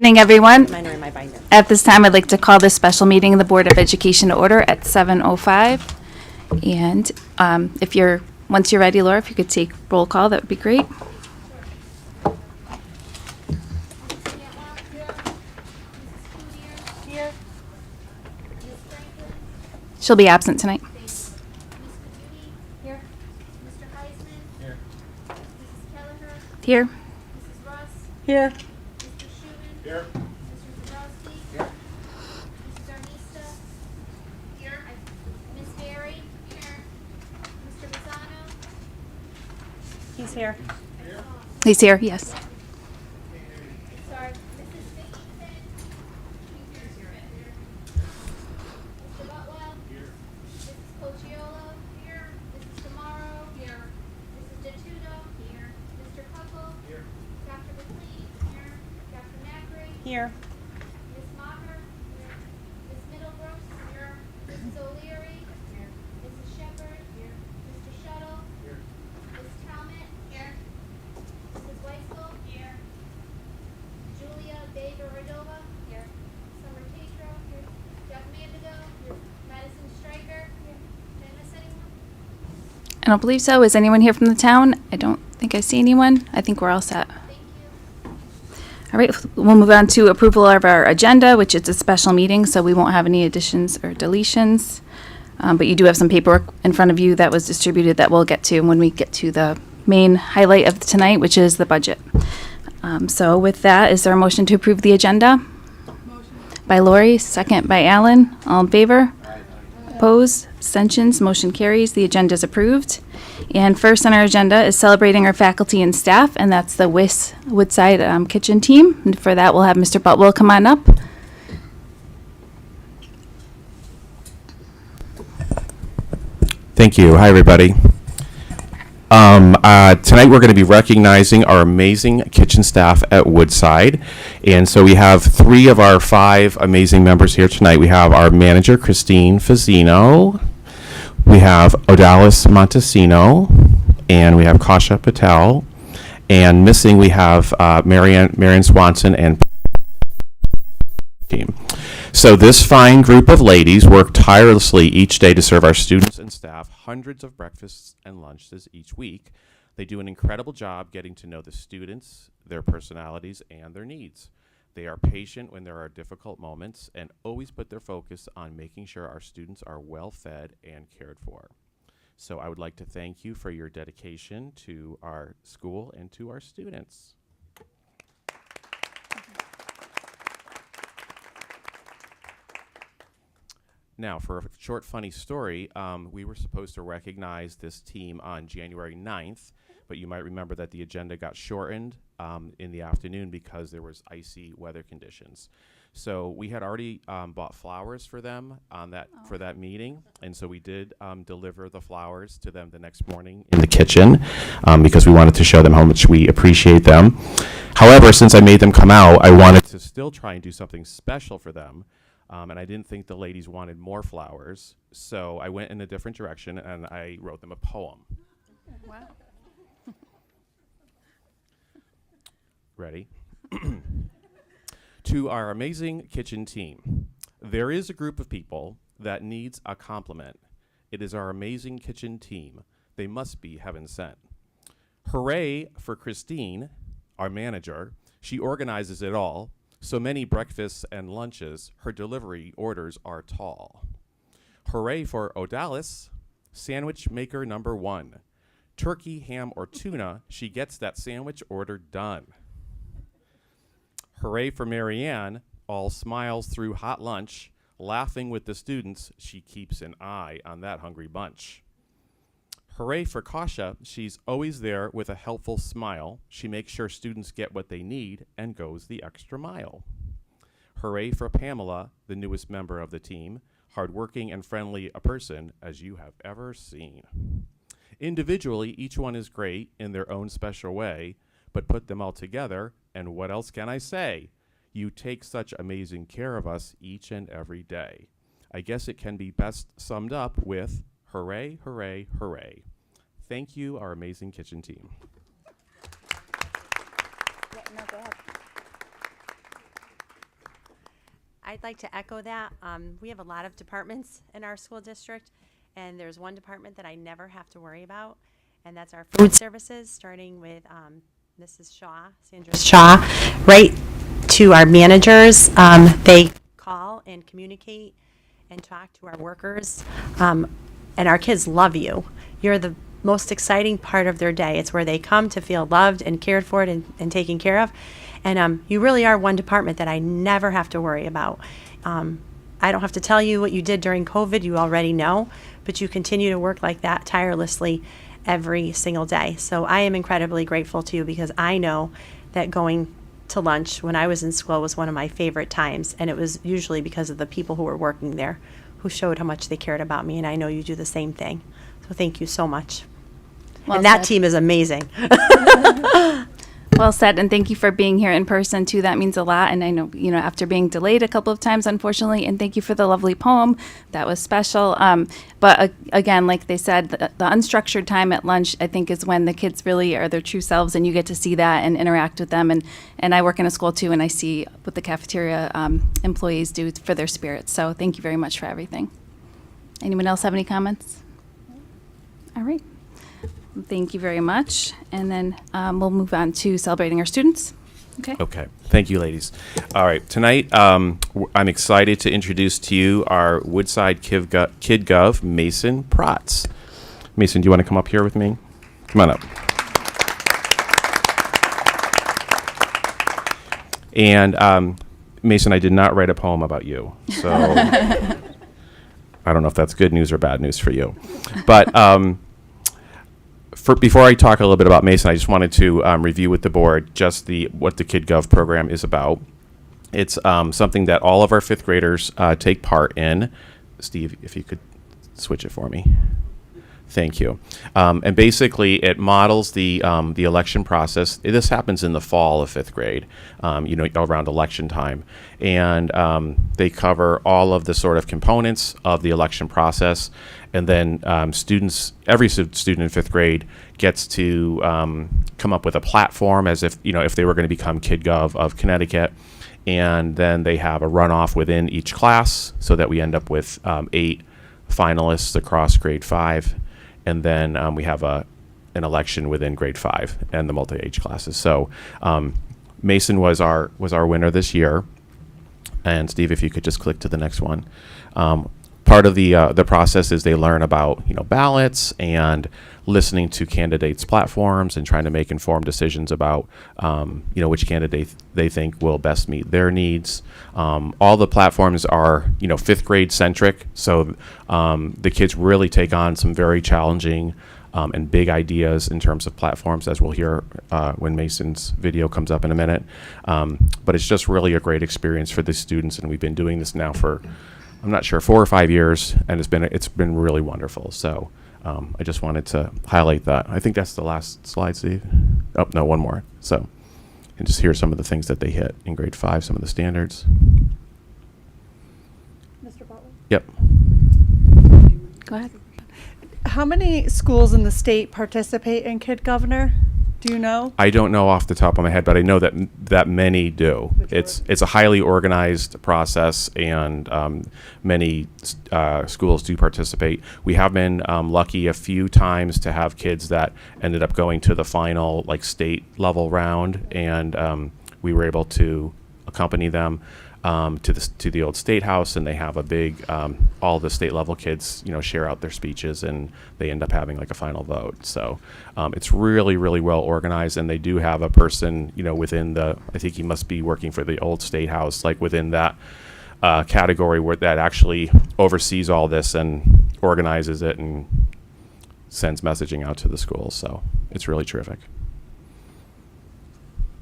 Evening, everyone. Mine are in my binder. At this time, I'd like to call this special meeting of the Board of Education to order at 7:05. And once you're ready, Laura, if you could take roll call, that would be great. Here. She'll be absent tonight. Here. Mr. Heisman. Here. Mrs. Kelleher. Here. Mrs. Ross. Here. Mr. Schuman. Here. Mr. Zabrowski. Here. Mrs. Arnista. Here. Ms. Berry. Here. Mr. Bazzano. He's here. He's here, yes. Sorry. Mrs. Dickinson. Mr. Butwell. Here. Mrs. Cochiolo. Here. Mrs. Tomorrow. Here. Mrs. Datudo. Here. Mr. Cuckle. Here. Dr. McLean. Here. Dr. Macri. Here. Ms. Maher. Here. Ms. Middlebrooks. Here. Mrs. O'Leary. Here. Mrs. Shepherd. Here. Mr. Shuttle. Here. Ms. Talmott. Here. Mrs. Weissel. Here. Julia Baber-Radova. Here. Summer Tatro. Here. Jeff Mandigo. Here. Madison Stryker. Here. Did I miss anyone? I don't believe so. Is anyone here from the town? I don't think I see anyone. I think we're all set. Thank you. All right, we'll move on to approval of our agenda, which is a special meeting, so we won't have any additions or deletions. But you do have some paperwork in front of you that was distributed that we'll get to when we get to the main highlight of tonight, which is the budget. So with that, is there a motion to approve the agenda? Motion. By Lori, second by Alan. All in favor? Opposed? Abstentions? Motion carries. The agenda is approved. And first on our agenda is celebrating our faculty and staff, and that's the Woodside Kitchen team. And for that, we'll have Mr. Butwell come on up. Thank you. Hi, everybody. Tonight we're going to be recognizing our amazing kitchen staff at Woodside. And so we have 3 of our 5 amazing members here tonight. We have our manager, Christine Fazzino. We have Odalis Montesino. And we have Kasha Patel. And missing, we have Marian Swanson and team. So this fine group of ladies work tirelessly each day to serve our students and staff hundreds of breakfasts and lunches each week. They do an incredible job getting to know the students, their personalities, and their needs. They are patient when there are difficult moments and always put their focus on making sure our students are well fed and cared for. So I would like to thank you for your dedication to our school and to our students. Now, for a short, funny story, we were supposed to recognize this team on January 9th, but you might remember that the agenda got shortened in the afternoon because there was icy weather conditions. So we had already bought flowers for them for that meeting, and so we did deliver the flowers to them the next morning in the kitchen because we wanted to show them how much we appreciate them. However, since I made them come out, I wanted to still try and do something special for them. And I didn't think the ladies wanted more flowers, so I went in a different direction and I wrote them a poem. Wow. Ready? To our amazing kitchen team, there is a group of people that needs a compliment. It is our amazing kitchen team. They must be heaven sent. Hooray for Christine, our manager. She organizes it all. So many breakfasts and lunches, her delivery orders are tall. Hooray for Odalis, sandwich maker number 1. Turkey, ham, or tuna, she gets that sandwich order done. Hooray for Marianne, all smiles through hot lunch, laughing with the students, she keeps an eye on that hungry bunch. Hooray for Kasha, she's always there with a helpful smile. She makes sure students get what they need and goes the extra mile. Hooray for Pamela, the newest member of the team, hardworking and friendly a person as you have ever seen. Individually, each one is great in their own special way, but put them all together, and what else can I say? You take such amazing care of us each and every day. I guess it can be best summed up with hooray, hooray, hooray. Thank you, our amazing kitchen team. Yeah, no, go ahead. I'd like to echo that. We have a lot of departments in our school district, and there's one department that I never have to worry about, and that's our food services, starting with Mrs. Shaw, Sandra Shaw, right to our managers. They call and communicate and talk to our workers, and our kids love you. You're the most exciting part of their day. It's where they come to feel loved and cared for and taken care of. And you really are one department that I never have to worry about. I don't have to tell you what you did during COVID. You already know, but you continue to work like that tirelessly every single day. So I am incredibly grateful to you, because I know that going to lunch when I was in school was one of my favorite times. And it was usually because of the people who were working there who showed how much they cared about me. And I know you do the same thing. So thank you so much. Well And that said. team is amazing. Well said, and thank you for being here in person too. That means a lot. And I know, after being delayed a couple of times, unfortunately, and thank you for the lovely poem. That was special. But again, like they said, the unstructured time at lunch, I think, is when the kids really are their true selves, and you get to see that and interact with them. And I work in a school too, and I see what the cafeteria employees do for their spirits. So thank you very much for everything. Anyone else have any comments? All right. Thank you very much. And then we'll move on to celebrating our students. Okay. Okay. Thank you, ladies. All right. Tonight, I'm excited to introduce to you our Woodside Kid Gov, Mason Protz. Mason, do you want to come up here with me? Come on up. And Mason, I did not write a poem about you. So I don't know if that's good news or bad news for you. But before I talk a little bit about Mason, I just wanted to review with the board just what the Kid Gov program is about. It's something that all of our fifth graders take part in. Steve, if you could switch it for me. Thank you. And basically, it models the election process. This happens in the fall of fifth grade, around election time. And they cover all of the sort of components of the election process. And then every student in fifth grade gets to come up with a platform as if they were going to become Kid Gov of Connecticut. And then they have a runoff within each class so that we end up with 8 finalists across grade 5. And then we have an election within grade 5 and the multi-age classes. So Mason was our winner this year. And Steve, if you could just click to the next one. Part of the process is they learn about ballots and listening to candidates' platforms and trying to make informed decisions about which candidate they think will best meet their needs. All the platforms are fifth grade centric, so the kids really take on some very challenging and big ideas in terms of platforms, as we'll hear when Mason's video comes up in a minute. But it's just really a great experience for the students, and we've been doing this now for, I'm not sure, 4 or 5 years, and it's been really wonderful. So I just wanted to highlight that. I think that's the last slide, Steve. Oh, no, one more. So, and just hear some of the things that they hit in grade 5, some of the standards. Mr. Butler? Yep. Go ahead. How many schools in the state participate in Kid Governor? Do you know? I don't know off the top of my head, but I know that many do. Majority. It's a highly organized process, and many schools do participate. We have been lucky a few times to have kids that ended up going to the final state level round, and we were able to accompany them to the old State House, and they have a big all the state level kids share out their speeches, and they end up having a final vote. So it's really, really well organized, and they do have a person within I think he must be working for the old State House, within that category where that actually oversees all this and organizes it and sends messaging out to the schools. So it's really terrific.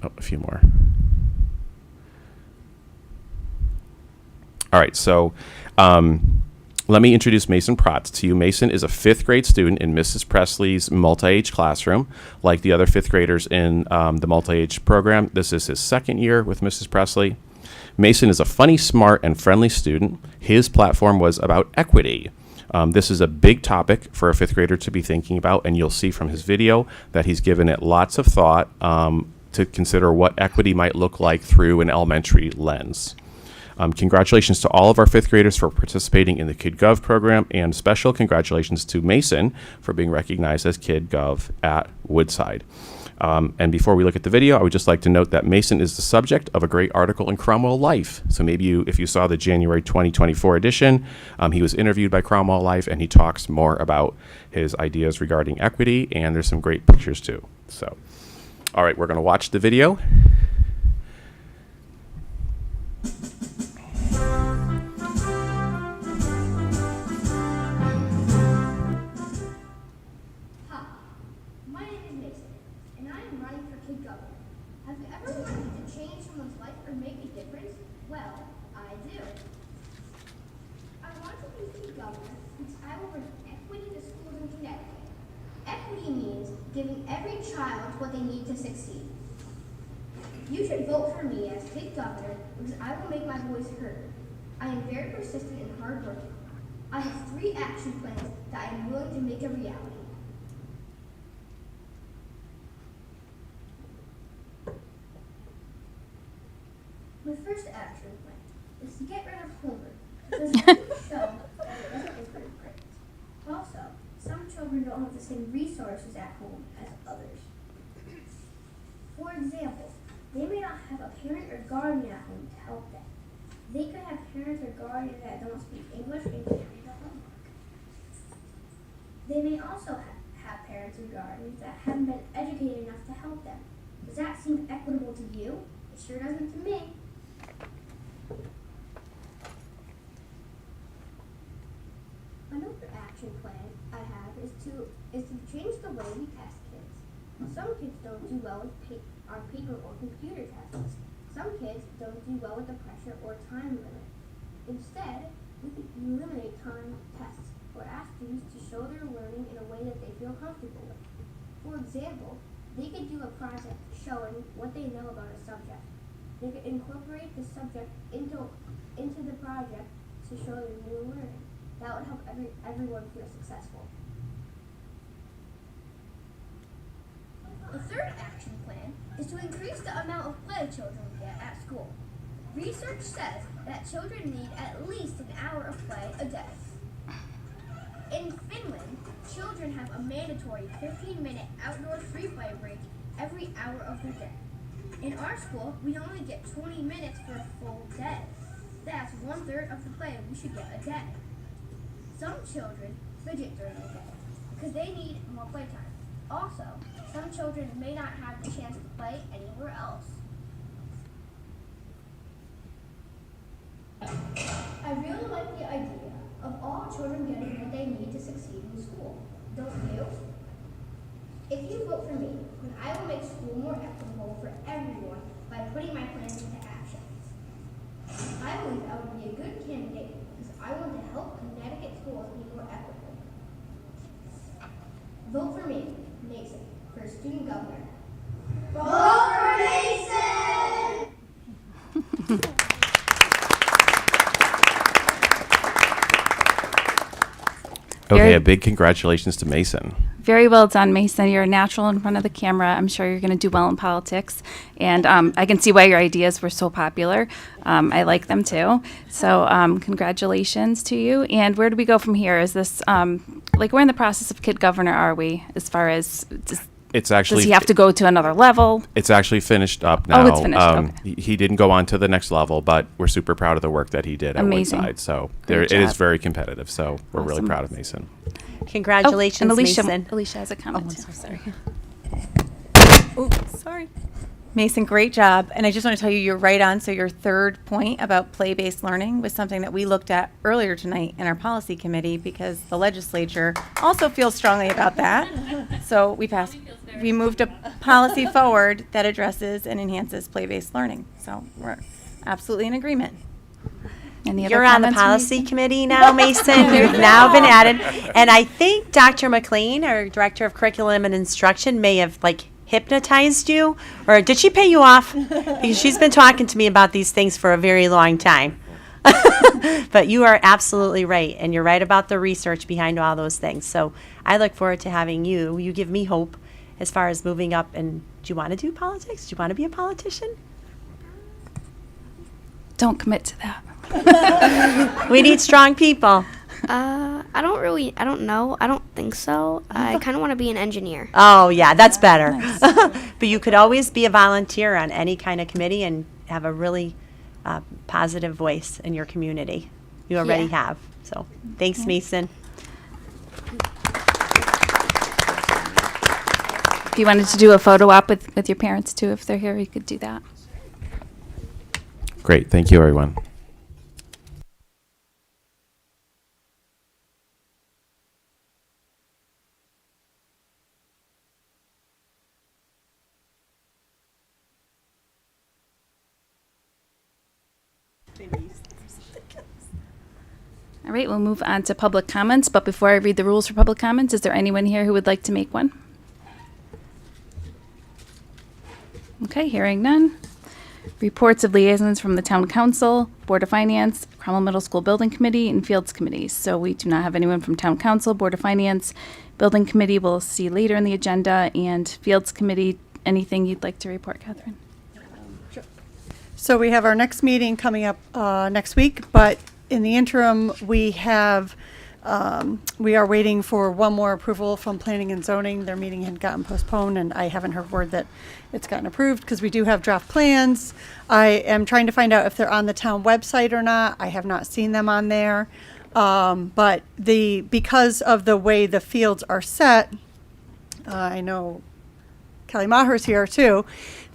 Oh, a few more. All right, so let me introduce Mason Protz to you. Mason is a 5th grade student in Mrs. Presley's multi-age classroom. Like the other 5th graders in the multi-age program, this is his 2nd year with Mrs. Presley. Mason is a funny, smart, and friendly student. His platform was about equity. This is a big topic for a 5th grader to be thinking about, and you'll see from his video that he's given it lots of thought to consider what equity might look like through an elementary lens. Congratulations to all of our fifth graders for participating in the KidGov program, and special congratulations to Mason for being recognized as KidGov at Woodside. And before we look at the video, I would just like to note that Mason is the subject of a great article in Cromwell Life. So maybe if you saw the January 2024 edition, he was interviewed by Cromwell Life, and he talks more about his ideas regarding equity, and there's some great pictures too. So, all right, we're going to watch the video. My name is Mason, and I am running for kid governor. Have you ever wanted to change someone's life or make a difference? Well, I do. I want to be kid governor because I will bring equity to schools in Connecticut. Equity means giving every child what they need to succeed. You should vote for me as kid governor because I will make my voice heard. I am very persistent and hardworking. I have 3 action plans that I am willing to make a reality. My first action plan is to get rid of homework because it doesn't show that it doesn't improve grades. Also, some children don't have the same resources at home as others. For example, they may not have a parent or guardian at home to help them. They could have parents or guardians that don't speak English and can't read the homework. They may also have parents or guardians that haven't been educated enough to help them. Does that seem equitable to you? It sure doesn't to me. Another action plan I have is to change the way we test kids. Some kids don't do well on paper or computer tests. Some kids don't do well with the pressure or time limit. Instead, we can eliminate time tests or ask students to show their learning in a way that they feel comfortable with. For example, they could do a project showing what they know about a subject. They could incorporate the subject into the project to show their new learning. That would help everyone feel successful. The third action plan is to increase the amount of play children get at school. Research says that children need at least an hour of play a day. In Finland, children have a mandatory 15-minute outdoor free play break every hour of the day. In our school, we only get 20 minutes for a full day. That's 1/3 of the play we should get a day. Some children fidget during the day because they need more playtime. Also, some children may not have the chance to play anywhere else. I really like the idea of all children getting what they need to succeed in school. Don't you? If you vote for me, then I will make school more equitable for everyone by putting my plans into action. I believe I would be a good candidate because I want to help Connecticut schools be more equitable. Vote for me, Mason, for student governor. Vote for Mason! Okay, a big congratulations to Mason. Very well done, Mason. You're a natural in front of the camera. I'm sure you're going to do well in politics. And I can see why your ideas were so popular. I like them too. So congratulations to you. And where do we go from here? Is this, like, we're in the process of kid governor, are we, as far as, It's actually, does he have to go to another level? It's actually finished up now. Oh, it's finished, okay. He didn't go on to the next level, but we're super proud of the work that he did at Amazing. Woodside. So Great it is job. very competitive. So we're really Awesome. proud of Mason. Congratulations, and Alicia, Mason. Alicia has a comment. I'm too. so sorry. Oh, sorry. Mason, great job. And I just want to tell you, you're right on. So your third point about play-based learning was something that we looked at earlier tonight in our policy committee because the legislature also feels strongly about that. So we moved a policy forward that addresses and enhances play-based learning. So we're absolutely in agreement. Any other You're on the comments from policy Mason? committee now, Mason. You've now been added. And I think Dr. McLean, our Director of Curriculum and Instruction, may have hypnotized you. Or did she pay you off? Because she's been talking to me about these things for a very long time. But you are absolutely right. And you're right about the research behind all those things. So I look forward to having you. You give me hope as far as moving up. And do you want to do politics? Do you want to be a politician? Don't commit to that. We need strong people. I don't know. I don't think so. I kind of want to be an engineer. Oh, yeah, that's better. But you could always be a volunteer on any kind of committee and have a really positive voice in your community. You already have. So thanks, Mason. If you wanted to do a photo op with your parents too, if they're here, you could do that. Great. Thank you, everyone. All right, we'll move on to public comments, but before I read the rules for public comments, is there anyone here who would like to make one? Okay, hearing none. Reports of liaisons from the Town Council, Board of Finance, Cromwell Middle School Building Committee, and Fields Committees. So we do not have anyone from Town Council, Board of Finance, Building Committee we'll see later in the agenda, and Fields Committee. Anything you'd like to report, Catherine? So we have our next meeting coming up next week, but in the interim, we are waiting for one more approval from Planning and Zoning. Their meeting had gotten postponed, and I haven't heard word that it's gotten approved because we do have draft plans. I am trying to find out if they're on the town website or not. I have not seen them on there. But because of the way the fields are set, I know Kelly Maher's here too.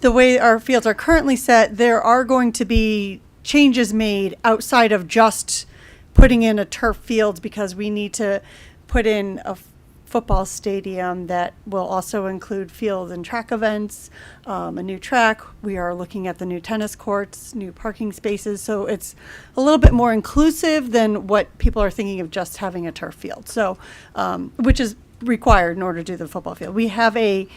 The way our fields are currently set, there are going to be changes made outside of just putting in a turf field, because we need to put in a football stadium that will also include field and track events, a new track. We are looking at the new tennis courts, new parking spaces. So it's a little bit more inclusive than what people are thinking of just having a turf field. So, which is required in order to do the football field. We have a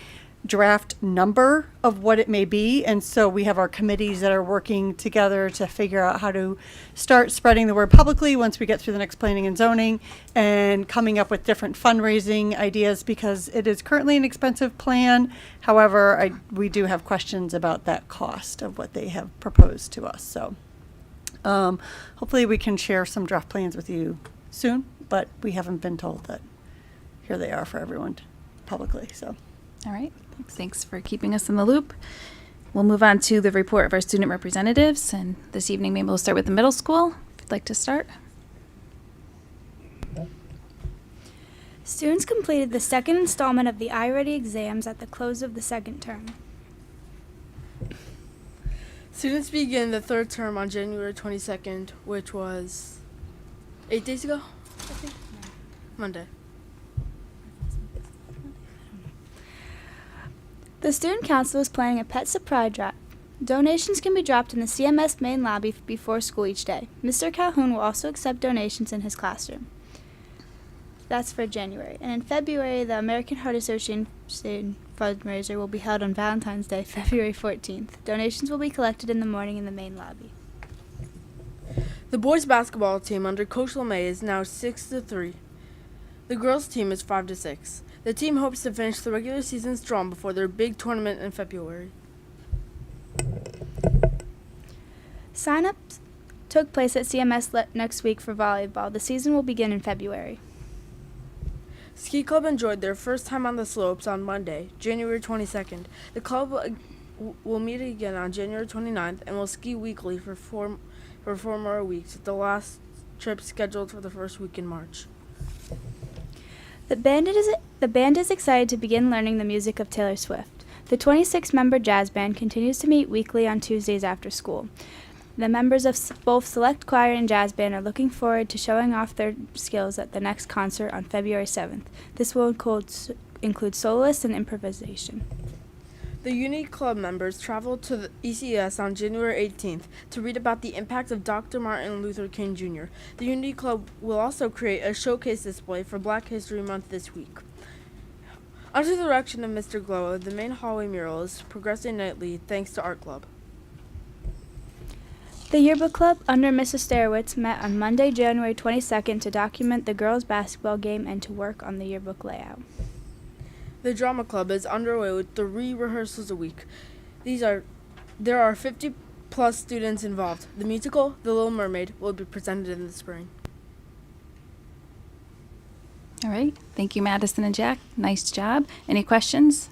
draft number of what it may be, and so we have our committees that are working together to figure out how to start spreading the word publicly once we get through the next planning and zoning, and coming up with different fundraising ideas, because it is currently an expensive plan. However, we do have questions about that cost of what they have proposed to us. So hopefully we can share some draft plans with you soon, but we haven't been told that here they are for everyone publicly. So All right, thanks for keeping us in the loop. We'll move on to the report of our student representatives, and this evening maybe we'll start with the middle school, if you'd like to start. Students completed the second installment of the iReady exams at the close of the second term. Students begin the third term on January 22nd, which was 8 days ago, I think? Monday. The Student Council is planning a pet supply drive. Donations can be dropped in the CMS main lobby before school each day. Mr. Calhoun will also accept donations in his classroom. That's for January. And in February, the American Heart Association fundraiser will be held on Valentine's Day, February 14th. Donations will be collected in the morning in the main lobby. The boys basketball team under Coach LeMay is now 6-3. The girls team is 5-6. The team hopes to finish the regular season strong before their big tournament in February. Sign-ups took place at CMS next week for volleyball. The season will begin in February. Ski Club enjoyed their first time on the slopes on Monday, January 22nd. The club will meet again on January 29th and will ski weekly for four more weeks, with the last trip scheduled for the first week in March. The band is excited to begin learning the music of Taylor Swift. The 26-member jazz band continues to meet weekly on Tuesdays after school. The members of both Select Choir and Jazz Band are looking forward to showing off their skills at the next concert on February 7th. This will include soloists and improvisation. The Unity Club members traveled to the ECS on January 18th to read about the impact of Dr. Martin Luther King Jr. The Unity Club will also create a showcase display for Black History Month this week. Under the direction of Mr. Glow, the main hallway mural is progressing nightly thanks to Art Club. The Yearbook Club, under Mrs. Starowitz, met on Monday, January 22nd to document the girls' basketball game and to work on the yearbook layout. The Drama Club is underway with 3 rehearsals a week. There are 50 plus students involved. The musical, The Little Mermaid, will be presented in the spring. All right. Thank you, Madison and Jack. Nice job. Any questions?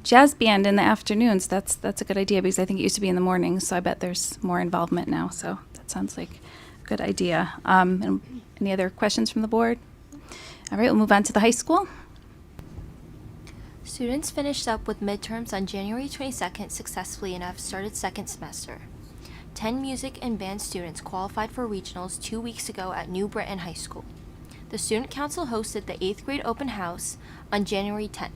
Jazz band in the afternoons. That's a good idea because I think it used to be in the mornings. So I bet there's more involvement now. So that sounds like a good idea. And any other questions from the board? All right. We'll move on to the high school. Students finished up with midterms on January 22nd successfully and have started second semester. 10 music and band students qualified for regionals 2 weeks ago at New Britain High School. The Student Council hosted the 8th grade open house on January 10th.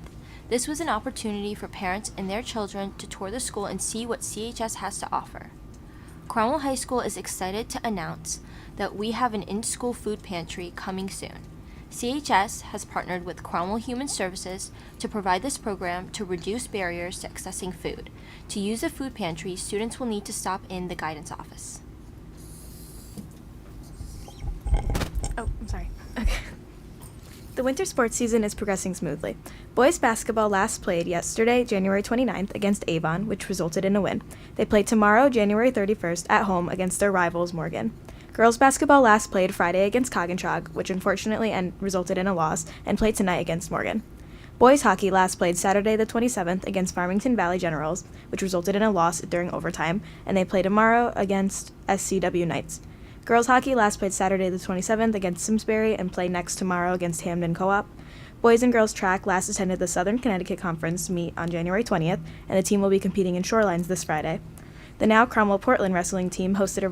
This was an opportunity for parents and their children to tour the school and see what CHS has to offer. Cromwell High School is excited to announce that we have an in-school food pantry coming soon. CHS has partnered with Cromwell Human Services to provide this program to reduce barriers to accessing food. To use the food pantry, students will need to stop in the guidance office. Oh, I'm sorry. Okay. The winter sports season is progressing smoothly. Boys basketball last played yesterday, January 29th, against Avon, which resulted in a win. They play tomorrow, January 31st, at home against their rivals, Morgan. Girls basketball last played Friday against Coggins, which unfortunately resulted in a loss, and played tonight against Morgan. Boys hockey last played Saturday the 27th against Farmington Valley Generals, which resulted in a loss during overtime, and they play tomorrow against SCW Knights. Girls hockey last played Saturday the 27th against Simsbury and play next tomorrow against Hamden Co-op. Boys and girls track last attended the Southern Connecticut Conference meet on January 20th, and the team will be competing in Shorelines this Friday. The now Cromwell Portland wrestling team hosted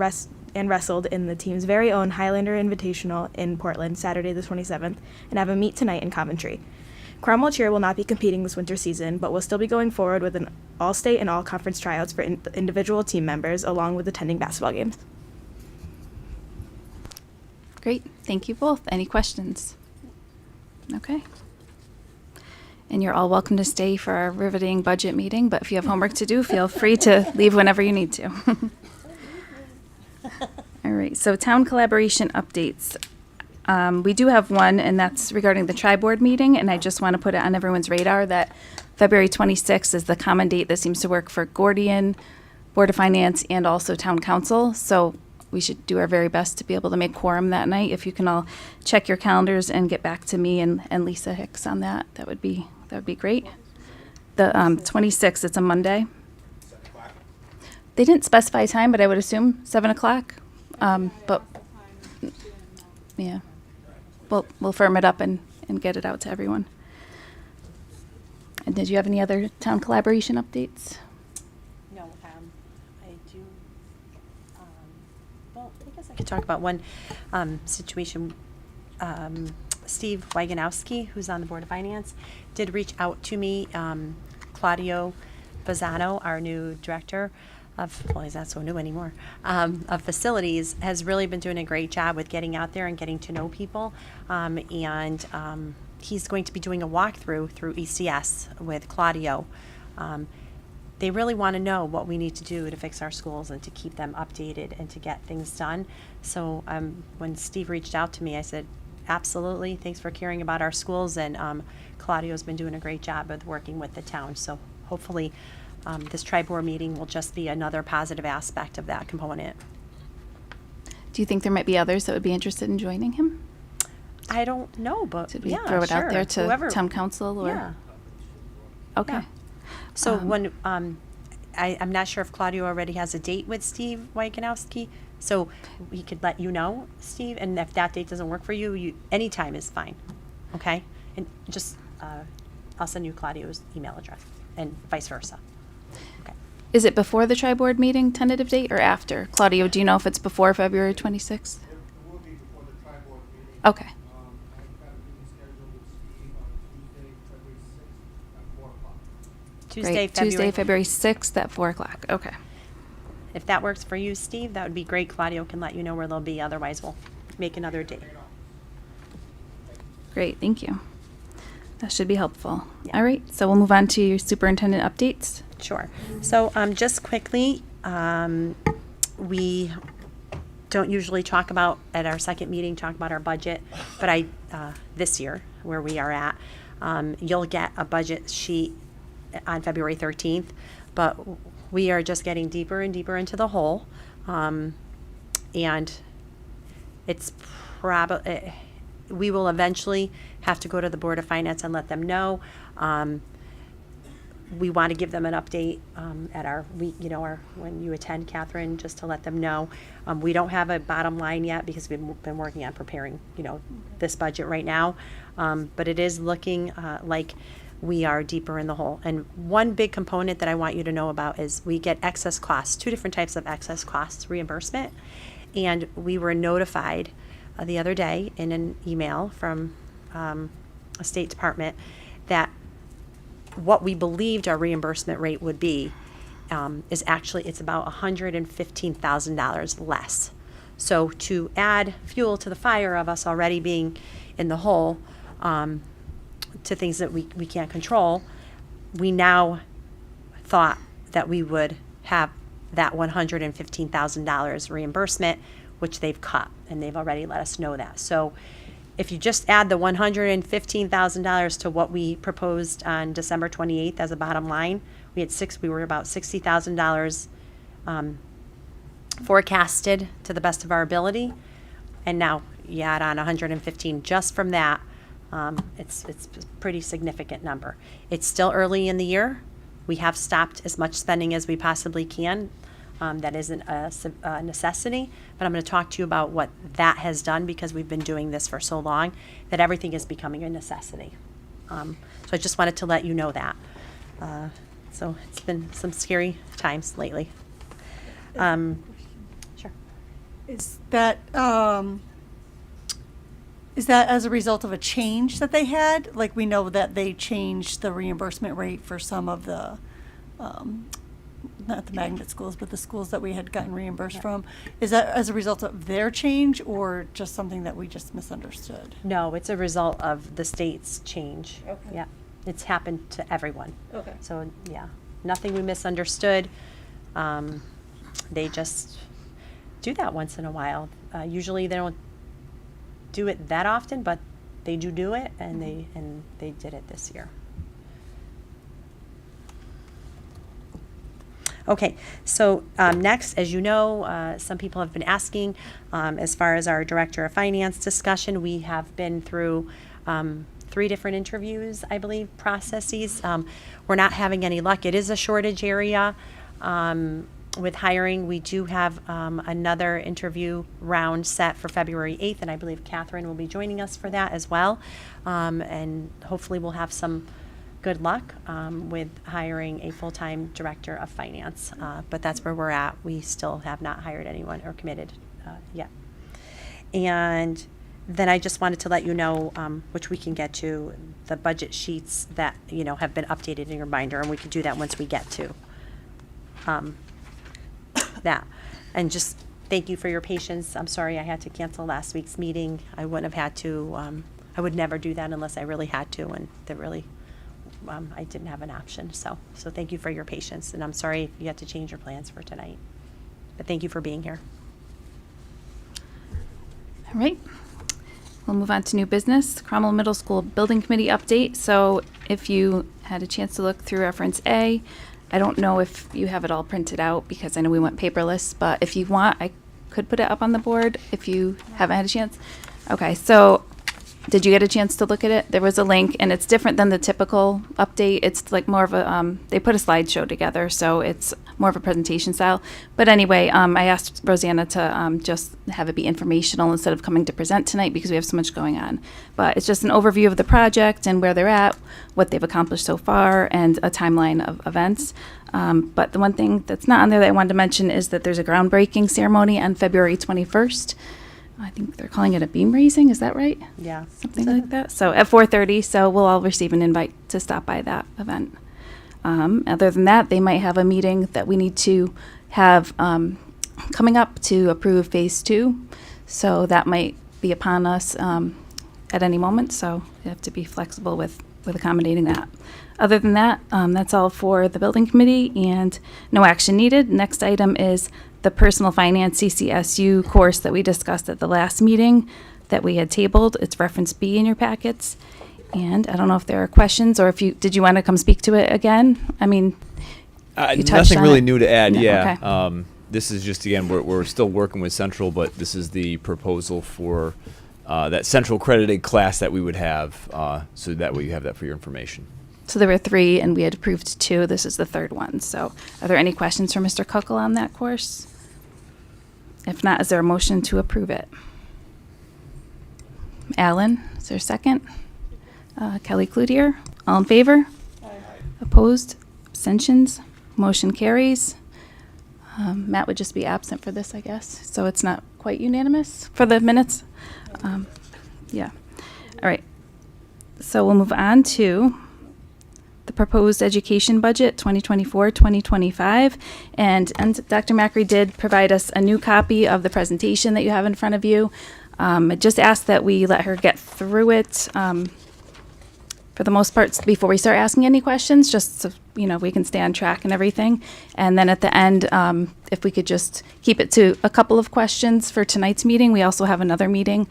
and wrestled in the team's very own Highlander Invitational in Portland Saturday the 27th and have a meet tonight in Coventry. Cromwell Cheer will not be competing this winter season, but will still be going forward with an all-state and all-conference tryouts for individual team members, along with attending basketball games. Great. Thank you both. Any questions? Okay. And you're all welcome to stay for our riveting budget meeting, but if you have homework to do, feel free to leave whenever you need to. All right, so town collaboration updates. We do have one, and that's regarding the tri-board meeting, and I just want to put it on everyone's radar that February 26th is the common date that seems to work for Gordian, Board of Finance, and also Town Council. So we should do our very best to be able to make quorum that night. If you can all check your calendars and get back to me and Lisa Hicks on that, that would be great. The 26th, it's a Monday. They didn't specify time, but I would assume 7 o'clock. But yeah, we'll firm it up and get it out to everyone. And did you have any other town collaboration updates? No, I do. Well, I guess I could talk about one situation. Steve Waganowski, who's on the Board of Finance, did reach out to me. Claudio Bazzano, our new director of, well, he's not so new anymore, of facilities, has really been doing a great job with getting out there and getting to know people. And he's going to be doing a walkthrough through ECS with Claudio. They really want to know what we need to do to fix our schools and to keep them updated and to get things done. So when Steve reached out to me, I said, absolutely, thanks for caring about our schools. And Claudio's been doing a great job with working with the town. So hopefully this tri-board meeting will just be another positive aspect of that component. Do you think there might be others that would be interested in joining him? I don't know, but Did we yeah, throw it sure. out there to Whoever, town council? Or? Yeah. Okay. Yeah. So when I'm not sure if Claudio already has a date with Steve Waganowski, so he could let you know, Steve, and if that date doesn't work for you, any time is fine, okay? And just I'll send you Claudio's email address and vice versa. Okay. Is it before the tri-board meeting, tentative date, or after? Claudio, do you know if it's before February 26th? It will be before the tri-board meeting. Okay. I've got a meeting scheduled with Steve on Tuesday, February 6th at 4 o'clock. Tuesday, February 6th at 4 o'clock. Okay. If that works for you, Steve, that would be great. Claudio can let you know where they'll be. Otherwise, we'll make another date. Great, thank you. That should be helpful. Yeah. All right, so we'll move on to your superintendent updates. Sure. So just quickly, we don't usually talk about, at our second meeting, talk about our budget, but this year, where we are at, you'll get a budget sheet on February 13th, but we are just getting deeper and deeper into the hole. And it's probably, we will eventually have to go to the Board of Finance and let them know. We want to give them an update at our week, our, when you attend, Catherine, just to let them know. We don't have a bottom line yet because we've been working on preparing, this budget right now. But it is looking like we are deeper in the hole. And one big component that I want you to know about is we get excess costs, 2 different types of excess costs reimbursement. And we were notified the other day in an email from a State Department that what we believed our reimbursement rate would be is actually, it's about $115,000 less. So to add fuel to the fire of us already being in the hole, to things that we can't control, we now thought that we would have that $115,000 reimbursement, which they've cut, and they've already let us know that. So if you just add the $115,000 to what we proposed on December 28th as a bottom line, we were about $60,000 forecasted to the best of our ability, and now you add on 115 just from that. It's a pretty significant number. It's still early in the year. We have stopped as much spending as we possibly can. That isn't a necessity, but I'm going to talk to you about what that has done because we've been doing this for so long that everything is becoming a necessity. So I just wanted to let you know that. So it's been some scary times lately. Sure. Is that as a result of a change that they had? Like, we know that they changed the reimbursement rate for some of the, not the magnet schools, but the schools that we had gotten reimbursed from. Is that as a result of their change or just something that we just misunderstood? No, it's a result of the state's change. Okay. Yeah, it's happened to everyone. Okay. So, yeah, nothing we misunderstood. They just do that once in a while. Usually they don't do it that often, but they do it, and they did it this year. Okay, so next, as you know, some people have been asking, as far as our Director of Finance discussion, we have been through 3 different interviews, I believe, processes. We're not having any luck. It is a shortage area with hiring. We do have another interview round set for February 8th, and I believe Catherine will be joining us for that as well. And hopefully we'll have some good luck with hiring a full-time Director of Finance. But that's where we're at. We still have not hired anyone or committed yet. And then I just wanted to let you know, which we can get to, the budget sheets that, have been updated in your binder, and we can do that once we get to that. And just thank you for your patience. I'm sorry I had to cancel last week's meeting. I wouldn't have had to, I would never do that unless I really had to, and that really, I didn't have an option. So thank you for your patience, and I'm sorry if you had to change your plans for tonight. But thank you for being here. All right. We'll move on to new business, Cromwell Middle School Building Committee update. So if you had a chance to look through reference A, I don't know if you have it all printed out because I know we went paperless, but if you want, I could put it up on the board if you haven't had a chance. Okay, so did you get a chance to look at it? There was a link, and it's different than the typical update. It's like more of a, they put a slideshow together, so it's more of a presentation style. But anyway, I asked Rosanna to just have it be informational instead of coming to present tonight because we have so much going on. But it's just an overview of the project and where they're at, what they've accomplished so far, and a timeline of events. But the one thing that's not on there that I wanted to mention is that there's a groundbreaking ceremony on February 21st. I think they're calling it a beam raising. Is that right? Yeah. Something like that. So at 4:30, so we'll all receive an invite to stop by that event. Other than that, they might have a meeting that we need to have coming up to approve phase 2. So that might be upon us at any moment. So you have to be flexible with accommodating that. Other than that, that's all for the building committee and no action needed. Next item is the personal finance CCSU course that we discussed at the last meeting that we had tabled. It's reference B in your packets. And I don't know if there are questions or did you want to come speak to it again? I mean, You touched Nothing on really it? new to add. No, Yeah. okay. This is just, again, we're still working with Central, but this is the proposal for that Central accredited class that we would have, so that way you have that for your information. So there were 3, and we had approved 2. This is the 3rd one. So are there any questions for Mr. Kuckel on that course? If not, is there a motion to approve it? Alan, is there a second? Kelly Cloutier, all in favor? Opposed? Abstentions? Motion carries. Matt would just be absent for this, I guess. So it's not quite unanimous for the minutes. Yeah. All right. So we'll move on to the proposed education budget 2024-2025. And Dr. Macri did provide us a new copy of the presentation that you have in front of you. I just asked that we let her get through it for the most part before we start asking any questions, just so we can stay on track and everything. And then at the end, if we could just keep it to a couple of questions for tonight's meeting. We also have another meeting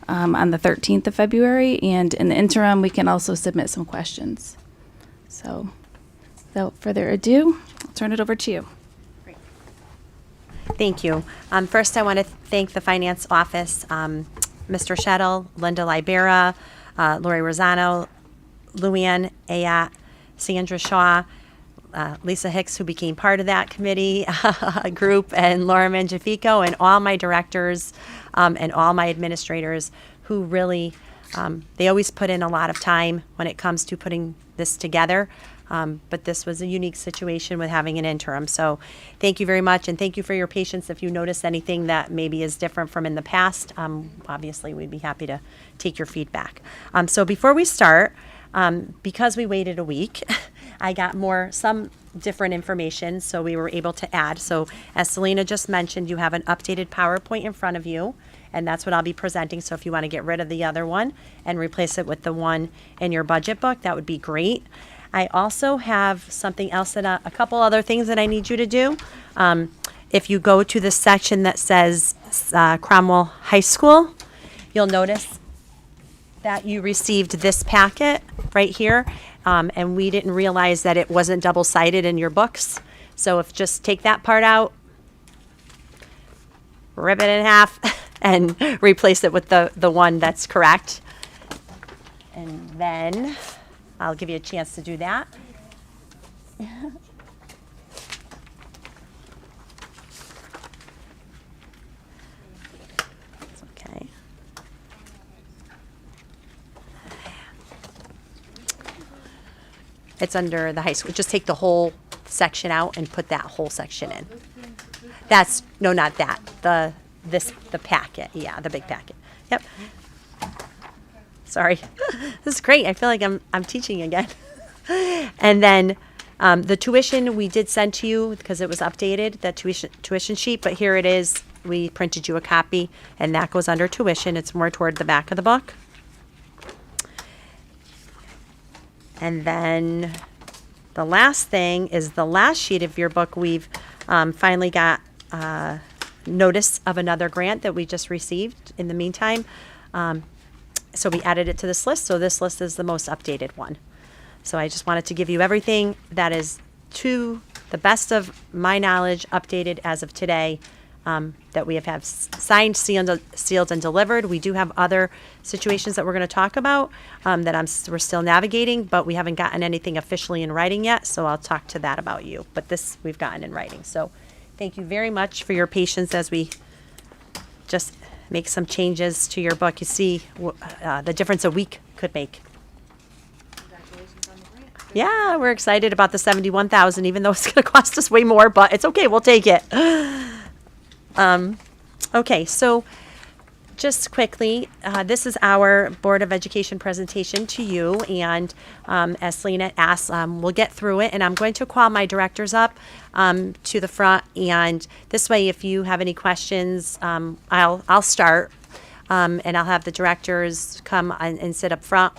on the 13th of February, and in the interim, we can also submit some questions. So without further ado, I'll turn it over to you. Thank you. First, I want to thank the Finance Office, Mr. Shettle, Linda Libera, Lori Rosano, Luann Ayat, Sandra Shaw, Lisa Hicks, who became part of that committee group, and Laura Mangiafico, and all my directors and all my administrators who really, they always put in a lot of time when it comes to putting this together. But this was a unique situation with having an interim. So thank you very much, and thank you for your patience. If you notice anything that maybe is different from in the past, obviously we'd be happy to take your feedback. So before we start, because we waited a week, I got some different information, so we were able to add. So as Selena just mentioned, you have an updated PowerPoint in front of you, and that's what I'll be presenting. So if you want to get rid of the other one and replace it with the one in your budget book, that would be great. I also have something else that a couple other things that I need you to do. If you go to the section that says Cromwell High School, you'll notice that you received this packet right here, and we didn't realize that it wasn't double-sided in your books. So if just take that part out, rip it in half, and replace it with the one that's correct. And then I'll give you a chance to do that. Okay. It's under the high school. Just take the whole section out and put that whole section in. That's, no, not that. The packet. Yeah, the big packet. Yep. Sorry. This is great. I feel like I'm teaching again. And then the tuition we did send to you because it was updated, that tuition sheet, but here it is. We printed you a copy, and that goes under tuition. It's more toward the back of the book. And then the last thing is the last sheet of your book. We've finally got notice of another grant that we just received in the meantime. So we added it to this list. So this list is the most updated one. So I just wanted to give you everything that is, to the best of my knowledge, updated as of today, that we have signed, sealed, and delivered. We do have other situations that we're going to talk about that we're still navigating, but we haven't gotten anything officially in writing yet. So I'll talk to that about you. But this we've gotten in writing. So thank you very much for your patience as we just make some changes to your book. You see the difference a week could make. Congratulations on the grant. Yeah, we're excited about the $71,000, even though it's going to cost us way more, but it's okay. We'll take it. Okay, so just quickly, this is our Board of Education presentation to you, and as Selena asked, we'll get through it, and I'm going to call my directors up to the front, and this way, if you have any questions, I'll start, and I'll have the directors come and sit up front.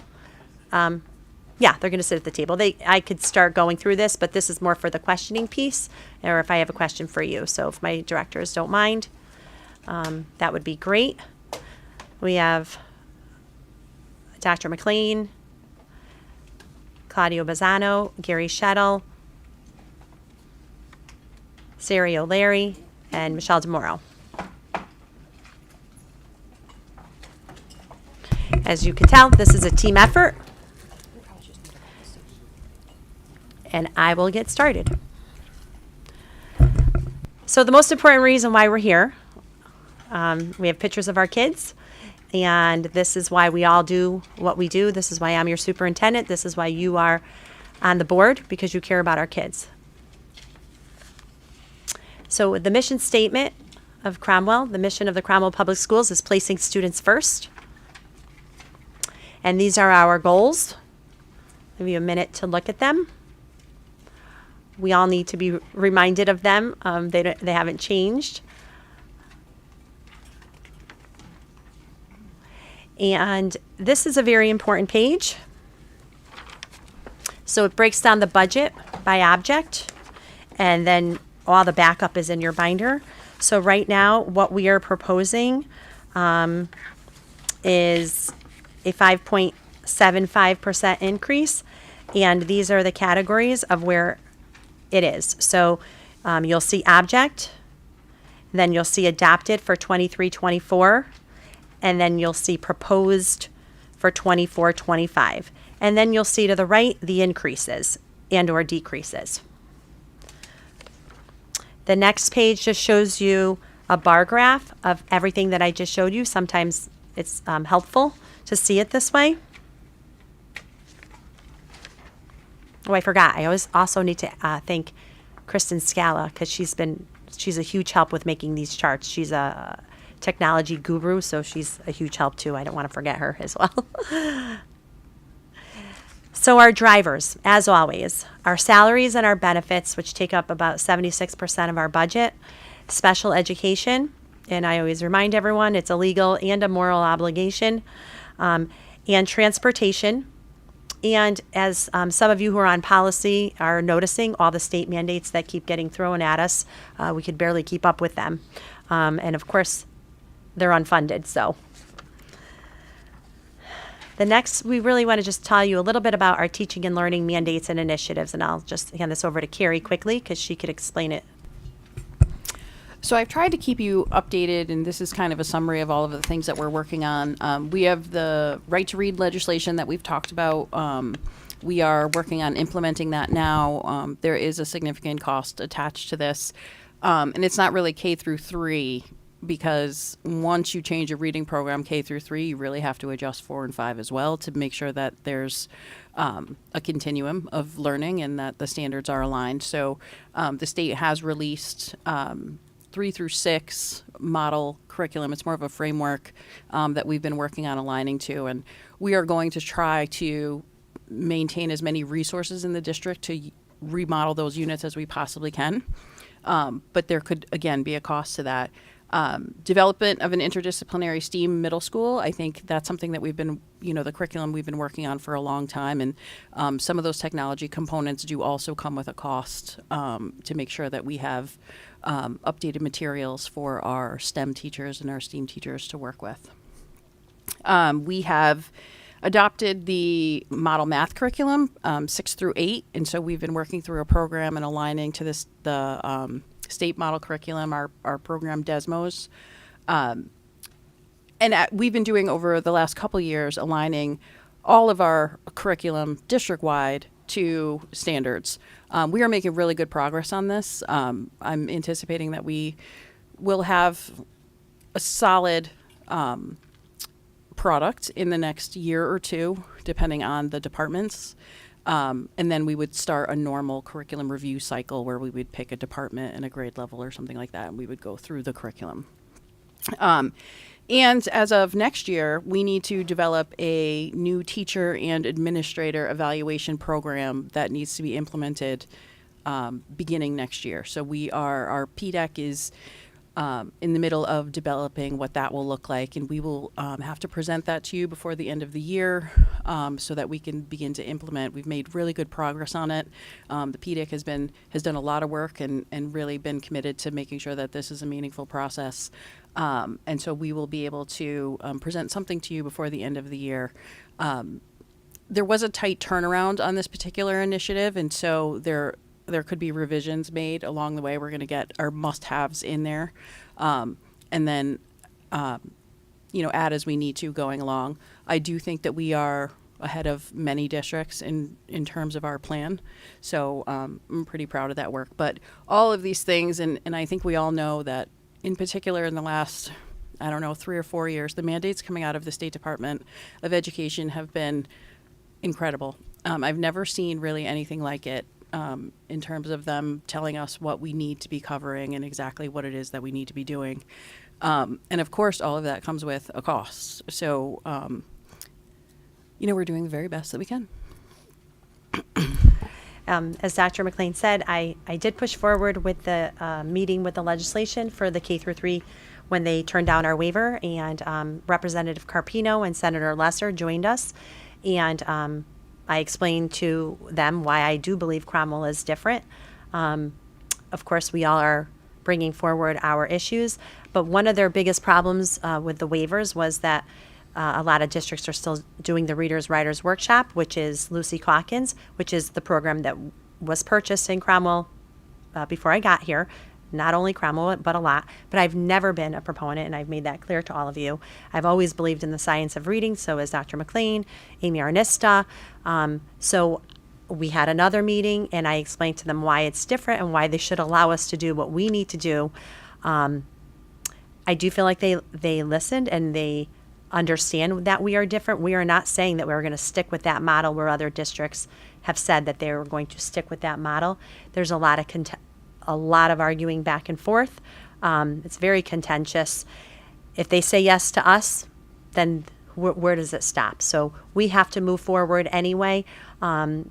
Yeah, they're going to sit at the table. I could start going through this, but this is more for the questioning piece, or if I have a question for you. So if my directors don't mind, that would be great. We have Dr. McLean, Claudio Bazzano, Gary Shettle, Sari O'Leary, and Michelle DeMoro. As you can tell, this is a team effort. And I will get started. So the most important reason why we're here, we have pictures of our kids, and this is why we all do what we do. This is why I'm your superintendent. This is why you are on the board, because you care about our kids. So the mission statement of Cromwell, the mission of the Cromwell Public Schools is placing students first. And these are our goals. I'll give you a minute to look at them. We all need to be reminded of them. They haven't changed. And this is a very important page. So it breaks down the budget by object, and then all the backup is in your binder. So right now, what we are proposing is a 5.75% increase, and these are the categories of where it is. So you'll see object, then you'll see adopted for 23-24, and then you'll see proposed for 24-25. And then you'll see to the right the increases and or decreases. The next page just shows you a bar graph of everything that I just showed you. Sometimes it's helpful to see it this way. Oh, I forgot. I always also need to thank Kristen Scala, because she's a huge help with making these charts. She's a technology guru, so she's a huge help too. I don't want to forget her as well. So our drivers, as always, our salaries and our benefits, which take up about 76% of our budget, special education, and I always remind everyone it's a legal and a moral obligation, and transportation. And as some of you who are on policy are noticing, all the state mandates that keep getting thrown at us, we could barely keep up with them. And of course, they're unfunded, so. The next, we really want to just tell you a little bit about our teaching and learning mandates and initiatives, and I'll just hand this over to Carrie quickly because she could explain it. So I've tried to keep you updated, and this is kind of a summary of all of the things that we're working on. We have the right to read legislation that we've talked about. We are working on implementing that now. There is a significant cost attached to this, and it's not really K through 3, because once you change a reading program K through 3, you really have to adjust 4 and 5 as well to make sure that there's a continuum of learning and that the standards are aligned. So the state has released 3 through 6 model curriculum. It's more of a framework that we've been working on aligning to, and we are going to try to maintain as many resources in the district to remodel those units as we possibly can. But there could, again, be a cost to that. Development of an interdisciplinary STEAM middle school, I think that's something that we've been, the curriculum we've been working on for a long time. And some of those technology components do also come with a cost to make sure that we have updated materials for our STEM teachers and our STEAM teachers to work with. We have adopted the model math curriculum 6 through 8. And so we've been working through a program and aligning to the state model curriculum, our program Desmos. We've been doing over the last couple years aligning all of our curriculum district-wide to standards. We are making really good progress on this. I'm anticipating that we will have a solid product in the next year or two, depending on the departments. And then we would start a normal curriculum review cycle where we would pick a department and a grade level or something like that, and we would go through the curriculum. And as of next year, we need to develop a new teacher and administrator evaluation program that needs to be implemented beginning next year. So our PDEC is in the middle of developing what that will look like, and we will have to present that to you before the end of the year so that we can begin to implement. We've made really good progress on it. The PDEC has done a lot of work and really been committed to making sure that this is a meaningful process. And so we will be able to present something to you before the end of the year. There was a tight turnaround on this particular initiative, and so there could be revisions made along the way. We're going to get our must-haves in there, and then add as we need to going along. I do think that we are ahead of many districts in terms of our plan. So I'm pretty proud of that work. But all of these things, and I think we all know that in particular in the last, 3 or 4 years, the mandates coming out of the State Department of Education have been incredible. I've never seen really anything like it in terms of them telling us what we need to be covering and exactly what it is that we need to be doing. And of course, all of that comes with a cost. So, we're doing the very best that we can. As Dr. McLean said, I did push forward with the meeting with the legislation for the K through 3 when they turned down our waiver, and Representative Carpino and Senator Lesser joined us, and I explained to them why I do believe Cromwell is different. Of course, we all are bringing forward our issues, but one of their biggest problems with the waivers was that a lot of districts are still doing the Readers Writers Workshop, which is Lucy Calkins, which is the program that was purchased in Cromwell before I got here. Not only Cromwell, but a lot. But I've never been a proponent, and I've made that clear to all of you. I've always believed in the science of reading, so has Dr. McLean, Amy Arnista. So we had another meeting, and I explained to them why it's different and why they should allow us to do what we need to do. I do feel like they listened and they understand that we are different. We are not saying that we're going to stick with that model where other districts have said that they were going to stick with that model. There's a lot of arguing back and forth. It's very contentious. If they say yes to us, then where does it stop? So we have to move forward anyway. But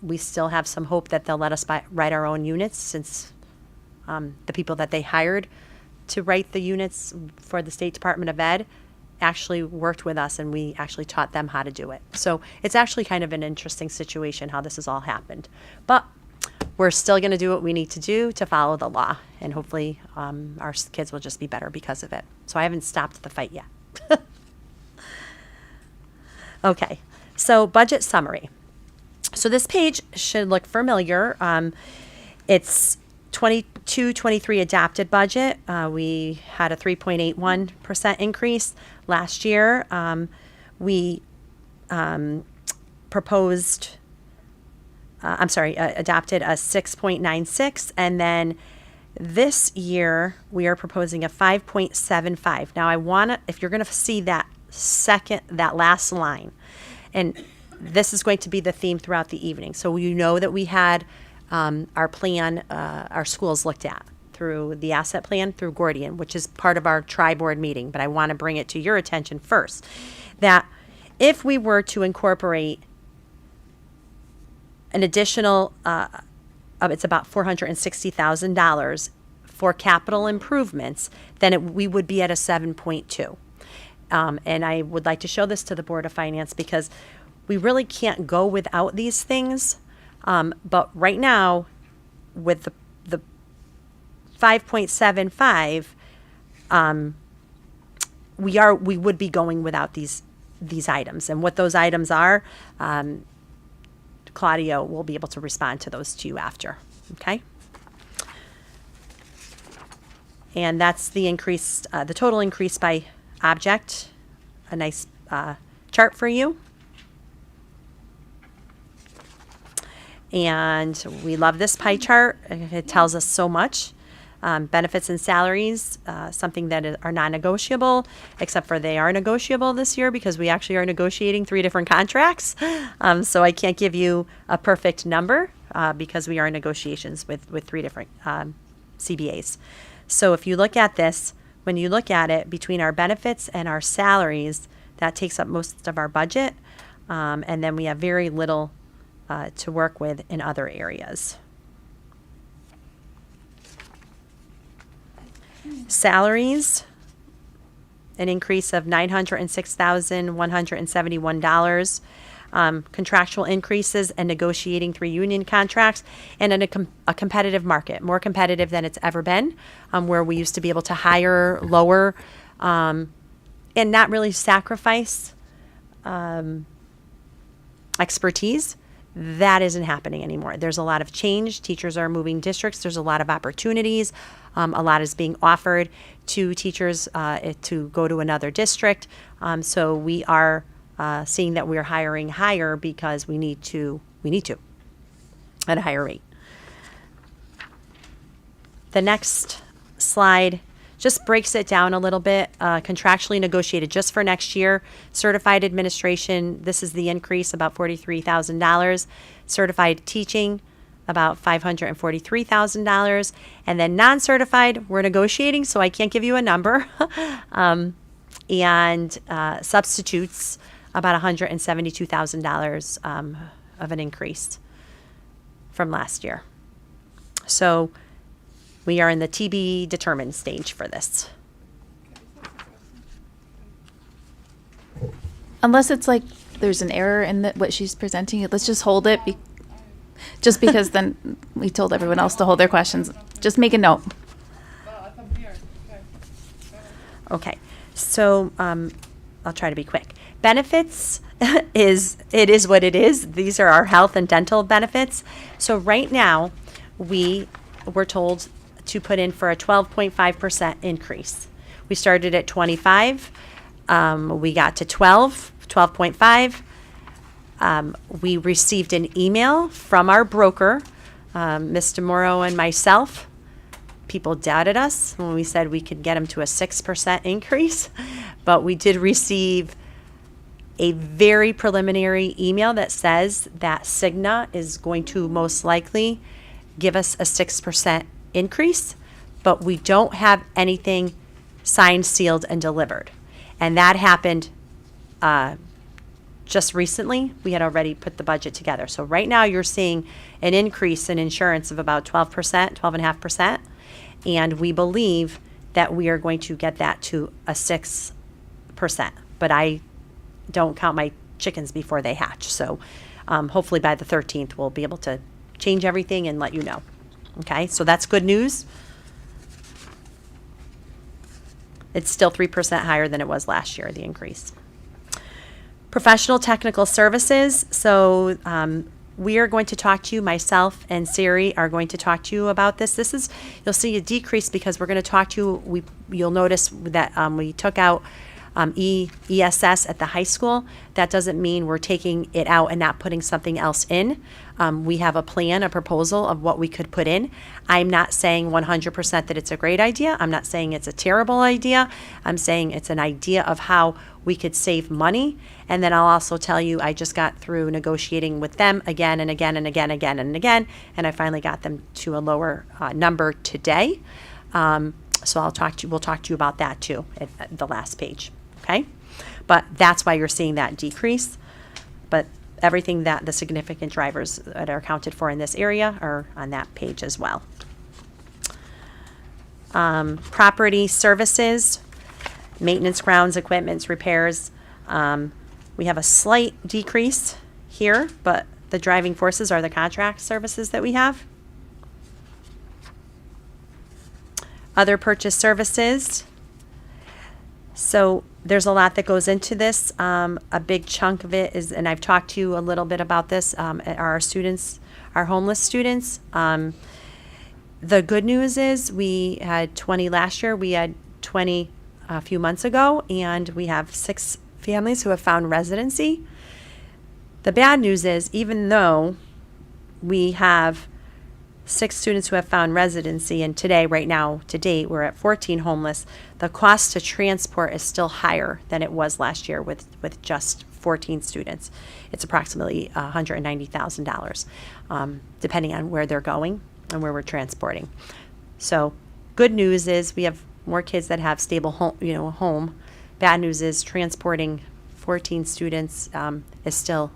we still have some hope that they'll let us write our own units, since the people that they hired to write the units for the State Department of Ed actually worked with us, and we actually taught them how to do it. So it's actually kind of an interesting situation how this has all happened. But we're still going to do what we need to do to follow the law, and hopefully our kids will just be better because of it. So I haven't stopped the fight yet. Okay, so budget summary. So this page should look familiar. It's 22-23 adopted budget. We had a 3.81% increase last year. We adopted a 6.96, and then this year we are proposing a 5.75. Now I want to, if you're going to see that last line, and this is going to be the theme throughout the evening. So you know that we had our plan, our schools looked at through the asset plan through Gordian, which is part of our tri-board meeting, but I want to bring it to your attention first, that if we were to incorporate an additional, it's about $460,000 for capital improvements, then we would be at a 7.2. And I would like to show this to the Board of Finance because we really can't go without these things. But right now, with the 5.75, we would be going without these items. And what those items are, Claudio will be able to respond to those to you after. Okay. And that's the increase, the total increase by object. A nice chart for you. And we love this pie chart. It tells us so much. Benefits and salaries, something that are non-negotiable, except for they are negotiable this year because we actually are negotiating 3 different contracts. So I can't give you a perfect number because we are in negotiations with 3 different CBAs. So if you look at this, when you look at it between our benefits and our salaries, that takes up most of our budget. And then we have very little to work with in other areas. Salaries, an increase of $906,171. Contractual increases and negotiating 3 union contracts, and in a competitive market, more competitive than it's ever been, where we used to be able to hire lower and not really sacrifice expertise. That isn't happening anymore. There's a lot of change. Teachers are moving districts. There's a lot of opportunities. A lot is being offered to teachers to go to another district. So we are seeing that we're hiring higher because we need to at a higher rate. The next slide just breaks it down a little bit. Contractually negotiated just for next year. Certified administration, this is the increase, about $43,000. Certified teaching, about $543,000. And then non-certified, we're negotiating, so I can't give you a number. And substitutes, about $172,000 of an increase from last year. So we are in the TB determined stage for this. Unless it's like there's an error in what she's presenting, let's just hold it. Just because then we told everyone else to hold their questions. Just make a note. Okay, so I'll try to be quick. Benefits is what it is. These are our health and dental benefits. So right now, we were told to put in for a 12.5% increase. We started at 25. We got to 12.5. We received an email from our broker, Mr. Morrow and myself. People doubted us when we said we could get them to a 6% increase, but we did receive a very preliminary email that says that Cigna is going to most likely give us a 6% increase, but we don't have anything signed, sealed, and delivered. And that happened just recently. We had already put the budget together. So right now you're seeing an increase in insurance of about 12%, 12.5%. And we believe that we are going to get that to a 6%. But I don't count my chickens before they hatch. So hopefully by the 13th, we'll be able to change everything and let you know. Okay, so that's good news. It's still 3% higher than it was last year, the increase. Professional technical services. So we are going to talk to you, myself and Siri are going to talk to you about this. You'll see a decrease because we're going to talk to you. You'll notice that we took out ESS at the high school. That doesn't mean we're taking it out and not putting something else in. We have a plan, a proposal of what we could put in. I'm not saying 100% that it's a great idea. I'm not saying it's a terrible idea. I'm saying it's an idea of how we could save money. And then I'll also tell you, I just got through negotiating with them again and again and again and again and again, and I finally got them to a lower number today. So we'll talk to you about that too at the last page. Okay, but that's why you're seeing that decrease. But everything that the significant drivers that are accounted for in this area are on that page as well. Property services, maintenance, grounds, equipment, repairs. We have a slight decrease here, but the driving forces are the contract services that we have. Other purchase services. So there's a lot that goes into this. A big chunk of it is, and I've talked to you a little bit about this, our students, our homeless students. The good news is we had 20 last year. We had 20 a few months ago, and we have 6 families who have found residency. The bad news is, even though we have 6 students who have found residency, and today, right now, to date, we're at 14 homeless, the cost to transport is still higher than it was last year with just 14 students. It's approximately $190,000, depending on where they're going and where we're transporting. So good news is we have more kids that have stable home. Bad news is transporting 14 students is still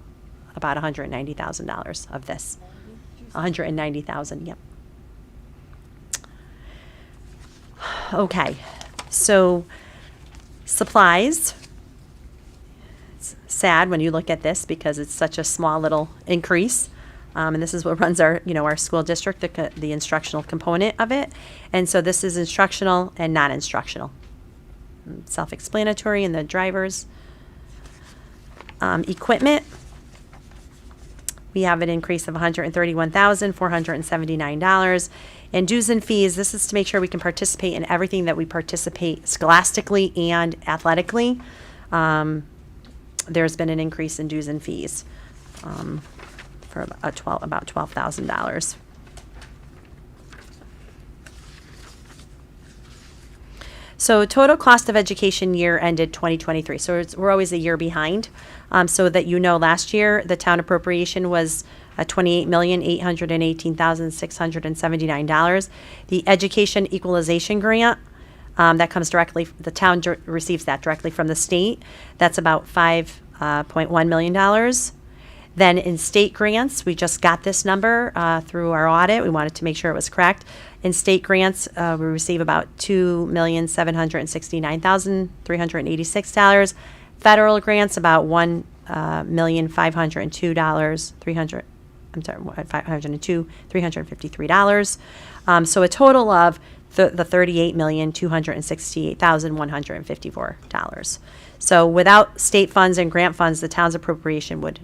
about $190,000 of this. 190,000, yep. Okay, so supplies. It's sad when you look at this because it's such a small little increase. And this is what runs our school district, the instructional component of it. And so this is instructional and non-instructional. Self-explanatory in the drivers. Equipment. we have an increase of $131,479. And dues and fees, this is to make sure we can participate in everything that we participate scholastically and athletically. There's been an increase in dues and fees for about $12,000. So total cost of education year ended 2023. So we're always a year behind. So that you know, last year the town appropriation was $28,818,679. The education equalization grant that comes directly, the town receives that directly from the state. That's about $5.1 million. Then in state grants, we just got this number through our audit. We wanted to make sure it was correct. In state grants, we receive about $2,769,386. Federal grants about $502,353. So a total of the $38,268,154. So without state funds and grant funds, the town's appropriation would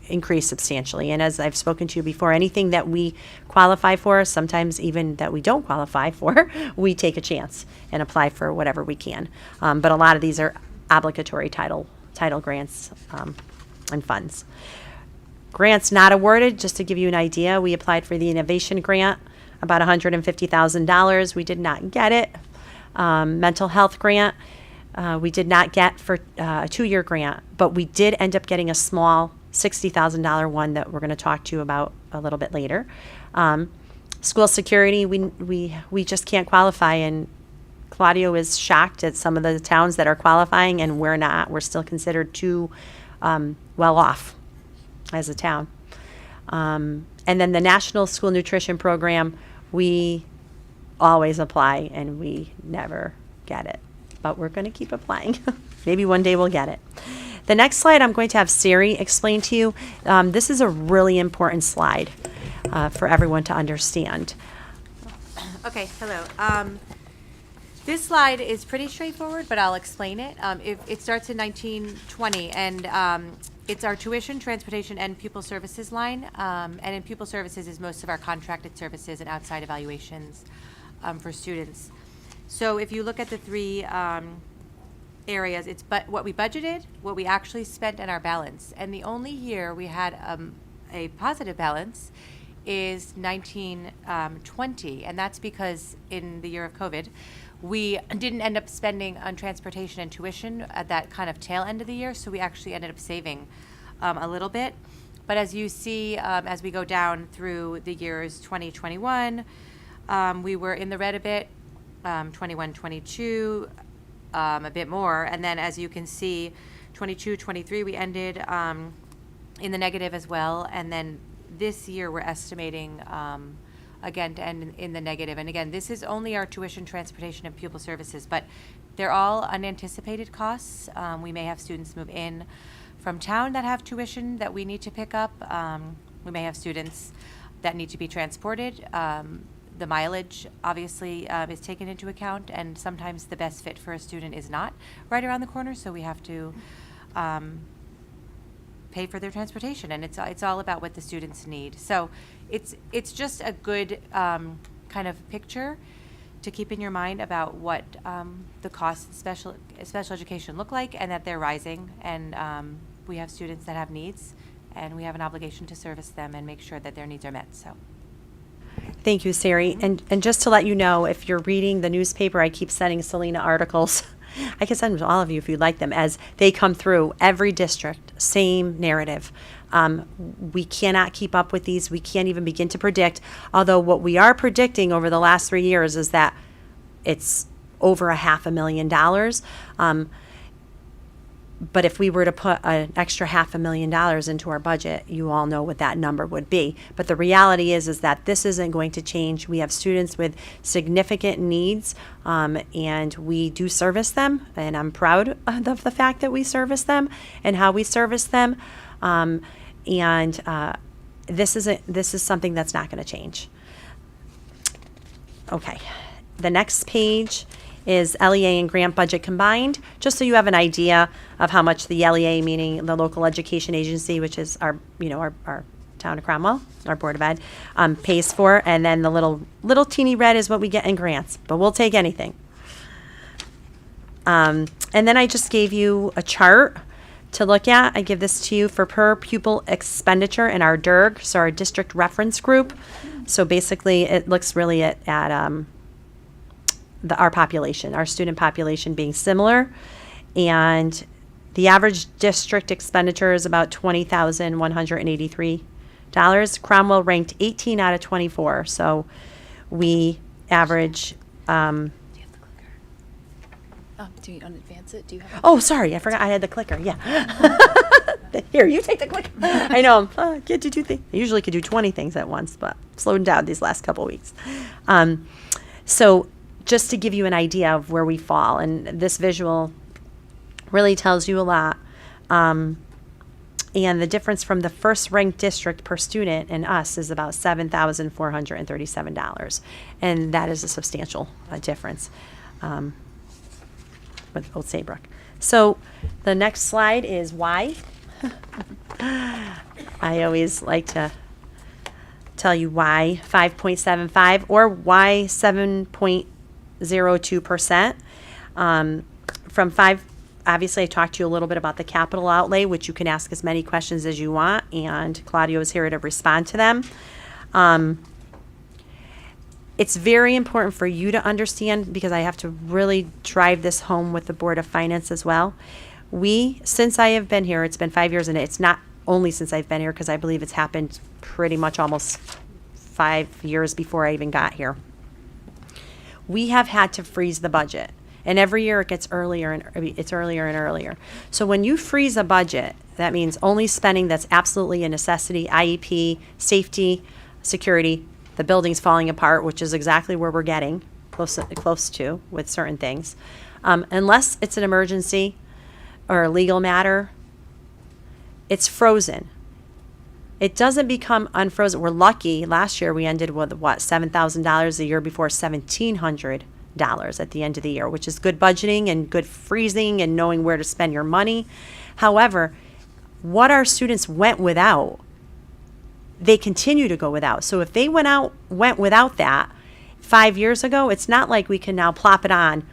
increase substantially. And as I've spoken to you before, anything that we qualify for, sometimes even that we don't qualify for, we take a chance and apply for whatever we can. But a lot of these are obligatory title grants and funds. Grants not awarded, just to give you an idea, we applied for the innovation grant, about $150,000. We did not get it. Mental health grant, we did not get for a 2-year grant, but we did end up getting a small $60,000 one that we're going to talk to you about a little bit later. School security, we just can't qualify, and Claudio is shocked at some of the towns that are qualifying, and we're not. We're still considered too well off as a town. And then the National School Nutrition Program, we always apply, and we never get it. But we're going to keep applying. Maybe one day we'll get it. The next slide I'm going to have Sari explain to you. This is a really important slide for everyone to understand. Okay, hello. This slide is pretty straightforward, but I'll explain it. It starts in 1920, and it's our tuition, transportation, and pupil services line. And in pupil services is most of our contracted services and outside evaluations for students. So if you look at the three areas, it's what we budgeted, what we actually spent, and our balance. And the only year we had a positive balance is 1920, and that's because in the year of COVID, we didn't end up spending on transportation and tuition at that kind of tail end of the year, so we actually ended up saving a little bit. But as you see, as we go down through the years 2021, we were in the red a bit, 21, 22, a bit more. And then as you can see, 22, 23, we ended in the negative as well. And then this year we're estimating, again, to end in the negative. And again, this is only our tuition, transportation, and pupil services, but they're all unanticipated costs. We may have students move in from town that have tuition that we need to pick up. We may have students that need to be transported. The mileage obviously is taken into account, and sometimes the best fit for a student is not right around the corner, so we have to pay for their transportation, and it's all about what the students need. So it's just a good kind of picture to keep in your mind about what the costs of special education look like, and that they're rising, and we have students that have needs, and we have an obligation to service them and make sure that their needs are met. So. Thank you, Sari. And just to let you know, if you're reading the newspaper, I keep sending Selena articles. I can send them to all of you if you'd like them, as they come through every district, same narrative. We cannot keep up with these. We can't even begin to predict, although what we are predicting over the last 3 years is that it's over $500,000. But if we were to put an extra $500,000 into our budget, you all know what that number would be. But the reality is that this isn't going to change. We have students with significant needs, and we do service them. And I'm proud of the fact that we service them and how we service them. This is something that's not going to change. Okay, the next page is LEA and grant budget combined, just so you have an idea of how much the LEA, meaning the local education agency, which is our town of Cromwell, our Board of Ed, pays for. And then the little teeny red is what we get in grants, but we'll take anything. And then I just gave you a chart to look at. I give this to you for per pupil expenditure in our DIRG, so our district reference group. So basically, it looks really at our population, our student population being similar, and the average district expenditure is about $20,183. Cromwell ranked 18 out of 24, so we average. Do you advance it? Do you have? Oh, sorry, I forgot I had the clicker. Yeah. Here, you take the clicker. I know. I can't do 2 things. I usually could do 20 things at once, but slowed down these last couple weeks. So just to give you an idea of where we fall, and this visual really tells you a lot. And the difference from the first ranked district per student and us is about $7,437. And that is a substantial difference. With Old Saybrook. So the next slide is why. I always like to tell you why 5.75 or why 7.02%. From 5, obviously I talked to you a little bit about the capital outlay, which you can ask as many questions as you want, and Claudio is here to respond to them. It's very important for you to understand, because I have to really drive this home with the Board of Finance as well. Since I have been here, it's been 5 years, and it's not only since I've been here, because I believe it's happened pretty much almost 5 years before I even got here. We have had to freeze the budget, and every year it gets earlier and earlier. So when you freeze a budget, that means only spending that's absolutely a necessity, IEP, safety, security. The building's falling apart, which is exactly where we're getting close to with certain things. Unless it's an emergency or a legal matter, it's frozen. It doesn't become unfrozen. We're lucky. Last year we ended with, $7,000. The year before, $1,700 at the end of the year, which is good budgeting and good freezing and knowing where to spend your money. However, what our students went without, they continue to go without. So if they went without that 5 years ago, it's not like we can now plop it on,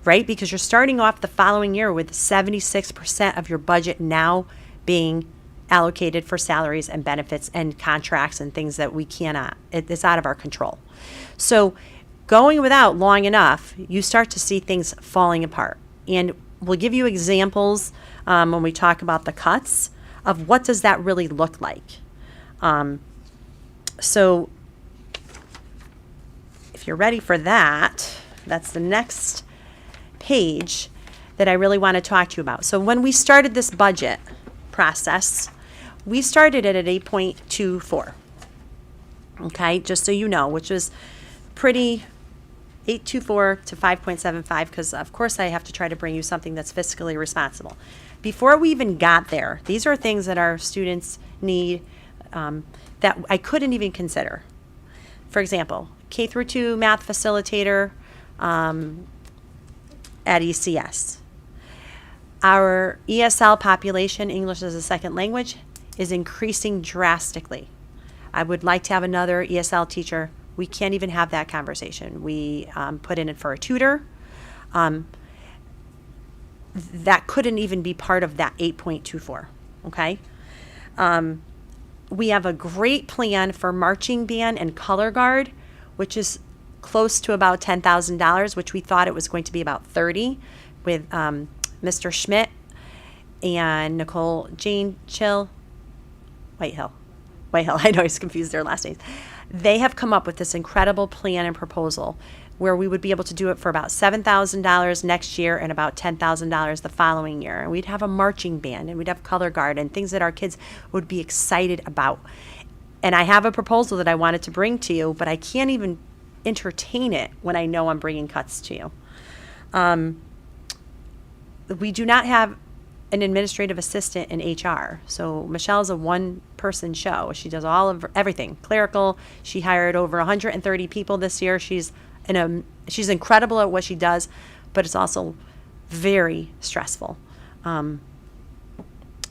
right? Because you're starting off the following year with 76% of your budget now being allocated for salaries and benefits and contracts and things that we cannot. It's out of our control. So going without long enough, you start to see things falling apart. And we'll give you examples when we talk about the cuts of what does that really look like. So if you're ready for that, that's the next page that I really want to talk to you about. So when we started this budget process, we started it at 8.24. Okay, just so you know, which was pretty 8.24 to 5.75, because of course I have to try to bring you something that's fiscally responsible. Before we even got there, these are things that our students need that I couldn't even consider. For example, K through 2 math facilitator at ECS. Our ESL population, English as a second language, is increasing drastically. I would like to have another ESL teacher. We can't even have that conversation. We put in it for a tutor. That couldn't even be part of that 8.24, okay? We have a great plan for marching band and color guard, which is close to about $10,000, which we thought it was going to be about $30,000 with Mr. Schmidt and Nicole Jane Whitehill. I know I was confused their last names. They have come up with this incredible plan and proposal where we would be able to do it for about $7,000 next year and about $10,000 the following year. And we'd have a marching band and we'd have color guard and things that our kids would be excited about. And I have a proposal that I wanted to bring to you, but I can't even entertain it when I know I'm bringing cuts to you. We do not have an administrative assistant in HR. So Michelle's a one-person show. She does all of everything. Clerical. She hired over 130 people this year. She's incredible at what she does, but it's also very stressful.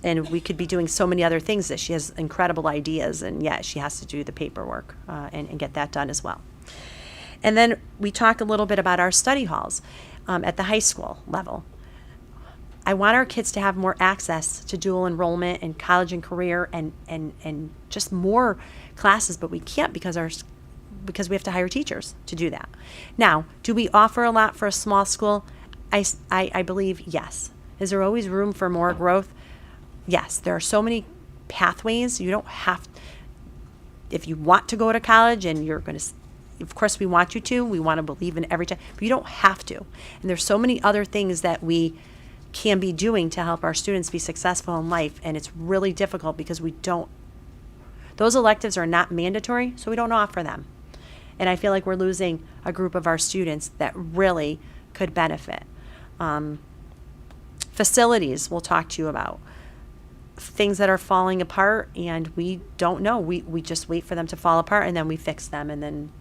and we could be doing so many other things that she has incredible ideas, and yet she has to do the paperwork and get that done as well. And then we talked a little bit about our study halls at the high school level. I want our kids to have more access to dual enrollment and college and career and just more classes, but we can't because we have to hire teachers to do that. Now, do we offer a lot for a small school? I believe yes. Is there always room for more growth? Yes. There are so many pathways. You don't have, if you want to go to college and you're going to, of course we want you to, we want to believe in every time, but you don't have to. And there's so many other things that we can be doing to help our students be successful in life, and it's really difficult because those electives are not mandatory, so we don't offer them. And I feel like we're losing a group of our students that really could benefit. Facilities we'll talk to you about. Things that are falling apart and we don't know. We just wait for them to fall apart and then we fix them, and then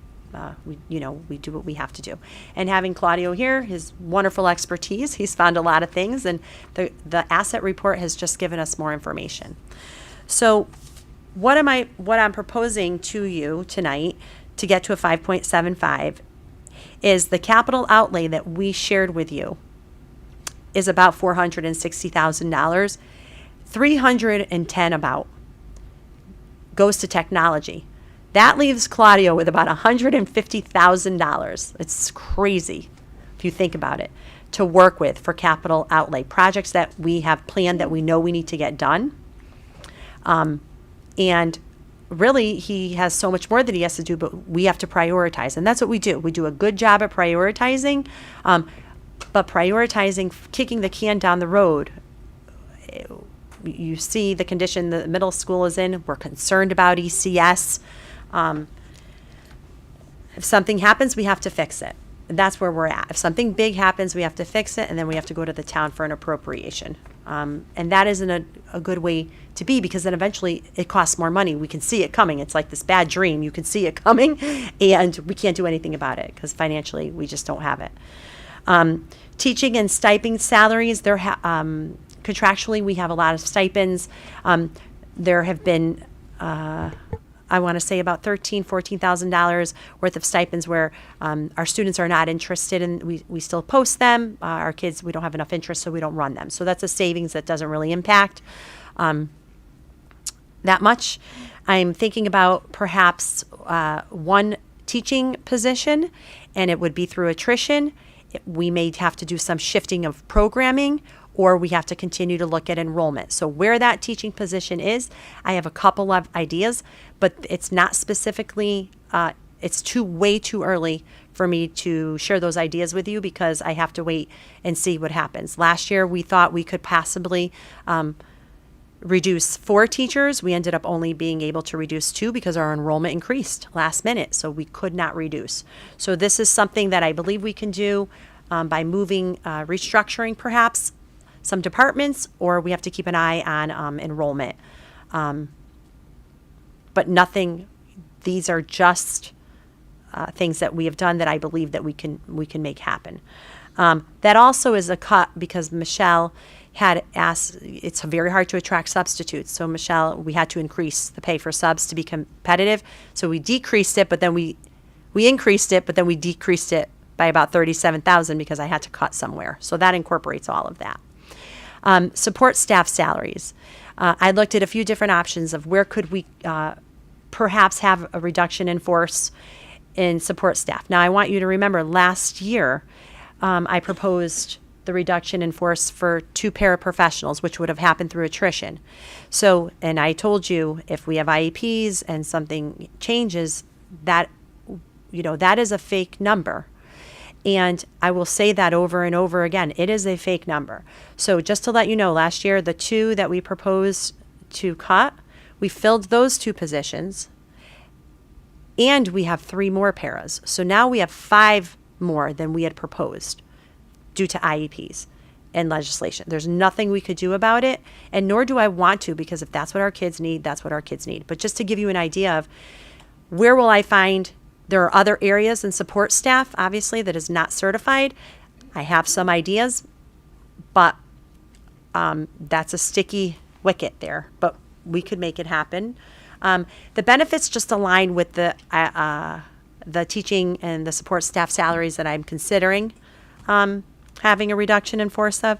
we do what we have to do. And having Claudio here, his wonderful expertise, he's found a lot of things, and the asset report has just given us more information. So what I'm proposing to you tonight to get to a 5.75 is the capital outlay that we shared with you is about $460,000. 310 about goes to technology. That leaves Claudio with about $150,000. It's crazy if you think about it, to work with for capital outlay projects that we have planned that we know we need to get done. And really, he has so much more that he has to do, but we have to prioritize. And that's what we do. We do a good job at prioritizing, but prioritizing, kicking the can down the road. You see the condition the middle school is in. We're concerned about ECS. If something happens, we have to fix it. And that's where we're at. If something big happens, we have to fix it, and then we have to go to the town for an appropriation. And that isn't a good way to be, because then eventually it costs more money. We can see it coming. It's like this bad dream. You can see it coming, and we can't do anything about it because financially we just don't have it. Teaching and stipend salaries, contractually we have a lot of stipends. There have been I want to say about $14,000 worth of stipends where our students are not interested, and we still post them. Our kids, we don't have enough interest, so we don't run them. So that's a savings that doesn't really impact that much. I'm thinking about perhaps one teaching position, and it would be through attrition. We may have to do some shifting of programming, or we have to continue to look at enrollment. So where that teaching position is, I have a couple of ideas, but it's not specifically, it's way too early for me to share those ideas with you because I have to wait and see what happens. Last year, we thought we could possibly reduce 4 teachers. We ended up only being able to reduce 2 because our enrollment increased last minute, so we could not reduce. So this is something that I believe we can do by moving, restructuring perhaps some departments, or we have to keep an eye on enrollment. But nothing, these are just things that we have done that I believe that we can make happen. That also is a cut because Michelle had asked, it's very hard to attract substitutes. So Michelle, we had to increase the pay for subs to be competitive. So we decreased it, but then we increased it, but then we decreased it by about $37,000 because I had to cut somewhere. So that incorporates all of that. Support staff salaries. I looked at a few different options of where could we perhaps have a reduction in force in support staff. Now, I want you to remember last year I proposed the reduction in force for 2 paraprofessionals, which would have happened through attrition. So, and I told you if we have IEPs and something changes, that that is a fake number. And I will say that over and over again. It is a fake number. So just to let you know, last year, the 2 that we proposed to cut, we filled those 2 positions, and we have 3 more paras. So now we have 5 more than we had proposed due to IEPs and legislation. There's nothing we could do about it, and nor do I want to, because if that's what our kids need, that's what our kids need. But just to give you an idea of where will I find. There are other areas in support staff, obviously, that is not certified. I have some ideas, but that's a sticky wicket there, but we could make it happen. The benefits just align with the teaching and the support staff salaries that I'm considering having a reduction in force of.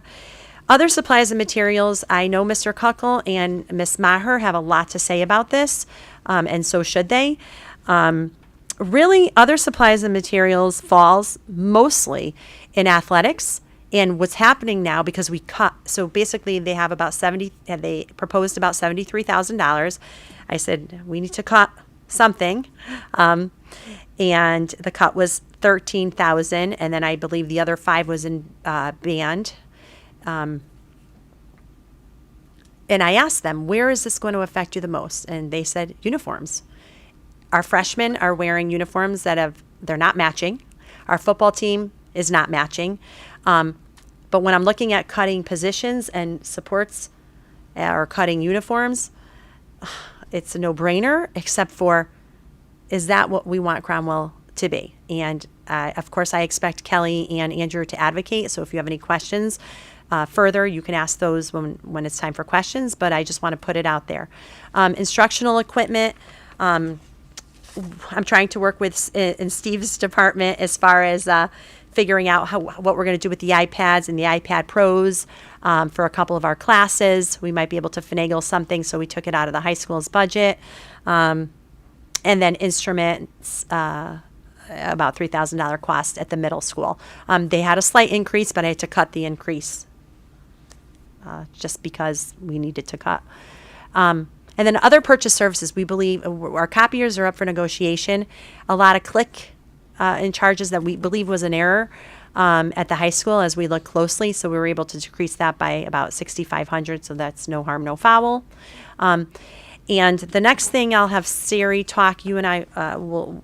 Other supplies and materials, I know Mr. Kuckle and Ms. Maher have a lot to say about this, and so should they. Really, other supplies and materials falls mostly in athletics. And what's happening now, because we cut, so basically they have about they proposed about $73,000. I said, we need to cut something. And the cut was $13,000. And then I believe the other 5 was in band. And I asked them, where is this going to affect you the most? And they said, uniforms. Our freshmen are wearing uniforms they're not matching. Our football team is not matching. But when I'm looking at cutting positions and supports or cutting uniforms, it's a no-brainer, except for, is that what we want Cromwell to be? And of course, I expect Kelly and Andrew to advocate. So if you have any questions further, you can ask those when it's time for questions. But I just want to put it out there. Instructional equipment. I'm trying to work with in Steve's department as far as figuring out what we're going to do with the iPads and the iPad Pros for a couple of our classes. We might be able to finagle something, so we took it out of the high school's budget. And then instruments, about $3,000 cost at the middle school. They had a slight increase, but I had to cut the increase just because we needed to cut. And then other purchase services, we believe our copiers are up for negotiation. A lot of click in charges that we believe was an error at the high school as we look closely. So we were able to decrease that by about $6,500. So that's no harm, no foul. And the next thing I'll have Siri talk, you and I will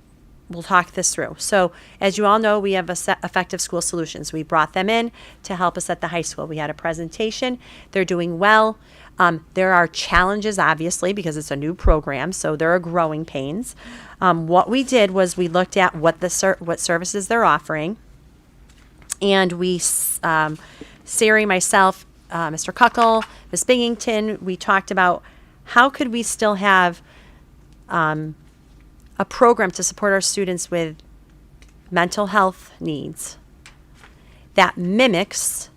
talk this through. So as you all know, we have Effective School Solutions. We brought them in to help us at the high school. We had a presentation. They're doing well. There are challenges, obviously, because it's a new program, so there are growing pains. What we did was we looked at what services they're offering, and we, Sari, myself, Mr. Kuckle, Ms. Bingington, we talked about how could we still have a program to support our students with mental health needs that mimics,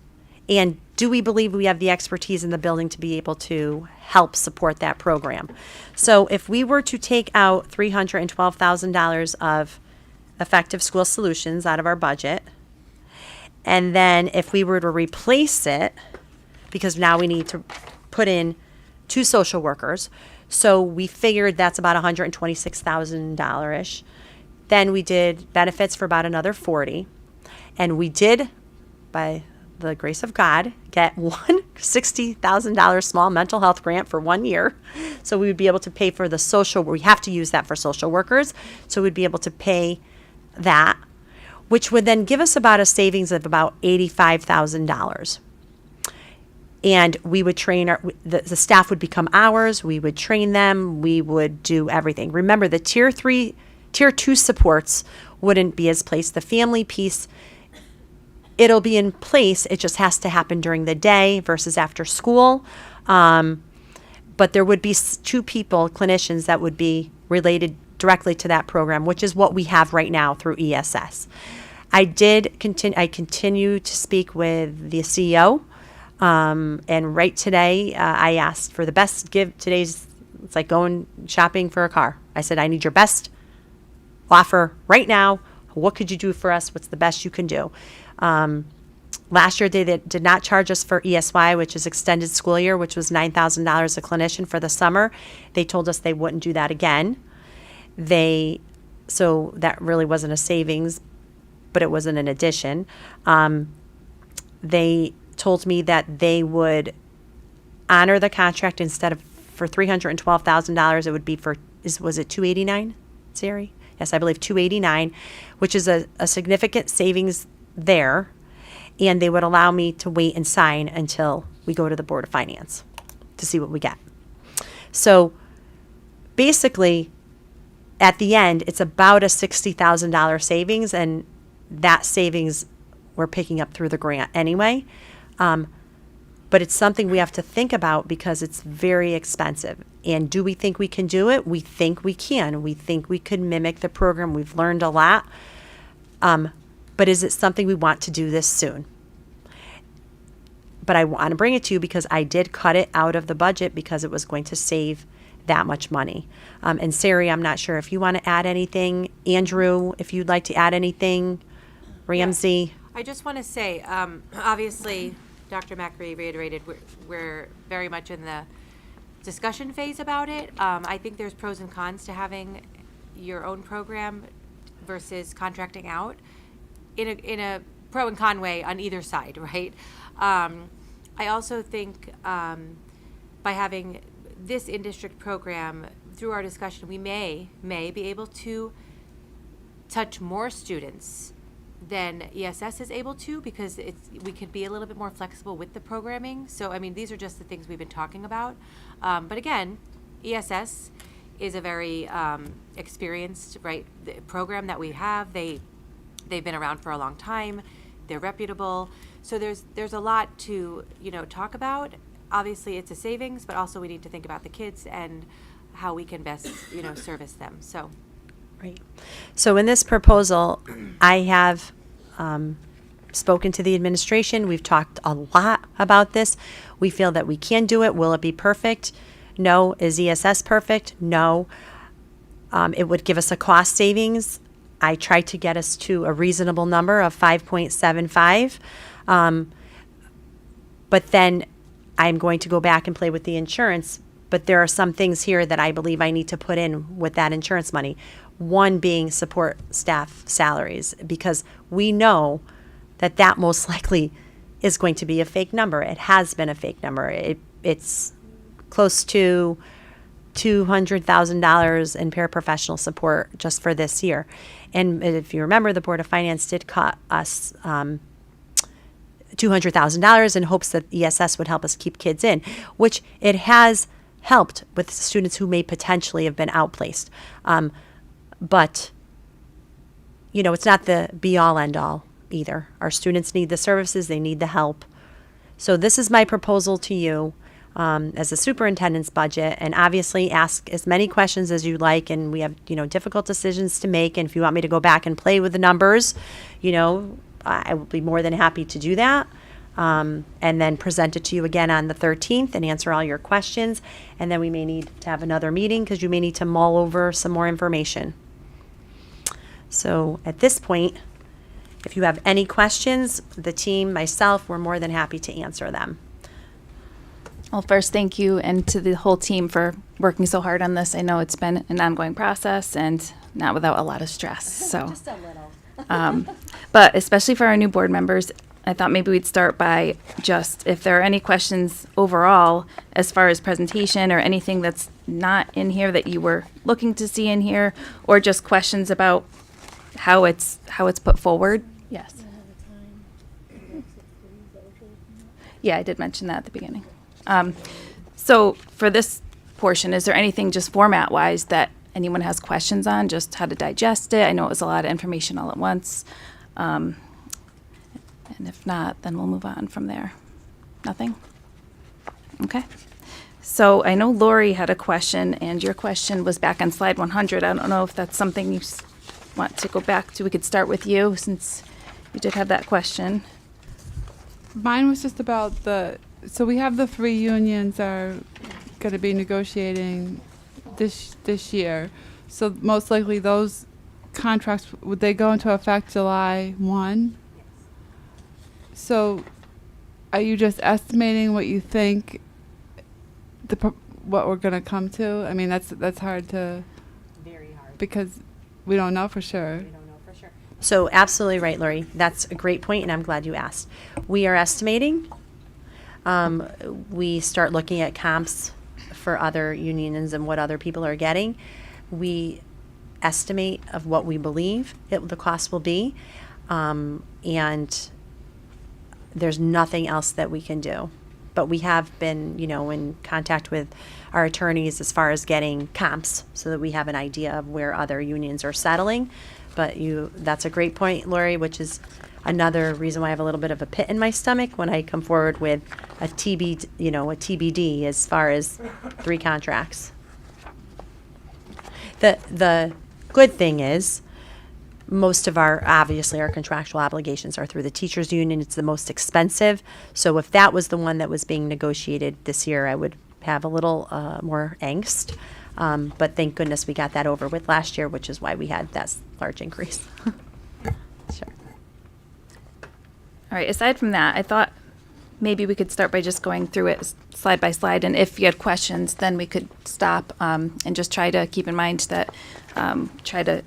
and do we believe we have the expertise in the building to be able to help support that program? So if we were to take out $312,000 of Effective School Solutions out of our budget, and then if we were to replace it, because now we need to put in 2 social workers, so we figured that's about $126,000-ish. Then we did benefits for about another $40,000, and we did, by the grace of God, get one $60,000 small mental health grant for 1 year. So we would be able to pay for the social, we have to use that for social workers. So we'd be able to pay that, which would then give us about a savings of about $85,000. And we would train the staff would become ours. We would train them. We would do everything. Remember, the tier 2 supports wouldn't be as placed. The family piece, it'll be in place. It just has to happen during the day versus after school. But there would be 2 people, clinicians, that would be related directly to that program, which is what we have right now through ESS. I continue to speak with the CEO. And right today, I asked for the best give. It's like going shopping for a car. I said, I need your best offer right now. What could you do for us? What's the best you can do? Last year, they did not charge us for ESY, which is extended school year, which was $9,000 a clinician for the summer. They told us they wouldn't do that again. So that really wasn't a savings, but it wasn't an addition. They told me that they would honor the contract instead of for $312,000. It would be was it $289, Sari? Yes, I believe $289, which is a significant savings there. And they would allow me to wait and sign until we go to the Board of Finance to see what we get. So basically, at the end, it's about a $60,000 savings, and that savings we're picking up through the grant anyway. But but it's something we have to think about because it's very expensive. And do we think we can do it? We think we can. We think we could mimic the program. We've learned a lot. But is it something we want to do this soon? But I want to bring it to you because I did cut it out of the budget because it was going to save that much money. And Sari, I'm not sure if you want to add anything. Andrew, if you'd like to add anything. Ramsey. I just want to say, obviously, Dr. Macri reiterated we're very much in the discussion phase about it. I think there's pros and cons to having your own program versus contracting out in a pro and con way on either side, right? I also think by having this in-district program, through our discussion, we may be able to touch more students than ESS is able to, because we could be a little bit more flexible with the programming. So, I mean, these are just the things we've been talking about. But again, ESS is a very experienced, right, the program that we have. They've been around for a long time. They're reputable. So there's a lot to, talk about. Obviously, it's a savings, but also we need to think about the kids and how we can best, service them. So. Right. So in this proposal, I have spoken to the administration. We've talked a lot about this. We feel that we can do it. Will it be perfect? No. Is ESS perfect? No. It would give us a cost savings. I tried to get us to a reasonable number of 5.75. But then I'm going to go back and play with the insurance. But there are some things here that I believe I need to put in with that insurance money. One being support staff salaries, because we know that most likely is going to be a fake number. It has been a fake number. It's close to $200,000 in paraprofessional support just for this year. And if you remember, the Board of Finance did cut us $200,000 in hopes that ESS would help us keep kids in, which it has helped with students who may potentially have been outplaced. But, it's not the be-all, end-all either. Our students need the services. They need the help. So this is my proposal to you as a superintendent's budget. And obviously ask as many questions as you like. And we have, difficult decisions to make. And if you want me to go back and play with the numbers, I will be more than happy to do that. And then present it to you again on the 13th and answer all your questions. And then we may need to have another meeting because you may need to mull over some more information. So at this point, if you have any questions, the team, myself, we're more than happy to answer them. Well, first, thank you, and to the whole team for working so hard on this. I know it's been an ongoing process and not without a lot of stress. So, Just a little. But especially for our new board members, I thought maybe we'd start by just if there are any questions overall as far as presentation or anything that's not in here that you were looking to see in here, or just questions about how it's put forward. Yes. Yeah, I did mention that at the beginning. So for this portion, is there anything just format-wise that anyone has questions on, just how to digest it? I know it was a lot of information all at once. And if not, then we'll move on from there. Nothing? Okay. So I know Lori had a question, and your question was back on slide 100. I don't know if that's something you want to go back to. We could start with you, since you did have that question. Mine was just about so we have the 3 unions are going to be negotiating this year. So most likely those contracts, would they go into effect July 1? So are you just estimating what you think what we're going to come to? I mean, that's hard to... Very hard. Because we don't know for sure. We don't know for sure. So absolutely right, Lori. That's a great point, and I'm glad you asked. We are estimating. We start looking at comps for other unions and what other people are getting. We estimate of what we believe the cost will be, and there's nothing else that we can do. But we have been, in contact with our attorneys as far as getting comps so that we have an idea of where other unions are settling. But that's a great point, Lori, which is another reason why I have a little bit of a pit in my stomach when I come forward with a TBD as far as 3 contracts. The good thing is, most of obviously our contractual obligations are through the teachers union. It's the most expensive. So if that was the one that was being negotiated this year, I would have a little more angst. But thank goodness we got that over with last year, which is why we had that large increase. Sure. All right, aside from that, I thought maybe we could start by just going through it slide by slide, and if you had questions, then we could stop and just try to keep in mind that, try to,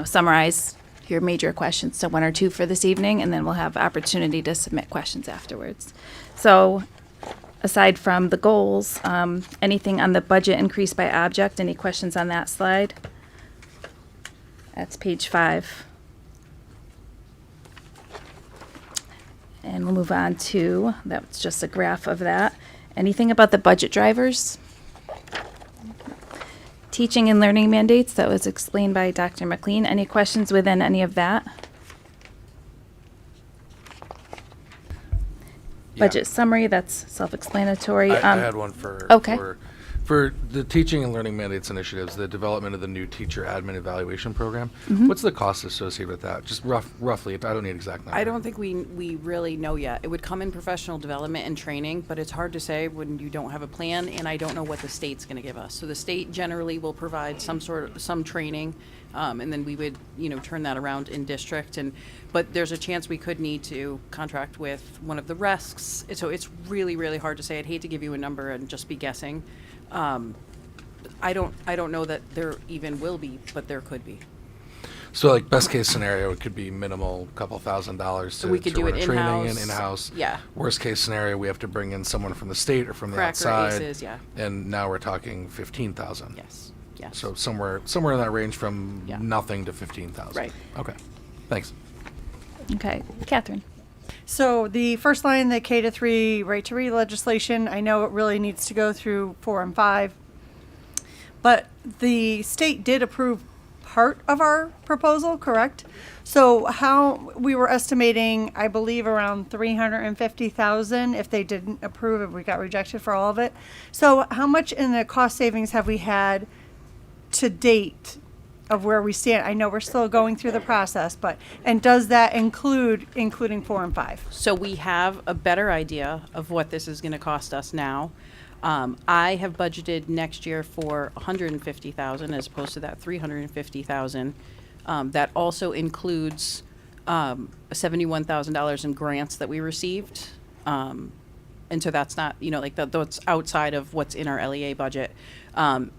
summarize your major questions, so 1 or 2 for this evening, and then we'll have opportunity to submit questions afterwards. So, aside from the goals, anything on the budget increase by object, any questions on that slide? That's page 5. And we'll move on to, that's just a graph of that. Anything about the budget drivers? Teaching and learning mandates, that was explained by Dr. McLean. Any questions within any of that? Budget summary, that's self-explanatory. I had one for Okay. for the teaching and learning mandates initiatives, the development of the new teacher admin evaluation program. Mhm. What's the cost associated with that? Just roughly. I don't need exact number. I don't think we really know yet. It would come in professional development and training, but it's hard to say when you don't have a plan, and I don't know what the state's going to give us. So the state generally will provide some training, and then we would turn that around in district. But there's a chance we could need to contract with one of the RESCs. So it's really, really hard to say. I'd hate to give you a number and just be guessing. I don't know that there even will be, but there could be. So, like, best case scenario, it could be minimal, couple $1,000s So to, we could to do run it a training in-house. in-house. Yeah. Worst case scenario, we have to bring in someone from the state or from the Crack or outside. aces, yeah. And now we're talking 15,000. Yes. Yes. So somewhere in that range from nothing to 15,000. Right. Okay. Thanks. Okay, Catherine. So the first line, the K-3 right to read legislation, I know it really needs to go through 4 and 5. But the state did approve part of our proposal, correct? So how, we were estimating, I believe, around 350,000 if they didn't approve, if we got rejected for all of it. So how much in the cost savings have we had to date of where we stand? I know we're still going through the process, and does that including 4 and 5? So we have a better idea of what this is going to cost us now. I have budgeted next year for 150,000 as opposed to that 350,000. That also includes $71,000 in grants that we received. And so that's not, that's outside of what's in our LEA budget. And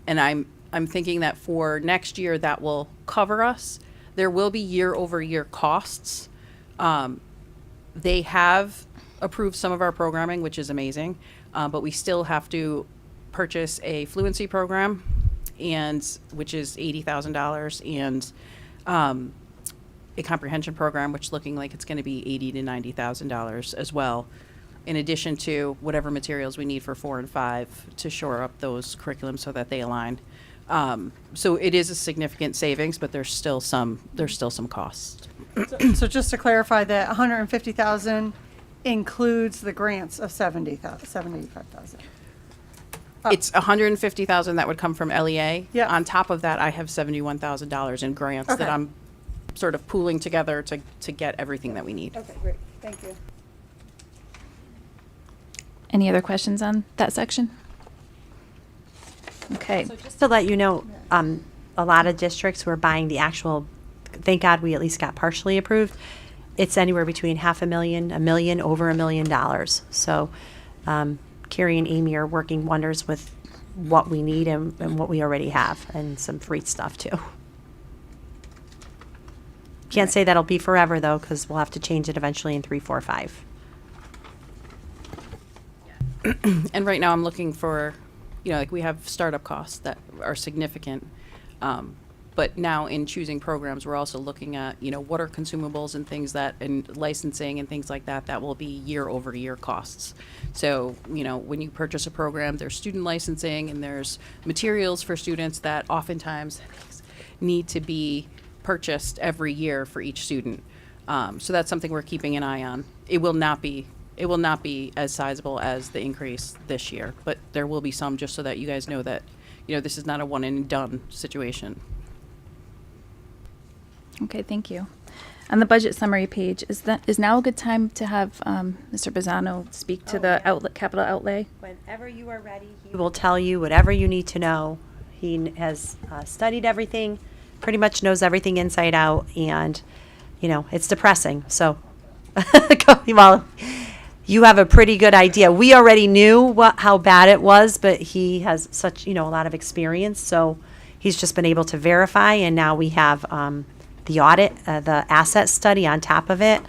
I'm thinking that for next year that will cover us. There will be year-over-year costs. They have approved some of our programming, which is amazing. But we still have to purchase a fluency program, which is $80,000, and a comprehension program, which is looking like it's going to be $80,000 to $90,000 as well, in addition to whatever materials we need for 4 and 5 to shore up those curriculums so that they align. So it is a significant savings, but there's still some costs. So just to clarify, that 150,000 includes the grants of 75,000. It's 150,000 that would come from LEA. Yeah. On top of that, I have $71,000 in grants that Okay. I'm sort of pooling together to get everything that we need. Okay, great. Thank you. Any other questions on that section? Okay. So just to let you know, a lot of districts who are buying the actual, thank God we at least got partially approved. It's anywhere between $500,000, $1 million, over $1 million. So Carrie and Amy are working wonders with what we need and what we already have, and some free stuff too. Can't say that'll be forever though, because we'll have to change it eventually in 3, 4, 5. And right now I'm looking for, we have startup costs that are significant. But now in choosing programs, we're also looking at, what are consumables and things and licensing and things like that will be year-over-year costs. So, when you purchase a program, there's student licensing and there's materials for students that oftentimes need to be purchased every year for each student. So that's something we're keeping an eye on. It will not be as sizable as the increase this year, but there will be some, just so that you guys know that, this is not a one and done situation. Okay, thank you. On the budget summary page, is now a good time to have Mr. Bizzano speak to the capital outlay? Whenever you are ready, he will tell you whatever you need to know. He has studied everything, pretty much knows everything inside out, and, it's depressing. So, well, you have a pretty good idea. We already knew how bad it was, but he has such, a lot of experience. So he's just been able to verify, and now we have the audit, the asset study on top of it.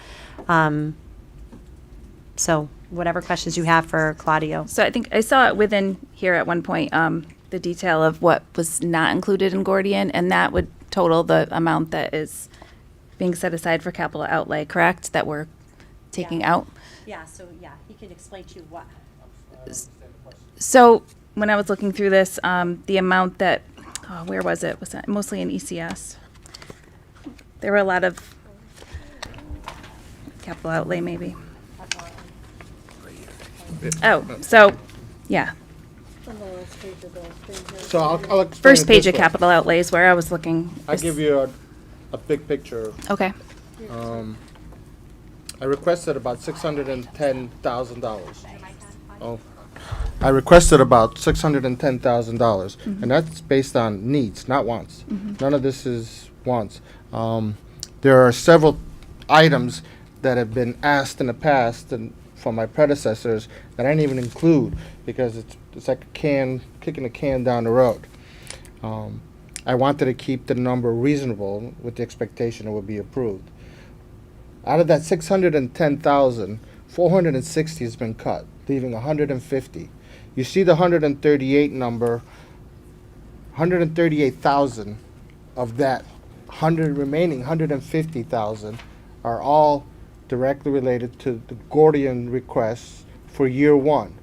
So whatever questions you have for Claudio. So I think I saw it within here at one point, the detail of what was not included in Gordian, and that would total the amount that is being set aside for capital outlay, correct? That we're taking out? Yeah, so he can explain to you what. So when I was looking through this, the amount that, where was it? Was that mostly in ECS? There were a lot of capital outlay, maybe. Oh, so, yeah. So I'll explain First it page this of way. capital outlays where I was looking. I'll give you a big picture. Okay. I requested about $610,000. Oh. I requested about $610,000, and that's based on needs, not wants. None of this is wants. There are several items that have been asked in the past and from my predecessors that I didn't even include because it's like a can, kicking a can down the road. I wanted to keep the number reasonable with the expectation it would be approved. Out of that 610,000, 460 has been cut, leaving 150. You see the 138 number, 138,000 of that remaining 150,000 are all directly related to the Gordian requests for year one.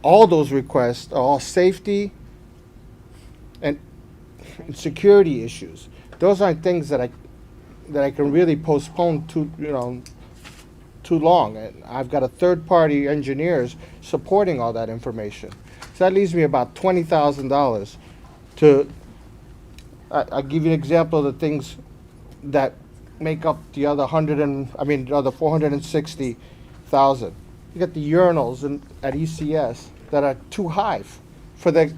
All those requests are all safety and security issues. Those aren't things that I can really postpone too long. And I've got a third-party engineers supporting all that information. So that leaves me about $20,000 to. I'll give you an example of the things that make up the other the other 460,000. You got the urinals at ECS that are too high for the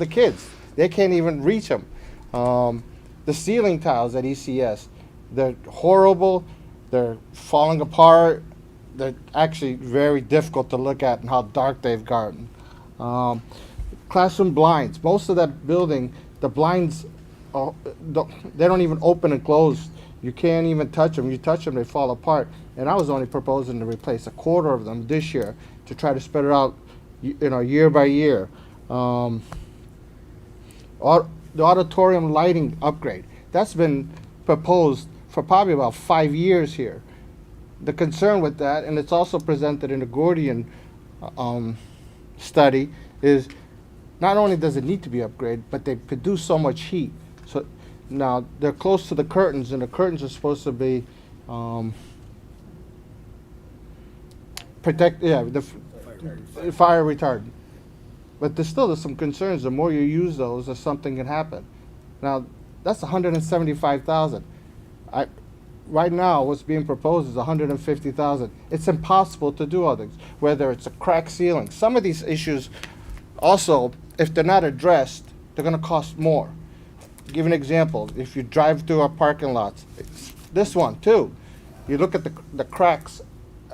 kids. They can't even reach them. The ceiling tiles at ECS, they're horrible. They're falling apart. They're actually very difficult to look at and how dark they've gotten. Classroom blinds. Most of that building, the blinds, they don't even open and close. You can't even touch them. You touch them, they fall apart. And I was only proposing to replace a quarter of them this year to try to spread it out, year by year. The auditorium lighting upgrade. That's been proposed for probably about 5 years here. The concern with that, and it's also presented in the Gordian study, is not only does it need to be upgraded, but they produce so much heat. So now they're close to the curtains, and the curtains are supposed to be fire retardant. But there's some concerns. The more you use those, something can happen. Now that's 175,000. Right now, what's being proposed is 150,000. It's impossible to do all things. Whether it's a cracked ceiling, some of these issues, also, if they're not addressed, they're going to cost more. Give an example. If you drive through our parking lots, this one too, you look at the cracks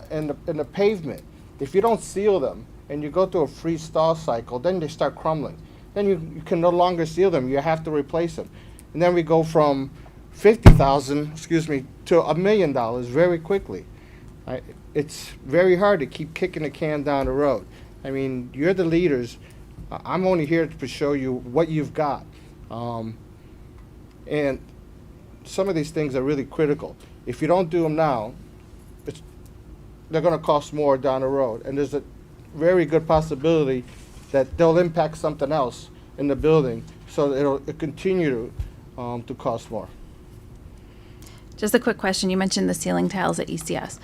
in the pavement. If you don't seal them and you go through a freeze-thaw cycle, then they start crumbling. Then you can no longer seal them. You have to replace them. And then we go from 50,000, to $1 million very quickly. It's very hard to keep kicking the can down the road. I mean, you're the leaders. I'm only here to show you what you've got. And some of these things are really critical. If you don't do them now, they're going to cost more down the road. And there's a very good possibility that they'll impact something else in the building, so it'll continue to cost more. Just a quick question. You mentioned the ceiling tiles at ECS.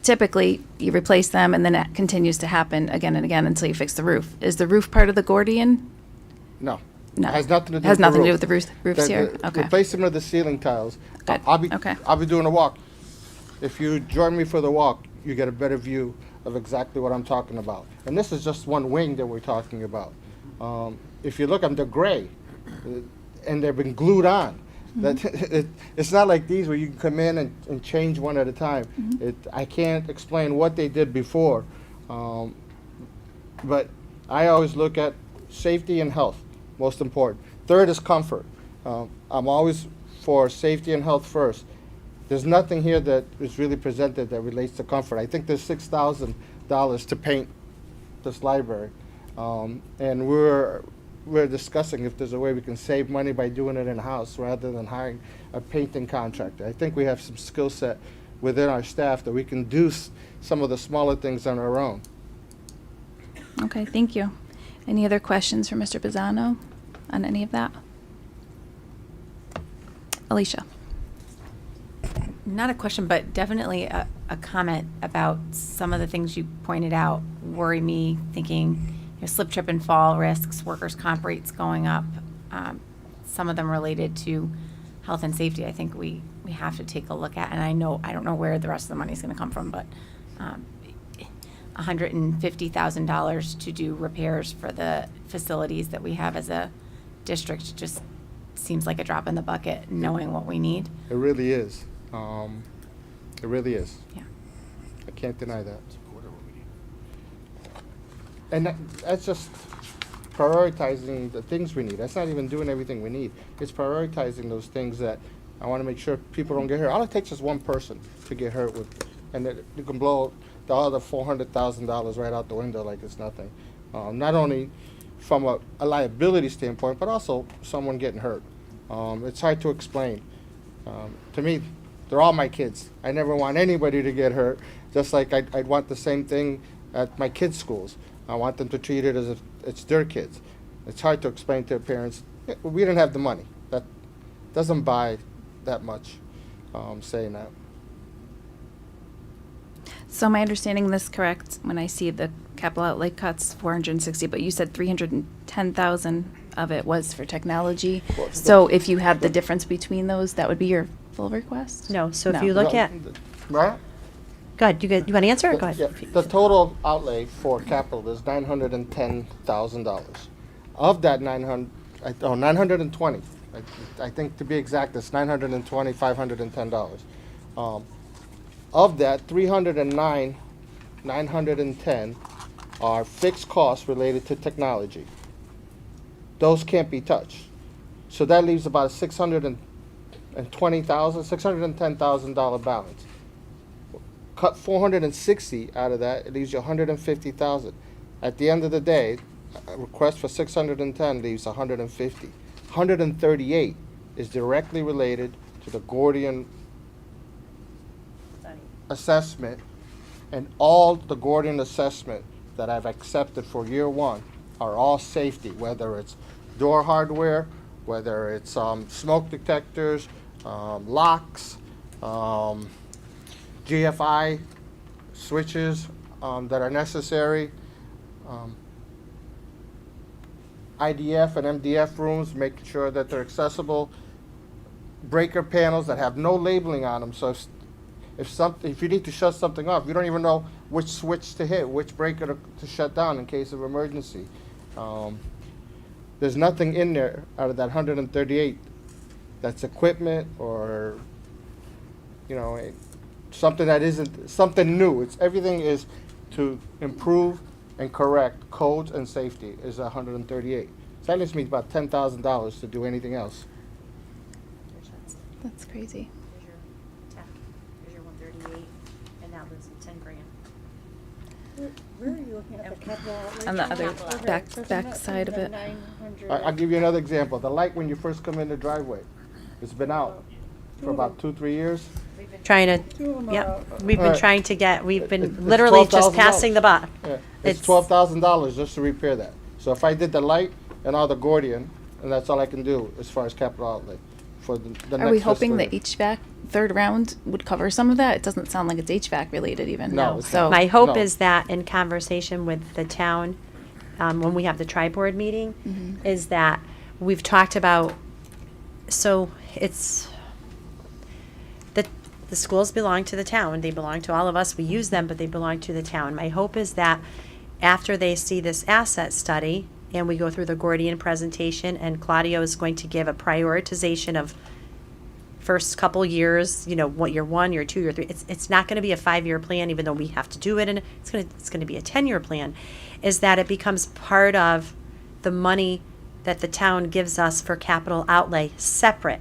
Typically, you replace them and then it continues to happen again and again until you fix the roof. Is the roof part of the Gordian? No. No. It has nothing to do Has with nothing the to do roof. with the roofs here? Okay. Replacement of the ceiling tiles. Good. Okay. I'll be doing a walk. If you join me for the walk, you get a better view of exactly what I'm talking about. And this is just one wing that we're talking about. If you look, they're gray, and they've been glued on. It's not like these where you can come in and change one at a time. I can't explain what they did before, but I always look at safety and health, most important. Third is comfort. I'm always for safety and health first. There's nothing here that is really presented that relates to comfort. I think there's $6,000 to paint this library, and we're discussing if there's a way we can save money by doing it in-house rather than hiring a painting contractor. I think we have some skill set within our staff that we can do some of the smaller things on our own. Okay, thank you. Any other questions for Mr. Bizzano on any of that? Alicia. Not a question, but definitely a comment about some of the things you pointed out worry me, thinking slip, trip, and fall risks, workers' comp rates going up, some of them related to health and safety. I think we have to take a look at, and I don't know where the rest of the money is going to come from, but $150,000 to do repairs for the facilities that we have as a district just seems like a drop in the bucket, knowing what we need. It really is. It really is. Yeah. I can't deny that. And that's just prioritizing the things we need. That's not even doing everything we need. It's prioritizing those things that I want to make sure people don't get hurt. All it takes is one person to get hurt with, and you can blow the other $400,000 right out the window like it's nothing. Not only from a liability standpoint, but also someone getting hurt. It's hard to explain. To me, they're all my kids. I never want anybody to get hurt, just like I'd want the same thing at my kids' schools. I want them to treat it as if it's their kids. It's hard to explain to parents, we didn't have the money. That doesn't buy that much, saying that. So my understanding this correct, when I see the capital outlay cuts, 460, but you said 310,000 of it was for technology. So if you had the difference between those, that would be your full request? No, so if you look at, Right? go ahead, you want to answer? Go ahead. Yeah, the total outlay for capital is $910,000. Of that 920. I think to be exact, it's $510. Of that, 910 are fixed costs related to technology. Those can't be touched. So that leaves about a $610,000 balance. Cut 460 out of that, it leaves you 150,000. At the end of the day, a request for 610 leaves 150. 138 is directly related to the Gordian assessment, and all the Gordian assessment that I've accepted for year one are all safety, whether it's door hardware, whether it's smoke detectors, locks, GFI switches that are necessary, IDF and MDF rooms, making sure that they're accessible, breaker panels that have no labeling on them, so if you need to shut something off, you don't even know which switch to hit, which breaker to shut down in case of emergency. There's nothing in there out of that 138 that's equipment or, something that isn't something new. Everything is to improve and correct codes and safety is 138. So that leaves me about $10,000 to do anything else. That's crazy. Here's your 138, and now there's 10 grand. Where are you looking at the capital outlay? On the other Okay, back side of it. I'll give you another example. The light when you first come in the driveway, it's been out for about 2-3 years. Trying to, we've been trying to get, we've been literally just passing the buck. Yeah, it's $12,000 just to repair that. So if I did the light and all the Gordian, and that's all I can do as far as capital outlay. for the next Are we hoping fiscal the year. HVAC third round would cover some of that? It doesn't sound like it's HVAC related even. No, it's So not. My hope No. is that in conversation with the town, when we have the tri-board meeting, is that we've talked about, so it's, the schools belong to the town. They belong to all of us. We use them, but they belong to the town. My hope is that after they see this asset study and we go through the Gordian presentation and Claudio is going to give a prioritization of first couple years, what year 1, year 2, year 3. It's not going to be a 5-year plan, even though we have to do it, and it's going to be a 10-year plan. Is that it becomes part of the money that the town gives us for capital outlay, separate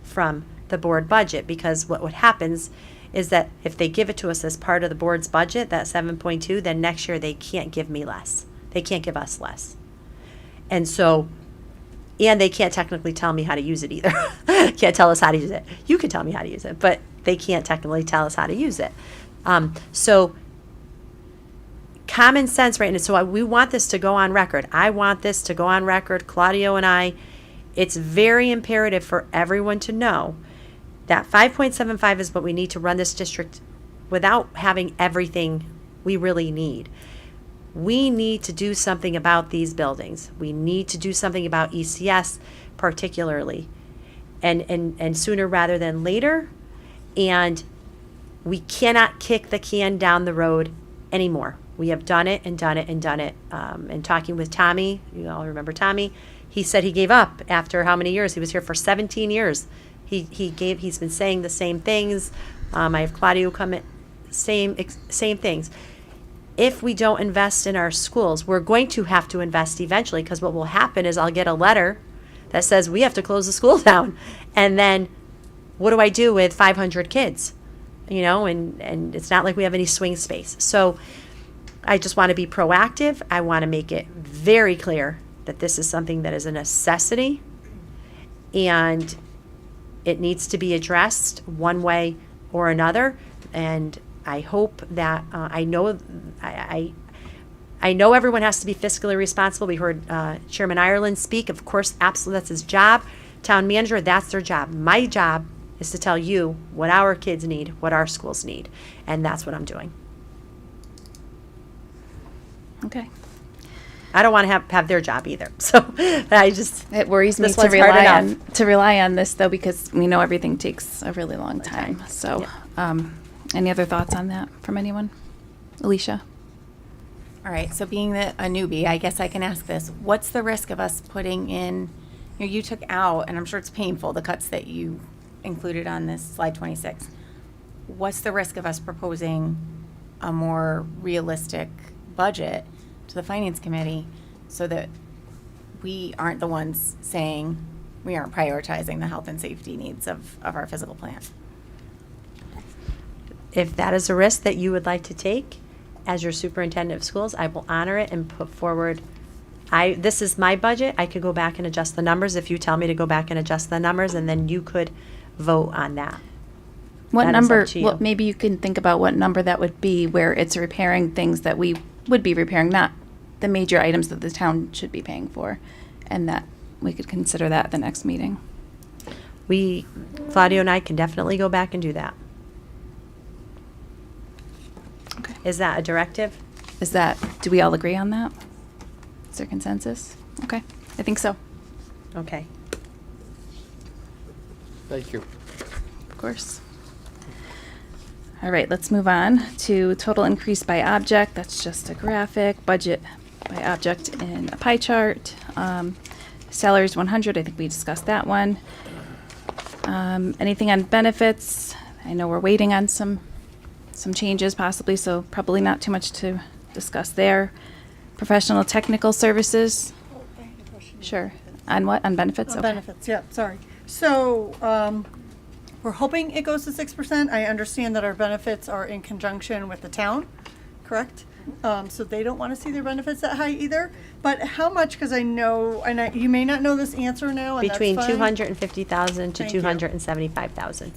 from the board budget, because what happens is that if they give it to us as part of the board's budget, that 7.2, then next year they can't give me less. They can't give us less. And so, and they can't technically tell me how to use it either. Can't tell us how to use it. You can tell me how to use it, but they can't technically tell us how to use it. So common sense, right? And so we want this to go on record. I want this to go on record, Claudio and I. It's very imperative for everyone to know that 5.75 is what we need to run this district without having everything we really need. We need to do something about these buildings. We need to do something about ECS particularly, and sooner rather than later. And we cannot kick the can down the road anymore. We have done it and done it and done it. And talking with Tommy, you all remember Tommy, he said he gave up after how many years? He was here for 17 years. He's been saying the same things. I have Claudio come in, same things. If we don't invest in our schools, we're going to have to invest eventually, because what will happen is I'll get a letter that says we have to close the school down. And then what do I do with 500 kids? And it's not like we have any swing space. So I just want to be proactive. I want to make it very clear that this is something that is a necessity, and it needs to be addressed one way or another. And I hope that I know everyone has to be fiscally responsible. We heard Chairman Ireland speak. Of course, absolutely, that's his job. Town manager, that's their job. My job is to tell you what our kids need, what our schools need, and that's what I'm doing. okay. I don't want to have their job either. So It worries me this to one's hard rely on this though, because we know everything takes a really long time. So, any other thoughts on that from anyone? Alicia? All right, so being a newbie, I guess I can ask this. What's the risk of us putting in, you took out, and I'm sure it's painful, the cuts that you included on this slide 26. What's the risk of us proposing a more realistic budget to the Finance Committee so that we aren't the ones saying we aren't prioritizing the health and safety needs of our physical plant? If that is a risk that you would like to take as your superintendent of schools, I will honor it and put forward. This is my budget. I could go back and adjust the numbers if you tell me to go back and adjust the numbers, and then you could vote on that. What That is number, up to you. well, maybe you can think about what number that would be where it's repairing things that we would be repairing, not the major items that the town should be paying for, and that we could consider that at the next meeting. Claudio and I can definitely go back and do that. Okay. Is that a directive? Do we all agree on that? Is there consensus? Okay, I think so. Okay. Thank you. Of course. All right, let's move on to total increase by object. That's just a graphic. Budget by object in a pie chart. Salaries 100, I think we discussed that one. Anything on benefits? I know we're waiting on some changes possibly, so probably not too much to discuss there. Professional technical services. Sure. On what? On benefits? On Okay. benefits, yeah, sorry. So, we're hoping it goes to 6%. I understand that our benefits are in conjunction with the town, correct? So they don't want to see their benefits that high either. But how much, because I know, and you may not know this answer now, and Between that's fine. 250,000 to Thank you. 275,000.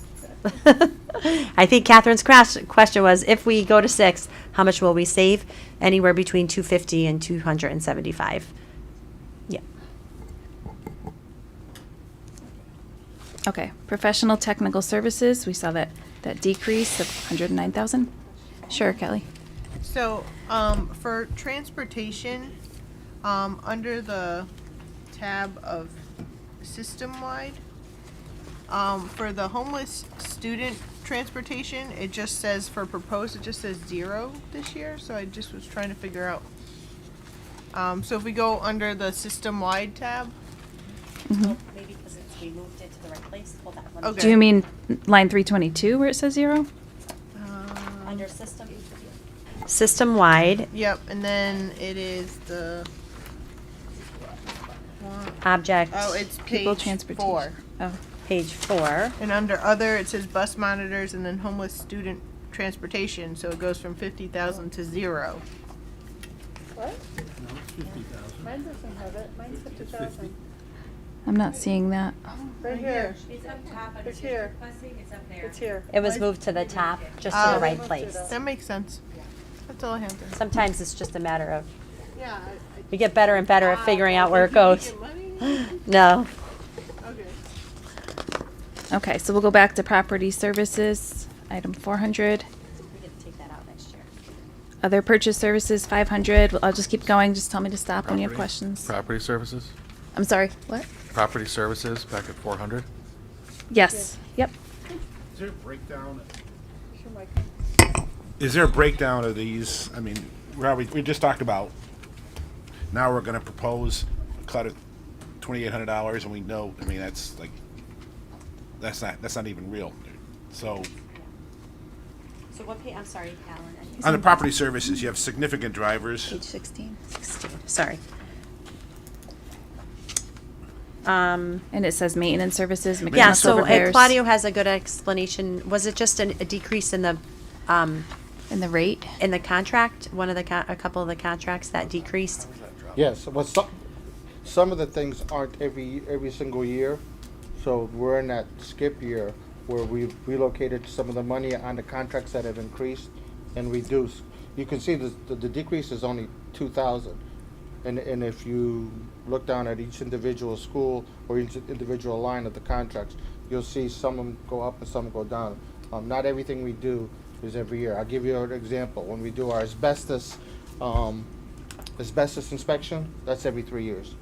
I think Catherine's question was, if we go to 6, how much will we save? Anywhere between 250 and 275. Yeah. Okay, professional technical services, we saw that decrease of 109,000. Sure, Kelly. So, for transportation, under the tab of system-wide, for the homeless student transportation, it just says for proposed, it just says 0 this year, so I just was trying to figure out. So if we go under the system-wide tab, Mhm. Maybe because we moved it to the right place. Hold on. Let me Okay. Do you mean line 322 where it says 0? Under system. System-wide yep, and then it is the object. oh, it's People page transportation. 4. Oh. Page 4. And under other, it says bus monitors and then homeless student transportation, so it goes from 50,000 to 0. What? Mine doesn't have it. Mine's 50,000. I'm not seeing that. Right here. It's up top under It's here. requesting, it's up there. It's here. It was moved to the top, just to the right place. That makes sense. That's all I have there. Sometimes it's just a matter of, Yeah. we get better and better at figuring out where it goes. No. Okay, so we'll go back to property services, item 400. We get to take that out next year. Other purchase services, 500. I'll just keep going. Just tell me to stop when you have Property- questions. Property services? I'm sorry, what? Property services back at 400? Yes, yep. Is there a breakdown? Sure, Mike. Is there a breakdown of these? I mean, we just talked about, now we're gonna propose cut of $2,800 and we know, I mean, that's like, that's not even real. So, So what page, I'm sorry, Alan. on the property services, you have significant drivers. Page 16. 16, sorry. And it says maintenance services, Yeah, mechanical so repairs. Claudio has a good explanation. Was it just a decrease in the, in the rate? in the contract? One of the, a couple of the contracts that decreased? Yes, but some of the things aren't every single year. So we're in that skip year where we've relocated some of the money on the contracts that have increased and reduced. You can see the decrease is only 2,000. And if you look down at each individual school or each individual line of the contracts, you'll see some of them go up and some go down. Not everything we do is every year. I'll give you an example. When we do our asbestos inspection, that's every 3 years.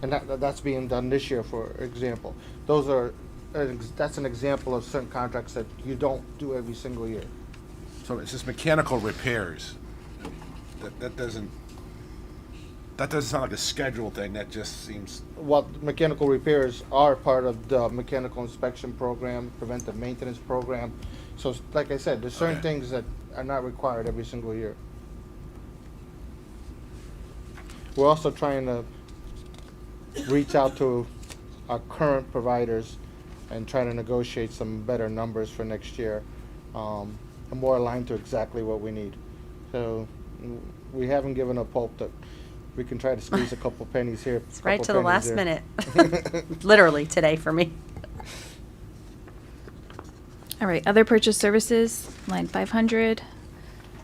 And that's being done this year, for example. That's an example of certain contracts that you don't do every single year. So it's just mechanical repairs. That doesn't sound like a schedule thing. That just seems. Well, mechanical repairs are part of the mechanical inspection program, preventive maintenance program. So, like I said, there's certain things that are not required every single year. We're also trying to reach out to our current providers and try to negotiate some better numbers for next year, more aligned to exactly what we need. So we haven't given up hope that we can try to squeeze a couple pennies here. It's right couple to the pennies last there. minute. Literally today for me. All right, other purchase services, line 500.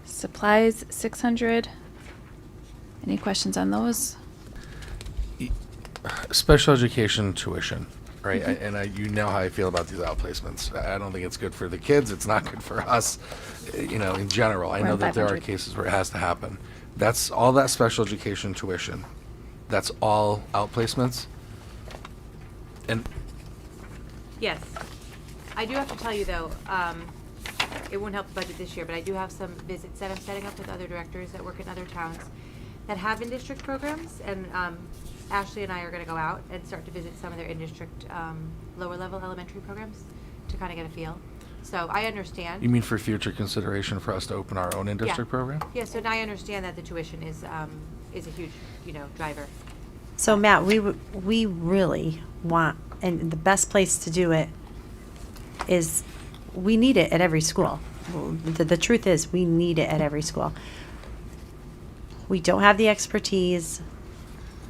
Supplies, 600. Any questions on those? Special education tuition, right? Mhm. You know how I feel about these outplacements. I don't think it's good for the kids. It's not good for us, in general. I We're know on that there are 500. cases where it has to happen. That's all that special education tuition. That's all outplacements. And Yes. I do have to tell you, though, it won't help the budget this year, but I do have some visits that I'm setting up with other directors that work in other towns that have in-district programs, and Ashley and I are going to go out and start to visit some of their in-district lower-level elementary programs to kind of get a feel. So I understand. you mean for future consideration for us to open our own in-district program? Yeah, so now I understand that the tuition is a huge, driver. So Matt, we really want, and the best place to do it is, we need it at every school. The truth is, we need it at every school. We don't have the expertise.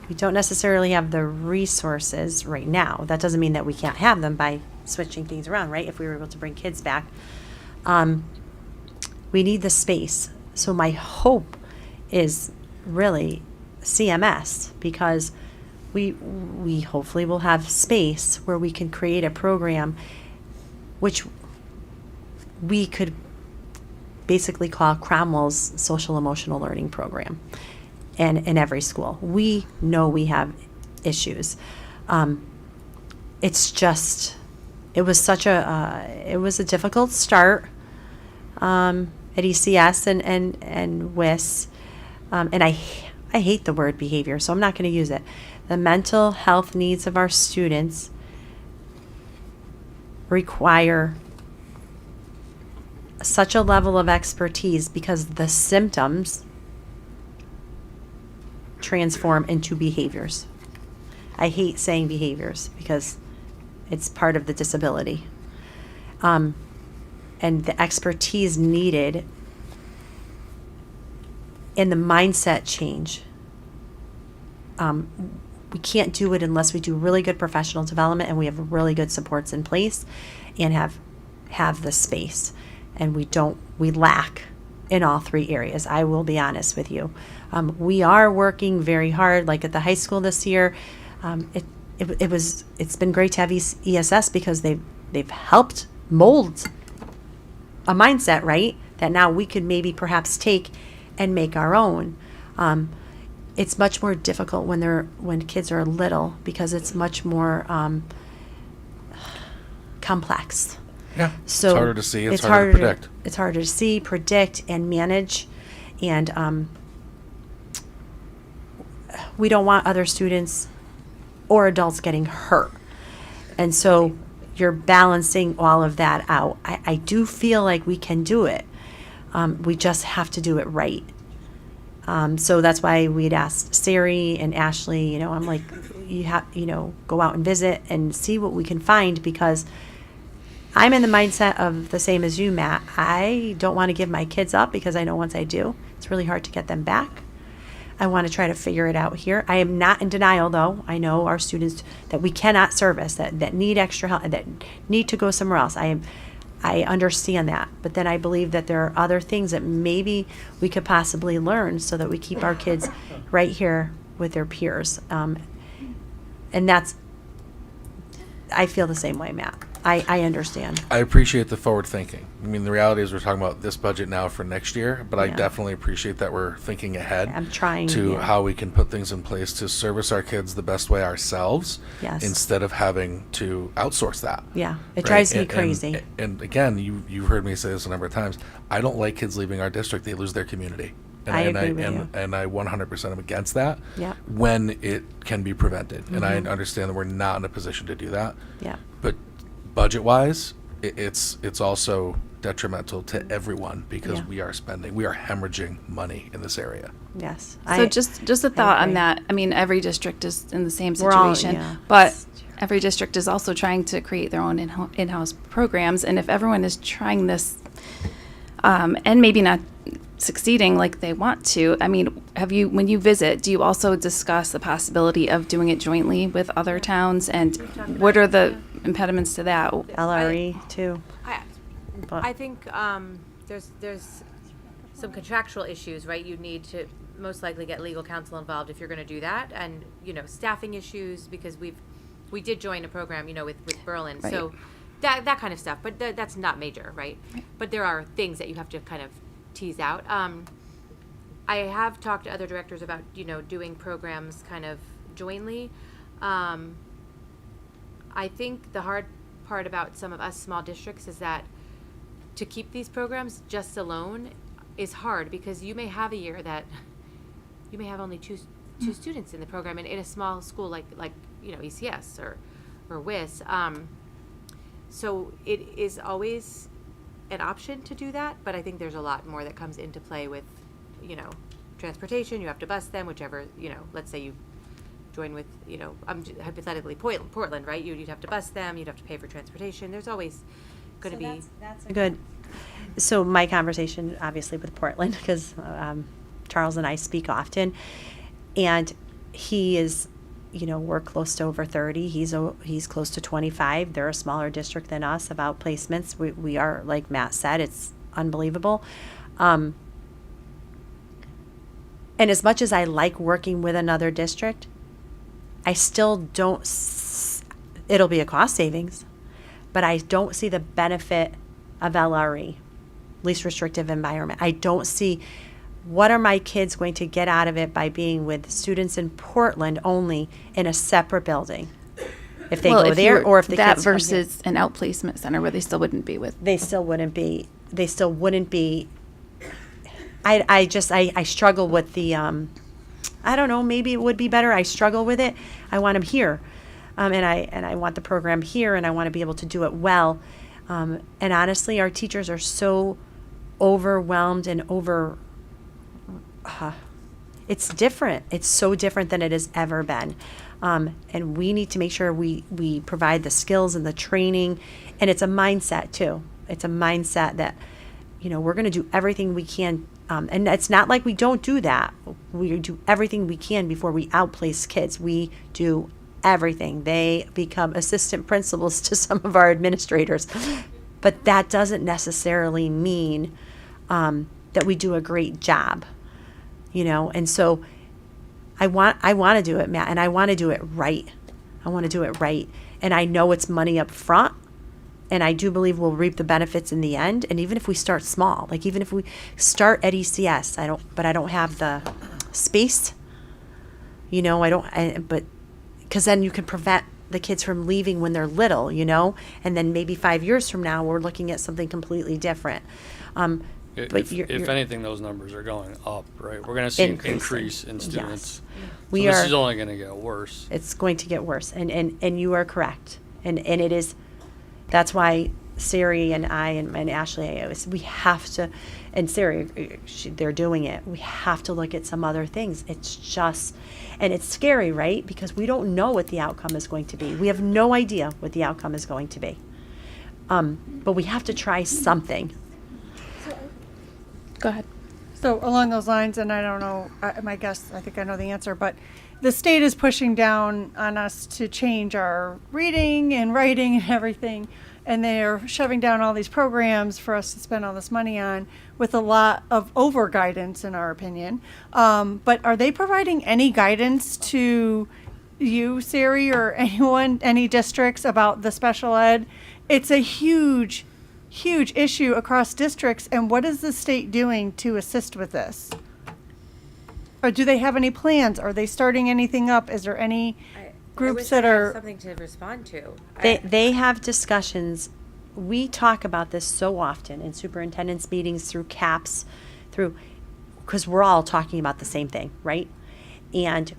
We don't necessarily have the resources right now. That doesn't mean that we can't have them by switching things around, right? If we were able to bring kids back. We need the space. So my hope is really CMS, because we hopefully will have space where we can create a program which we could basically call Cromwell's social emotional learning program, and in every school. We know we have issues. It's just, it was a difficult start at ECS and WIS, and I hate the word behavior, so I'm not going to use it. The mental health needs of our students require such a level of expertise because the symptoms transform into behaviors. I hate saying behaviors because it's part of the disability. And the expertise needed in the mindset change. We can't do it unless we do really good professional development and we have really good supports in place and have the space. And we lack in all three areas. I will be honest with you. We are working very hard, like at the high school this year. It's been great to have ESS because they've helped mold a mindset, right? That now we could maybe perhaps take and make our own. It's much more difficult when kids are little because it's much more complex. Yeah, So it's harder to see. It's harder to predict. It's harder to see, predict, and manage. And we don't want other students or adults getting hurt. And so you're balancing all of that out. I do feel like we can do it. We just have to do it right. So that's why we'd asked Sari and Ashley, I'm like, you have, go out and visit and see what we can find, because I'm in the mindset of the same as you, Matt. I don't want to give my kids up because I know once I do, it's really hard to get them back. I want to try to figure it out here. I am not in denial, though. I know our students that we cannot service, that need extra help, that need to go somewhere else. I understand that. But then I believe that there are other things that maybe we could possibly learn so that we keep our kids right here with their peers. And I feel the same way, Matt. I understand. I appreciate the forward thinking. I mean, the reality is we're talking about this budget now for next year, but I definitely appreciate that we're thinking ahead. I'm trying to how we can put things in place to service our kids the best way ourselves, instead of having to outsource that. Yeah, it drives me crazy. And again, you heard me say this a number of times. I don't like kids leaving our district; they lose their community. And I agree with you. And I 100% am against that Yeah. when it can be prevented. And I understand that we're not in a position to do that. Yeah. But budget-wise, it's also detrimental to everyone because we are hemorrhaging money in this area. Yes. So just a thought on that. I mean, every district is in the same We're all- situation, but every district is also trying to create their own in-house programs. And if everyone is trying this, and maybe not succeeding like they want to, I mean, when you visit, do you also discuss the possibility of doing it jointly with other towns? And what are the impediments to that? LRE too. I think there's some contractual issues, right? You need to most likely get legal counsel involved if you're going to do that, and staffing issues, because we did join a program, with Berlin, Right. so that kind of stuff. But that's not major, right? But there are things that you have to kind of tease out. I have talked to other directors about doing programs kind of jointly. I think the hard part about some of us small districts is that to keep these programs just alone is hard, because you may have a year that you may have only two students in the program, and in a small school like ECS or WIS. So it is always an option to do that, but I think there's a lot more that comes into play with transportation. You have to bus them, whichever let's say you join with hypothetically Portland, right? You'd have to bus them, you'd have to pay for transportation. There's always going to be Good. So my conversation, obviously, with Portland, because Charles and I speak often, and he is, we're close to over 30. He's close to 25. They're a smaller district than us about placements. We are, like Matt said, it's unbelievable. And as much as I like working with another district, I still don't, it'll be a cost savings, but I don't see the benefit of LRE, least restrictive environment. I don't see what are my kids going to get out of it by being with students in Portland only in a separate building. If they go there, or if the that kids come here. versus an outplacement center where they still wouldn't be with. They still wouldn't be. I struggle with the, I don't know, maybe it would be better. I struggle with it. I want them here. And I want the program here, and I want to be able to do it well. And honestly, our teachers are so overwhelmed and it's different. It's so different than it has ever been. And we need to make sure we provide the skills and the training. And it's a mindset too. It's a mindset that, we're going to do everything we can. And it's not like we don't do that. We do everything we can before we outplace kids. We do everything. They become assistant principals to some of our administrators. But that doesn't necessarily mean that we do a great job. And so I want to do it, Matt, and I want to do it right. And I know it's money up front, and I do believe we'll reap the benefits in the end. And even if we start small, like even if we start at ECS, I don't have the space, but because then you can prevent the kids from leaving when they're little, and then maybe 5 years from now, we're looking at something completely different. But if anything, those numbers are going up, right? We're going to see an increase in students. Yes. This is only going to get worse. It's going to get worse, and you are correct. And it is, that's why Sari and I and Ashley, we have to, and Sari, they're doing it. We have to look at some other things. It's just, and it's scary, right? Because we don't know what the outcome is going to be. We have no idea what the outcome is going to be. But we have to try something. Go ahead. So along those lines, and I don't know, my guess, I think I know the answer, but the state is pushing down on us to change our reading and writing and everything, and they're shoving down all these programs for us to spend all this money on with a lot of over guidance, in our opinion. But are they providing any guidance to you, Sari, or anyone, any districts about the special ed? It's a huge issue across districts, and what is the state doing to assist with this? Or do they have any plans? Are they starting anything up? Is there any groups that are something to respond to? They have discussions. We talk about this so often in superintendent's meetings, through CAPS, because we're all talking about the same thing, right? And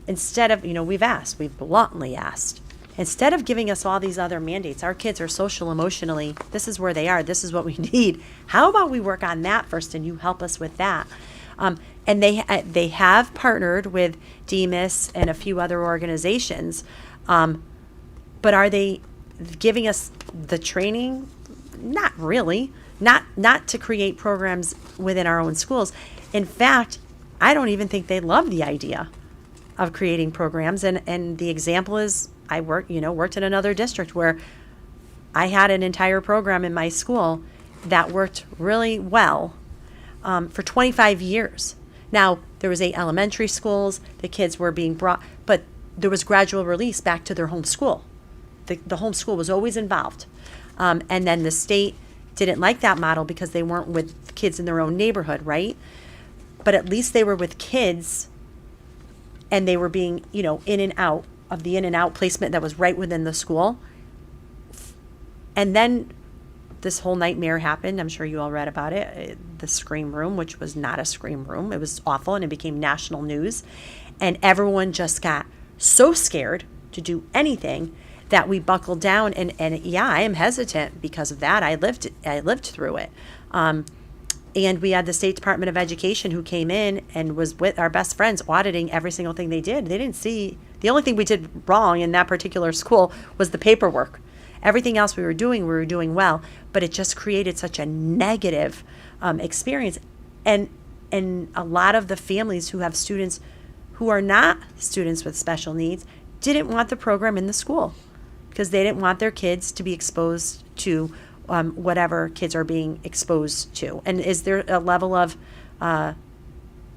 instead of, we've bluntly asked, instead of giving us all these other mandates, our kids are social emotionally, this is where they are, this is what we need. How about we work on that first, and you help us with that? And they have partnered with DEMIS and a few other organizations, but are they giving us the training? Not really. Not to create programs within our own schools. In fact, I don't even think they love the idea of creating programs. And the example is, I worked in another district where I had an entire program in my school that worked really well for 25 years. Now, there was 8 elementary schools. The kids were being brought, but there was gradual release back to their home school. The home school was always involved. And then the state didn't like that model because they weren't with kids in their own neighborhood, right? But at least they were with kids, and they were being, in and out of the in and out placement that was right within the school. And then this whole nightmare happened. I'm sure you all read about it. The scream room, which was not a scream room. It was awful, and it became national news. And everyone just got so scared to do anything that we buckled down. And yeah, I am hesitant because of that. I lived through it. And we had the State Department of Education who came in and was with our best friends auditing every single thing they did. They didn't see, the only thing we did wrong in that particular school was the paperwork. Everything else we were doing well, but it just created such a negative experience. And a lot of the families who have students who are not students with special needs didn't want the program in the school because they didn't want their kids to be exposed to whatever kids are being exposed to. And is there a level of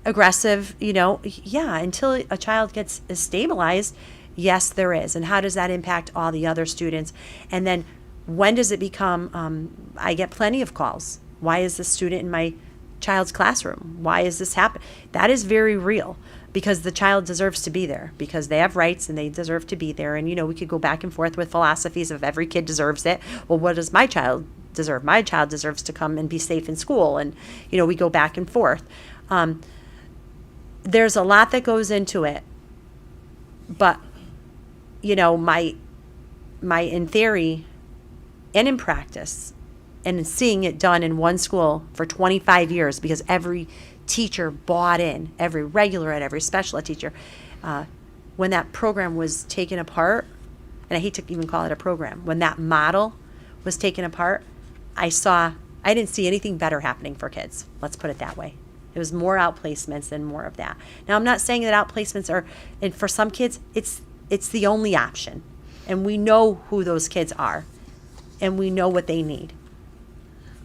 aggressive, yeah, until a child gets stabilized, Yes, there is. And how does that impact all the other students? And then when does it become, I get plenty of calls. Why is this student in my child's classroom? Why is this happening? That is very real, because the child deserves to be there, because they have rights and they deserve to be there. And, we could go back and forth with philosophies of every kid deserves it. Well, what does my child deserve? My child deserves to come and be safe in school. And, we go back and forth. There's a lot that goes into it, but, my in theory and in practice, and seeing it done in one school for 25 years, because every teacher bought in, every regular ed, every special ed teacher, when that program was taken apart, and I hate to even call it a program, when that model was taken apart, I didn't see anything better happening for kids. Let's put it that way. It was more outplacements and more of that. Now, I'm not saying that outplacements are, and for some kids, it's the only option. And we know who those kids are, and we know what they need.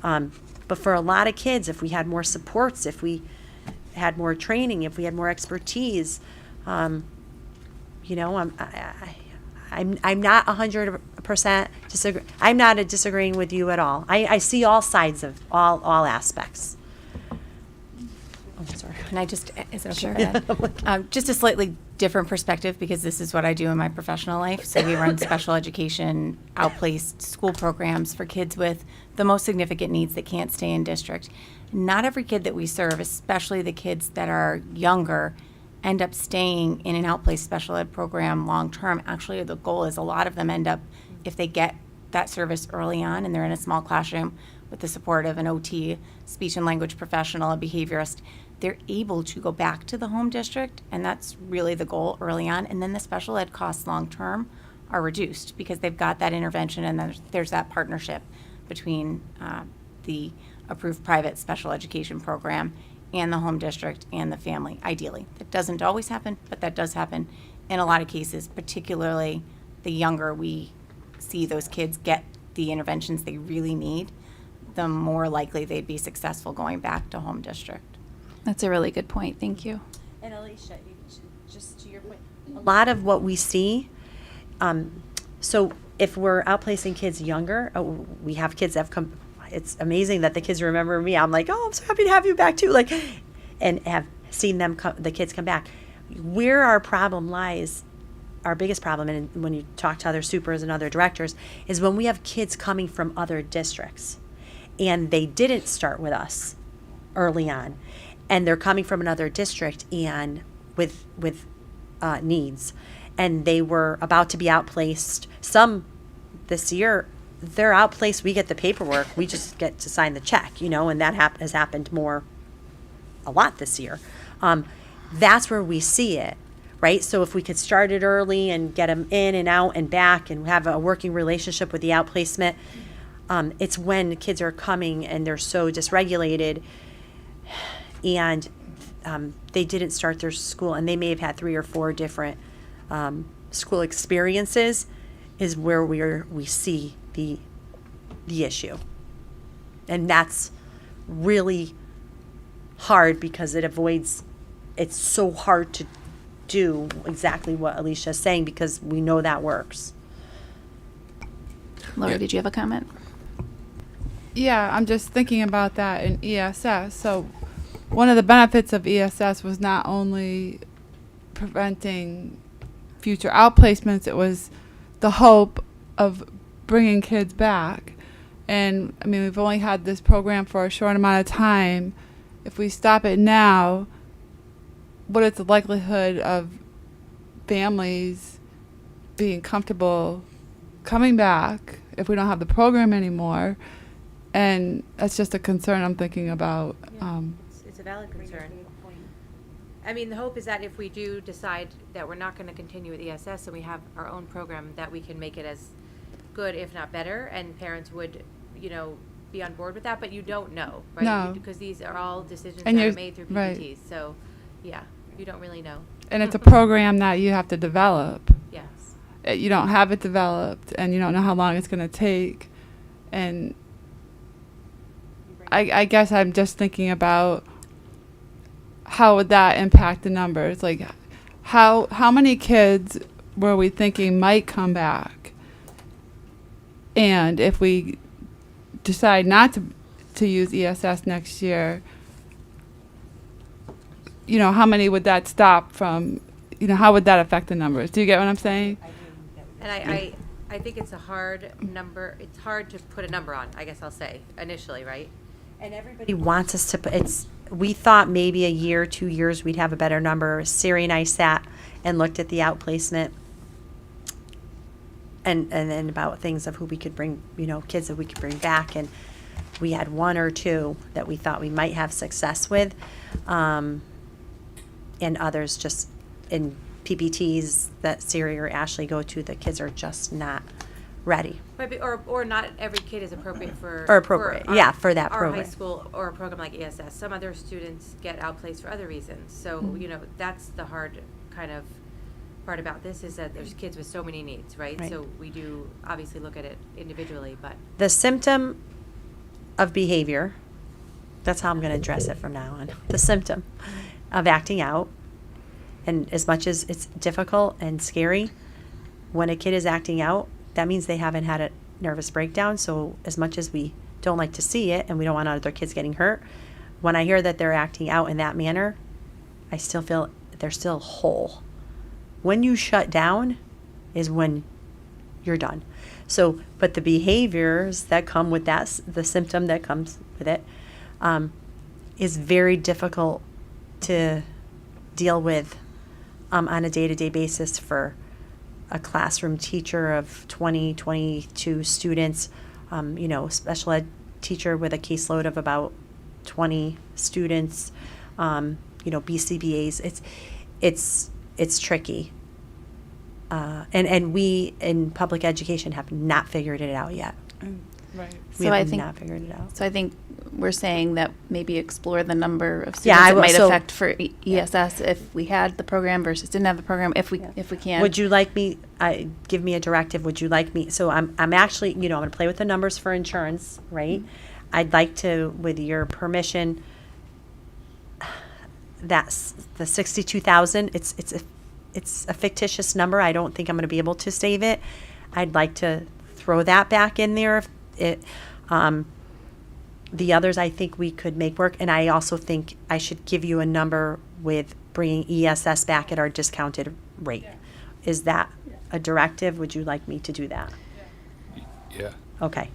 But for a lot of kids, if we had more supports, if we had more training, if we had more expertise, I'm not 100% disagree. I'm not disagreeing with you at all. I see all sides of all aspects. Oh, sorry. Can I just, is it okay? Sure. if I add? Just a slightly different perspective, because this is what I do in my professional life. So we run special education, outplaced school programs for kids with the most significant needs that can't stay in district. Not every kid that we serve, especially the kids that are younger, end up staying in an outplaced special ed program long term. Actually, the goal is a lot of them end up, if they get that service early on and they're in a small classroom with the support of an OT, speech and language professional, a behaviorist, they're able to go back to the home district, and that's really the goal early on. And then the special ed costs long term are reduced because they've got that intervention, and there's that partnership between the approved private special education program and the home district and the family, ideally. That doesn't always happen, but that does happen in a lot of cases, particularly the younger we see those kids get the interventions they really need, the more likely they'd be successful going back to home district. That's a really good point. Thank you. And Alicia, just to your point, a lot of what we see, so if we're outplacing kids younger, we have kids that have come, it's amazing that the kids remember me. I'm like, oh, I'm so happy to have you back too. And have seen them, the kids come back. Where our problem lies, our biggest problem, and when you talk to other supers and other directors, is when we have kids coming from other districts and they didn't start with us early on, and they're coming from another district and with needs, and they were about to be outplaced. Some this year, they're outplaced. We get the paperwork. We just get to sign the check, and that has happened a lot this year. That's where we see it, right? So if we could start it early and get them in and out and back and have a working relationship with the outplacement, it's when kids are coming and they're so dysregulated and they didn't start their school, and they may have had 3 or 4 different school experiences, is where we see the issue. And that's really hard because it's so hard to do exactly what Alicia's saying, because we know that works. Laura, did you have a comment? Yeah, I'm just thinking about that in ESS. So one of the benefits of ESS was not only preventing future outplacements, it was the hope of bringing kids back. And I mean, we've only had this program for a short amount of time. If we stop it now, what is the likelihood of families being comfortable coming back if we don't have the program anymore? And that's just a concern I'm thinking about. It's a valid concern. I mean, the hope is that if we do decide that we're not going to continue with ESS and we have our own program, that we can make it as good, if not better, and parents would, be on board with that. But you don't know, right? No. Because these are all decisions And that are you're- made through right. PPTs. So, yeah, you don't really know. And it's a program that you have to develop. Yes. You don't have it developed, and you don't know how long it's going to take. And I guess I'm just thinking about how would that impact the numbers? Like, how many kids were we thinking might come back? And if we decide not to use ESS next year, you know, how many would that stop from, you know, how would that affect the numbers? Do you get what I'm saying? And I think it's a hard number, it's hard to put a number on, I guess I'll say, initially, right? And everybody wants us to put, we thought maybe a year, 2 years, we'd have a better number. Siri and I sat and looked at the outplacement and then about things of who we could bring, you know, kids that we could bring back. And we had 1 or 2 that we thought we might have success with. And others just in PPTs that Siri or Ashley go to, the kids are just not ready. Or not every kid is appropriate for. Or appropriate, yeah, for that our program. high school or a program like ESS. Some other students get outplaced for other reasons. So, you know, that's the hard kind of part about this is that there's kids with so many needs, right? Right. So we do obviously look at it individually, but. The symptom of behavior, that's how I'm going to address it from now on. The symptom of acting out, and as much as it's difficult and scary, when a kid is acting out, that means they haven't had a nervous breakdown. So as much as we don't like to see it and we don't want other kids getting hurt, when I hear that they're acting out in that manner, I still feel they're still whole. When you shut down is when you're done. So, but the behaviors that come with that, the symptom that comes with it, is very difficult to deal with on a day-to-day basis for a classroom teacher of 20, 22 students, you know, special ed teacher with a caseload of about 20 students, you know, BCBAs. It's tricky. And we in public education have not figured it out yet. Right. We have not figured it out. So I think we're saying that maybe explore the number of students Yeah, it might affect for ESS if we had the program versus didn't have the program, if we can. Would you like me, give me a directive, would you like me, so I'm actually, you know, I'm gonna play with the numbers for insurance, right? I'd like to, with your permission, that's the 62,000, it's a fictitious number, I don't think I'm gonna be able to save it. I'd like to throw that back in there if it, the others I think we could make work, and I also think I should give you a number with bringing ESS back at our discounted rate. Is that a directive? Would you like me to do that? Yeah. Okay.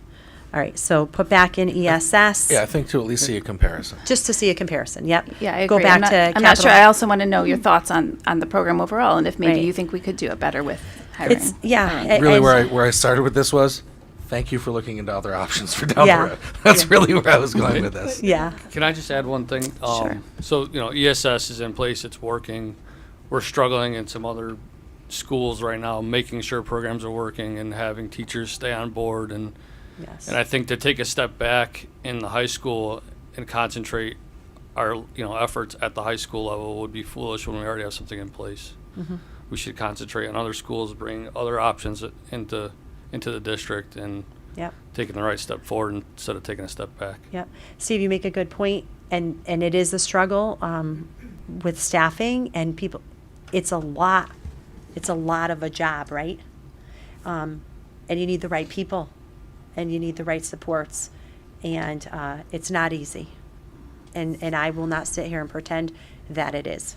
All right, so put back in ESS. Yeah, I think to at least see a comparison. Just to see a comparison, yep. Yeah, I agree. Go back I'm not, to I'm not sure. capital. I also want to know your thoughts on the program overall, and if maybe Right. you think we could do it better with hiring. It's, yeah. Really, where I started with this was, thank you for looking into other options for down the road. That's really where I was going with this. Yeah. Can I just add one thing? Sure. So, you know, ESS is in place, it's working. We're struggling in some other schools right now, making sure programs are working and having teachers stay on board. And I think to take a step back in the high school and concentrate our, you know, efforts at the high school level would be foolish when we already have something in place. Mhm. We should concentrate on other schools, bring other options into the district, and Yep. taking the right step forward instead of taking a step back. Yep. Steve, you make a good point, and it is a struggle with staffing and people. It's a lot. It's a lot of a job, right? And you need the right people, and you need the right supports, and it's not easy. And I will not sit here and pretend that it is.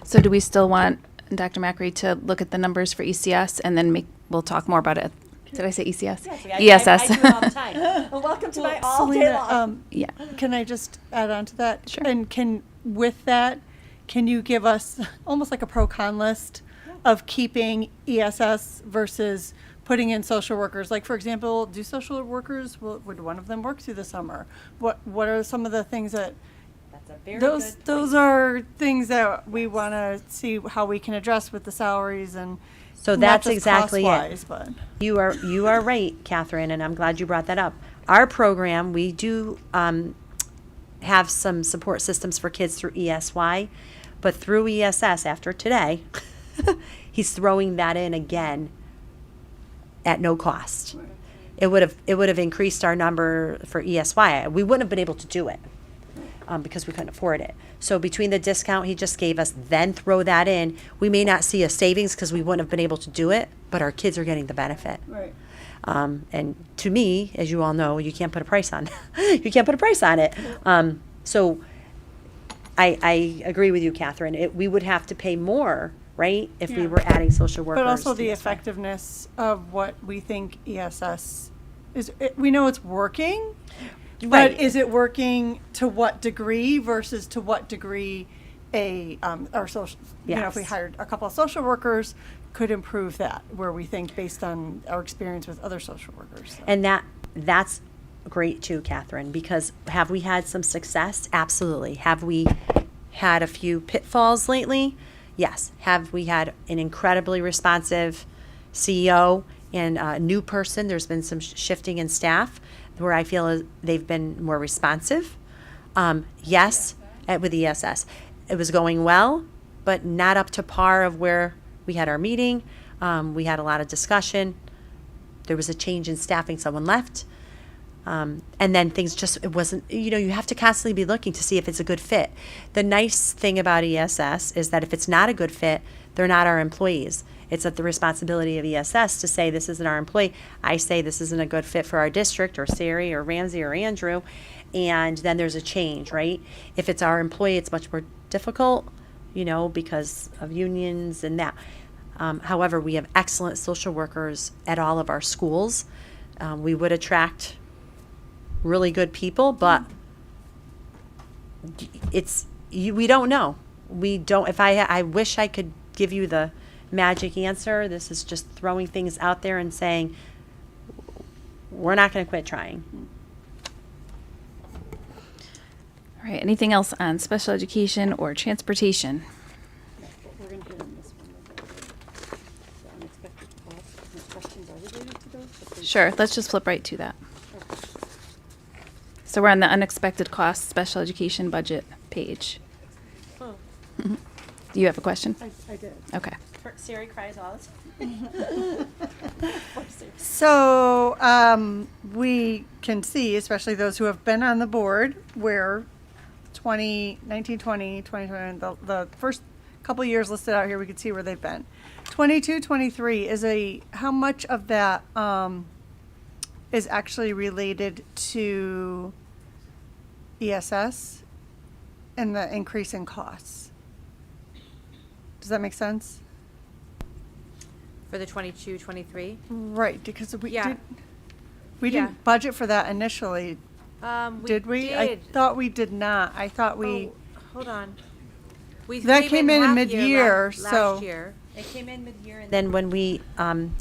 So do we still want Dr. Macri to look at the numbers for ECS and then we'll talk more about it? Did I say ECS? Yes, ESS. I do it all the time. Welcome to my all day Selena, long. Yeah. Can I just add on to that? Sure. And with that, can you give us almost like a pro-con list of keeping ESS versus putting in social workers? Like, for example, do social workers, would one of them work through the summer? What are some of the things that, That's a very those are things that we want to see how we can address with the salaries and So not that's just exactly cost-wise, it. but. You are right, Catherine, and I'm glad you brought that up. Our program, we do have some support systems for kids through ESY, but through ESS after today, he's throwing that in again at no cost. It would have increased our number for ESY. We wouldn't have been able to do it. because we couldn't afford it. So between the discount he just gave us, then throw that in, we may not see a savings because we wouldn't have been able to do it, but our kids are getting the benefit. Right. And to me, as you all know, you can't put a price on you can't put a price on it. So I agree with you, Catherine. We would have to pay more, right, if we Yeah. were adding social workers. But also to the this. effectiveness of what we think ESS is. We know it's working, Right. but is it working to what degree versus to what degree our social, you know, if we Yes. hired a couple of social workers, could improve that, where we think based on our experience with other social workers. So. And that's great too, Catherine, because have we had some success? Absolutely. Have we had a few pitfalls lately? Yes. Have we had an incredibly responsive CEO and a new person? There's been some shifting in staff where I feel they've been more responsive. Yes, with ESS. It was going well, but not up to par of where we had our meeting. We had a lot of discussion. There was a change in staffing. Someone left. And then things it wasn't, you have to constantly be looking to see if it's a good fit. The nice thing about ESS is that if it's not a good fit, they're not our employees. It's at the responsibility of ESS to say this isn't our employee. I say this isn't a good fit for our district, or Sari or Ramsey or Andrew, and then there's a change, right? If it's our employee, it's much more difficult, because of unions and that. However, we have excellent social workers at all of our schools. We would attract really good people, but we don't know. We don't. I wish I could give you the magic answer. This is just throwing things out there and saying we're not going to quit trying. All right, anything else on special education or transportation? We're going to hit on this one. The unexpected costs. What questions are related to those? Sure, let's just flip right to that. So we're on the unexpected costs special education budget page. Oh. Mhm. Do you have a question? I did. Okay. Sari cries all the time. So we can see, especially those who have been on the board, where 19, 20, 2020, the first couple years listed out here, we can see where they've been. 22, 23 is how much of that is actually related to ESS and the increase in costs? Does that make sense? For the 22, 23? Right, because we Yeah. didn't budget for that initially, did we? I did. thought we did not. I thought we. Oh, hold on. We That came in half mid-year, so. Last year. It came in mid-year. And then when we,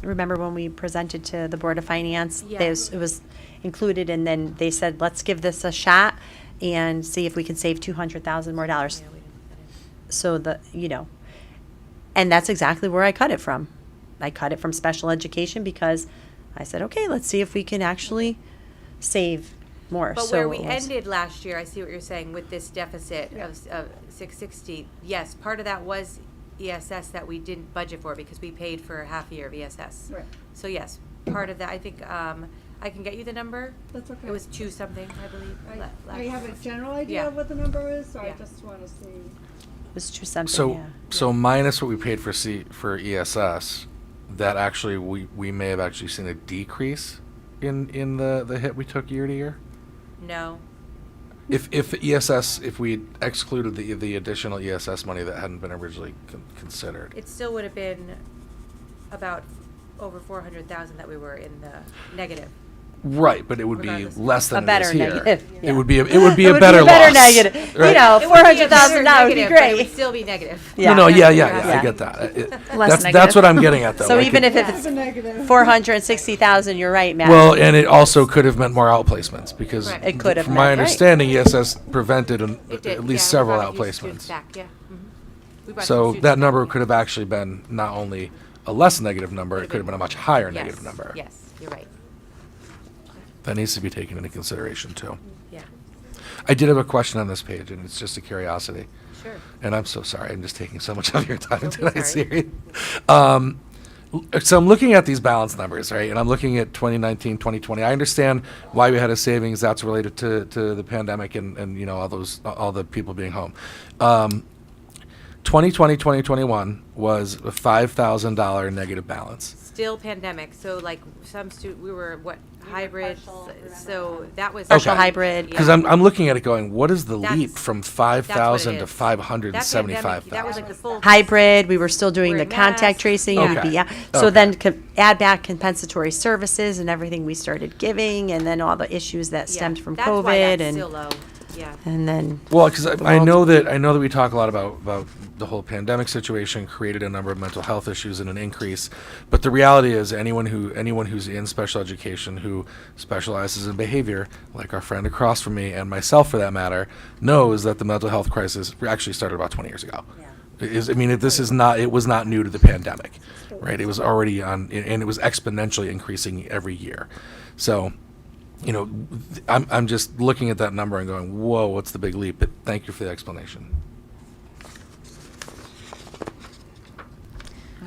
remember when we presented to the Board of Finance, Yeah. it was included, and then they said, let's give this a shot and see if we can save $200,000 more dollars. So and that's exactly where I cut it from. I cut it from special education because I said, okay, let's see if we can actually save more. But So where we it was- ended last year, I see what you're saying, with this deficit of 660, yes, part of that was ESS that we didn't budget for because we paid for a half year of ESS. Right. So yes, part of that, I think, I can get you the number. That's okay. It was 2 something, I believe. I have a general idea Yeah. of what the number is, so I Yeah. just want to see. It was true something, So, yeah. so minus what we paid for ESS, that actually we may have actually seen a decrease in the hit we took year to year. No. If we excluded the additional ESS money that hadn't been originally considered. It still would have been about over 400,000 that we were in the negative. Right, but it would be Regardless. less than A better it is here. negative, yeah. It would be a better loss. negative. Right? $400,000 It would be a better that would be negative, but it great. would still be negative. Yeah. No, yeah, I Yeah. get that. Less That's negative. what I'm getting at, though. So Like even it- if it's 460,000, you're right, Matt. Well, and it also could have meant more outplacements because, Right. It could have from my meant, right. understanding, ESS prevented It did, at least yeah, we several brought a few students outplacements. back, yeah. Mhm. We brought some So students that back. number could have actually been not only a less negative number, it could have been a much higher Yes, negative number. Yes, you're right. That needs to be taken into consideration too. Yeah, I did have a question on this page, and it's just a curiosity. sure. And I'm so sorry, I'm just taking so much of your time Don't be tonight, sorry. Siri. So I'm looking at these balance numbers, right? And I'm looking at 2019, 2020. I understand why we had a savings. That's related to the pandemic and you know, all the people being home. 2020, 2021 was a $5,000 negative balance. Still pandemic, so like we were hybrid, so that was Partial hybrid. Because I'm looking at it going, what is the That's- leap from 5,000 to is. 575,000? That was like the full Hybrid, we were still doing the Wearing contact masks. tracing. Okay. So Okay. then add back compensatory services and everything we started giving, and then all the issues that stemmed from that's COVID, why that's and still low. Yeah. and then Well, because the I world- know that we talk a lot about the whole pandemic situation created a number of mental health issues and an increase, but the reality is anyone who's in special education who specializes in behavior, like our friend across from me and myself for that matter, knows that the mental health crisis actually started about 20 years ago. It was not new to the pandemic, right? It was already on, and it was exponentially increasing every year. So, you know, I'm just looking at that number and going, whoa, what's the big leap? But thank you for the explanation.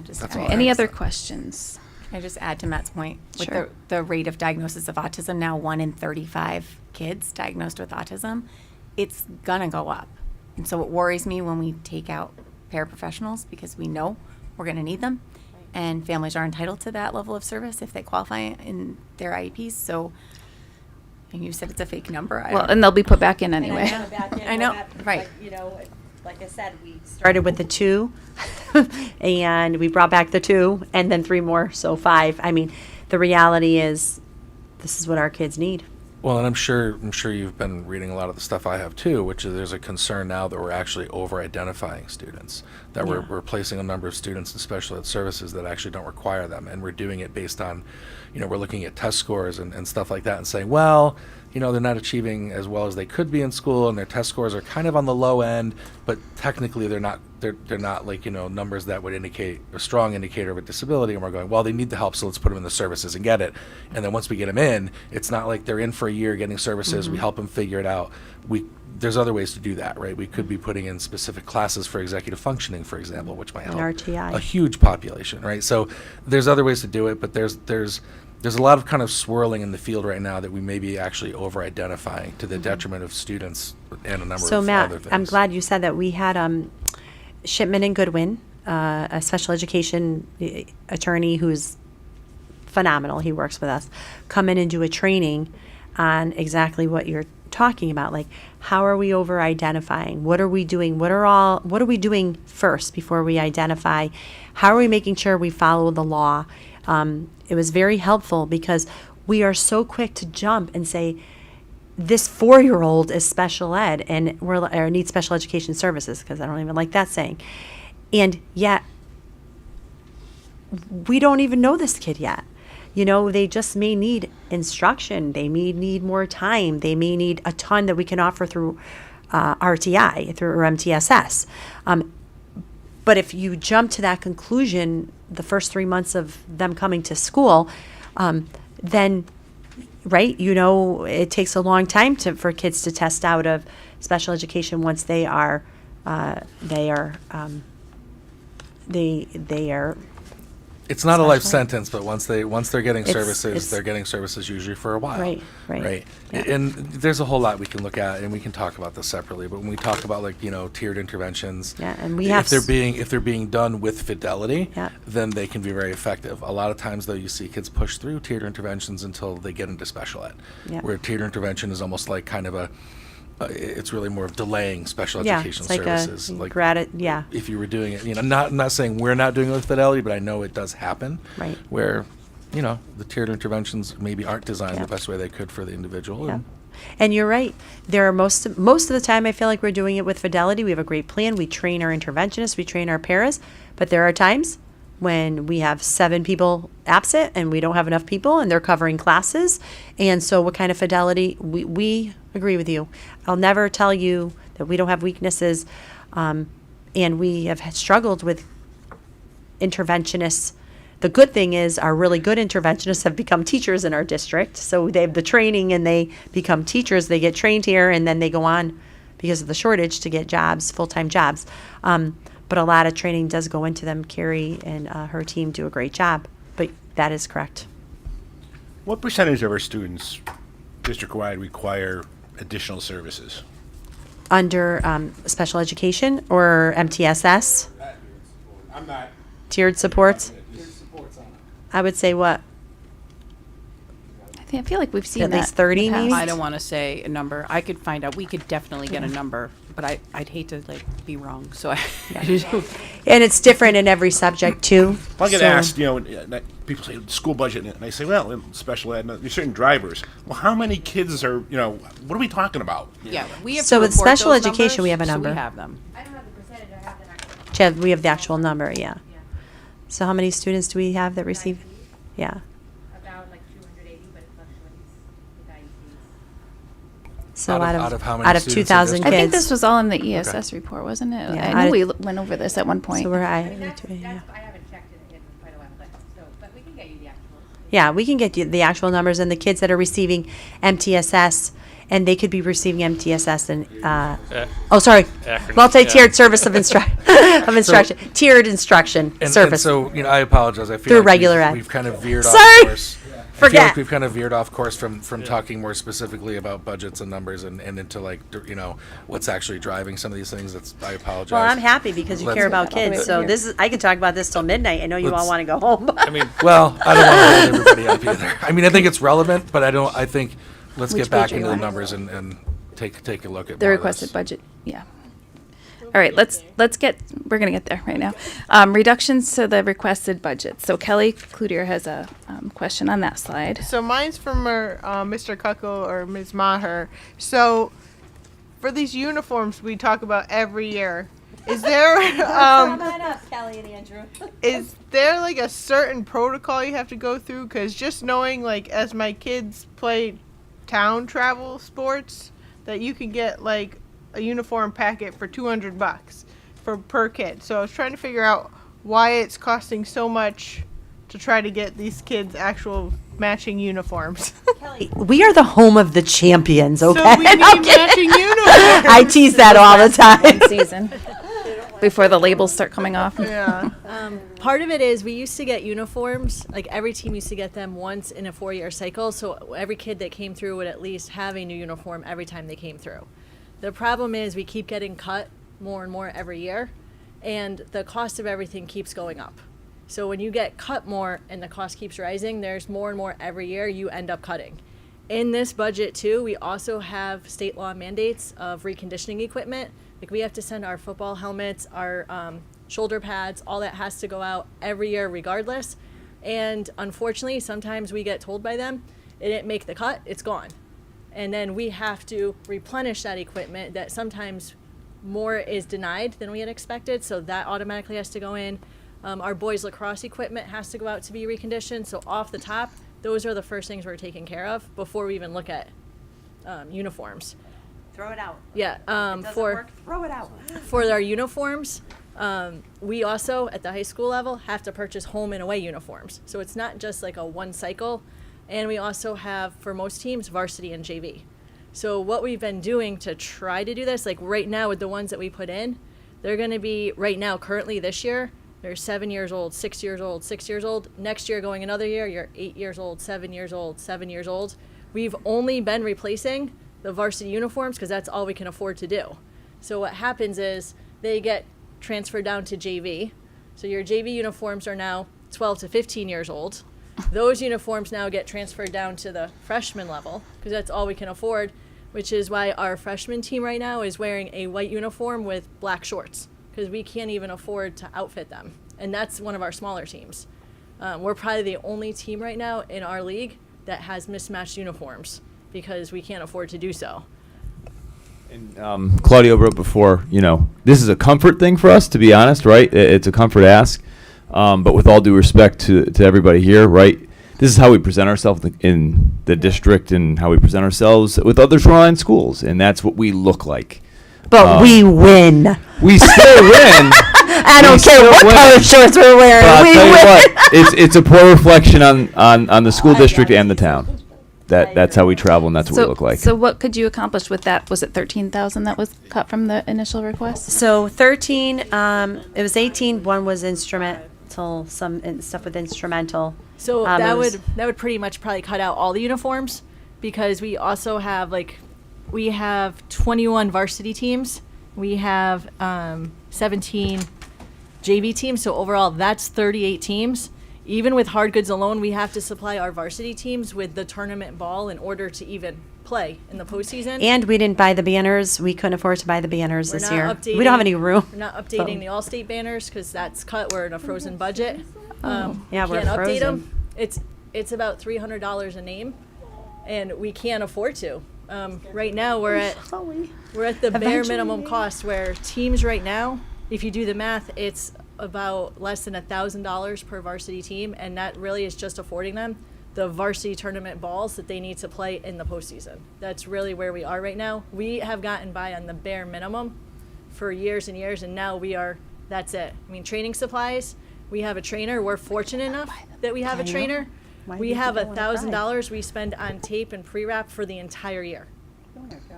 That's all I Any have. other questions? Can I just add to Matt's point? With Sure. the rate of diagnosis of autism, now 1 in 35 kids diagnosed with autism, it's gonna go up. And so it worries me when we take out paraprofessionals because we know we're gonna need them. And families are entitled to that level of service if they qualify in their IEPs. So, and you said it's a fake number. Well, and they'll be put back in anyway. I know, right. You know, like I said, we started with the 2, and we brought back the 2, and then 3 more, so 5. I mean, the reality is, this is what our kids need. Well, and I'm sure you've been reading a lot of the stuff I have too, which is there's a concern now that we're actually over-identifying students, that we're placing a number of students in special ed services that actually don't require them, and we're doing it based on, you know, we're looking at test scores and stuff like that and saying, well, you know, they're not achieving as well as they could be in school, and their test scores are kind of on the low end, but technically they're not like, you know, numbers that would indicate a strong indicator of a disability, and we're going, well, they need the help, so let's put them in the services and get it. And then once we get them in, it's not like they're in for a year getting services, we help them figure it out. There's other ways to do that, right? We could be putting in specific classes for executive functioning, for example, which might help RTI. a huge population, right? So there's other ways to do it, but there's a lot of kind of swirling in the field right now that we may be actually over-identifying to the detriment of students and a number So of Matt, other things. I'm glad you said that. We had Shipman and Goodwin, a special education attorney who's phenomenal. He works with us. Come in and do a training on exactly what you're talking about. Like, how are we over-identifying? What are we doing? What are we doing first before we identify? How are we making sure we follow the law? It was very helpful because we are so quick to jump and say, this 4-year-old is special ed and or needs special education services, because I don't even like that saying. And yet, we don't even know this kid yet. You know, they just may need instruction. They may need more time. They may need a ton that we can offer through RTI, through MTSS. But if you jump to that conclusion the first 3 months of them coming to school, then, right, you know, it takes a long time for kids to test out of special education once they are It's not a life special ed. sentence, but once they're getting services, it's- they're getting services usually for a while. Right. Yeah. And there's a whole lot we can look at, and we can talk about this separately. But when we talk about, like, you know, tiered interventions, Yeah, and we have if they're being done with fidelity, Yeah. then they can be very effective. A lot of times, though, you see kids push through tiered interventions until they get into special ed, Yeah. where tiered intervention is almost like kind of it's really more of delaying special Yeah, education it's like services. yeah. If you were doing it, you know, not saying we're not doing it with fidelity, but I know it does happen. Right. Where, you know, the tiered interventions maybe aren't designed Yeah. the best way they could for the individual. Yeah. And And you're right. There are most of the time, I feel like we're doing it with fidelity. We have a great plan. We train our interventionists. We train our paras. But there are times when we have 7 people absent and we don't have enough people and they're covering classes. And so what kind of fidelity? We agree with you. I'll never tell you that we don't have weaknesses. And we have struggled with interventionists. The good thing is our really good interventionists have become teachers in our district. So they have the training and they become teachers. They get trained here and then they go on because of the shortage to get jobs, full-time jobs. but a lot of training does go into them. Carrie and her team do a great job, but that is correct. What percentage of our students district-wide require additional services? Under special education or MTSS? I'm not. Tiered supports? I would say what? I feel like we've seen At that least 30 in the maybe? past. I don't want to say a number. I could find out. We could definitely get a number, but I'd hate to be wrong. So I. And it's different in every subject too. Well, I get So- asked, people say school budget, and I say, well, in special ed, there's certain drivers. Well, how many kids are, what are we talking about? Yeah, we have So to with report special those education, we numbers, have a number. So we have them. I don't have the percentage, I have the actual. Chad, we have the actual number, yeah. So how many students do we have that receive? Yeah. About like 280, but it fluctuates with IEPs. So Out of how many out of students 2,000 in kids. I think this was all in the ESS report, wasn't it? Yeah, I out know of- we went over this at one point. So we're I at, mean, that's, I haven't checked it in quite a while, but we can get you the actual. yeah, we can get you the actual numbers and the kids that are receiving MTSS, and they could be receiving MTSS and, Acronym, multi-tiered yeah. service of instruction, tiered instruction And service. so, I apologize. I feel Through like regular ed. we've kind of veered Sorry. off course. I feel Forget. like we've kind of veered off course from talking more specifically about budgets and numbers and into what's actually driving some of these things. I apologize. Well, I'm happy because you Let's- care about kids, so I can talk about this till midnight. I know you all Let's- want to go home. I mean, Well, I don't want to hold everybody up either. I think it's relevant, but I think let's Which get back page are into you the on? numbers and take a look at The more of requested this. budget, yeah. All right, we're gonna get there right now. Reductions to the requested budget. So Kelly Cloutier has a question on that slide. So mine's from Mr. Kuckel or Ms. Maher. So for these uniforms we talk about every year, is there Kelly and Andrew. is there like a certain protocol you have to go through? Because just knowing, like, as my kids play town travel sports, that you can get like a uniform packet for $200 per kid. So I was trying to figure out why it's costing so much to try to get these kids actual matching uniforms. We are the home of the champions, okay? So we need matching uniforms. I tease that all the time. Season, before the labels start coming off. Yeah. Part of it is we used to get uniforms, like every team used to get them once in a 4-year cycle, so every kid that came through would at least have a new uniform every time they came through. The problem is we keep getting cut more and more every year, and the cost of everything keeps going up. So when you get cut more and the cost keeps rising, there's more and more every year you end up cutting. In this budget too, we also have state law mandates of reconditioning equipment. Like we have to send our football helmets, our shoulder pads, all that has to go out every year regardless. And unfortunately, sometimes we get told by them, it didn't make the cut, it's gone. And then we have to replenish that equipment that sometimes more is denied than we had expected, so that automatically has to go in. Our boys lacrosse equipment has to go out to be reconditioned, so off the top, those are the first things we're taking care of before we even look at uniforms. Throw it out. Yeah, Throw it out. for our uniforms, we also, at the high school level, have to purchase home and away uniforms. So it's not just like a one cycle. And we also have, for most teams, varsity and JV. So what we've been doing to try to do this, like right now with the ones that we put in, they're going to be, right now, currently this year, they're 7 years old, 6 years old, 6 years old. Next year, going another year, you're 8 years old, 7 years old, 7 years old. We've only been replacing the varsity uniforms because that's all we can afford to do. So what happens is they get transferred down to JV. So your JV uniforms are now 12 to 15 years old. Those uniforms now get transferred down to the freshman level because that's all we can afford, which is why our freshman team right now is wearing a white uniform with black shorts because we can't even afford to outfit them. And that's one of our smaller teams. We're probably the only team right now in our league that has mismatched uniforms because we can't afford to do so. Claudio wrote before, this is a comfort thing for us, to be honest, right? It's a comfort ask. But with all due respect to everybody here, right? This is how we present ourselves in the district and how we present ourselves with other shoreline schools. And that's what we look like. But we win. We still win. I don't care what color shorts we're wearing. But I'll We tell you win. what, it's a poor reflection on the school district and the town. that's how we travel and that's what we look like. So what could you accomplish with that? Was it 13,000 that was cut from the initial request? So 13, it was 18, one was instrumental, stuff with instrumental. So It that was- would pretty much probably cut out all the uniforms, because we also have we have 21 varsity teams, we have 17 JV teams, so overall that's 38 teams. Even with hard goods alone, we have to supply our varsity teams with the tournament ball in order to even play in the postseason. And we didn't buy the banners. We couldn't afford to buy the banners We're this not year. updating- We don't have any room. We're not updating So- the All-State banners because that's cut. We're in a frozen budget. Yeah, we're can't update frozen. them. It's about $300 a name, and we can't afford to. Right now, we're at the bare Eventually, minimum maybe. cost. Where teams right now, if you do the math, it's about less than $1,000 per varsity team, and that really is just affording them the varsity tournament balls that they need to play in the postseason. That's really where we are right now. We have gotten by on the bare minimum for years and years, and now that's it. I mean, training supplies, we have a trainer. We're fortunate enough that we have a I know. trainer. Why We do have people wanna cry? $1,000 we spend on tape and pre-wrap for the entire year.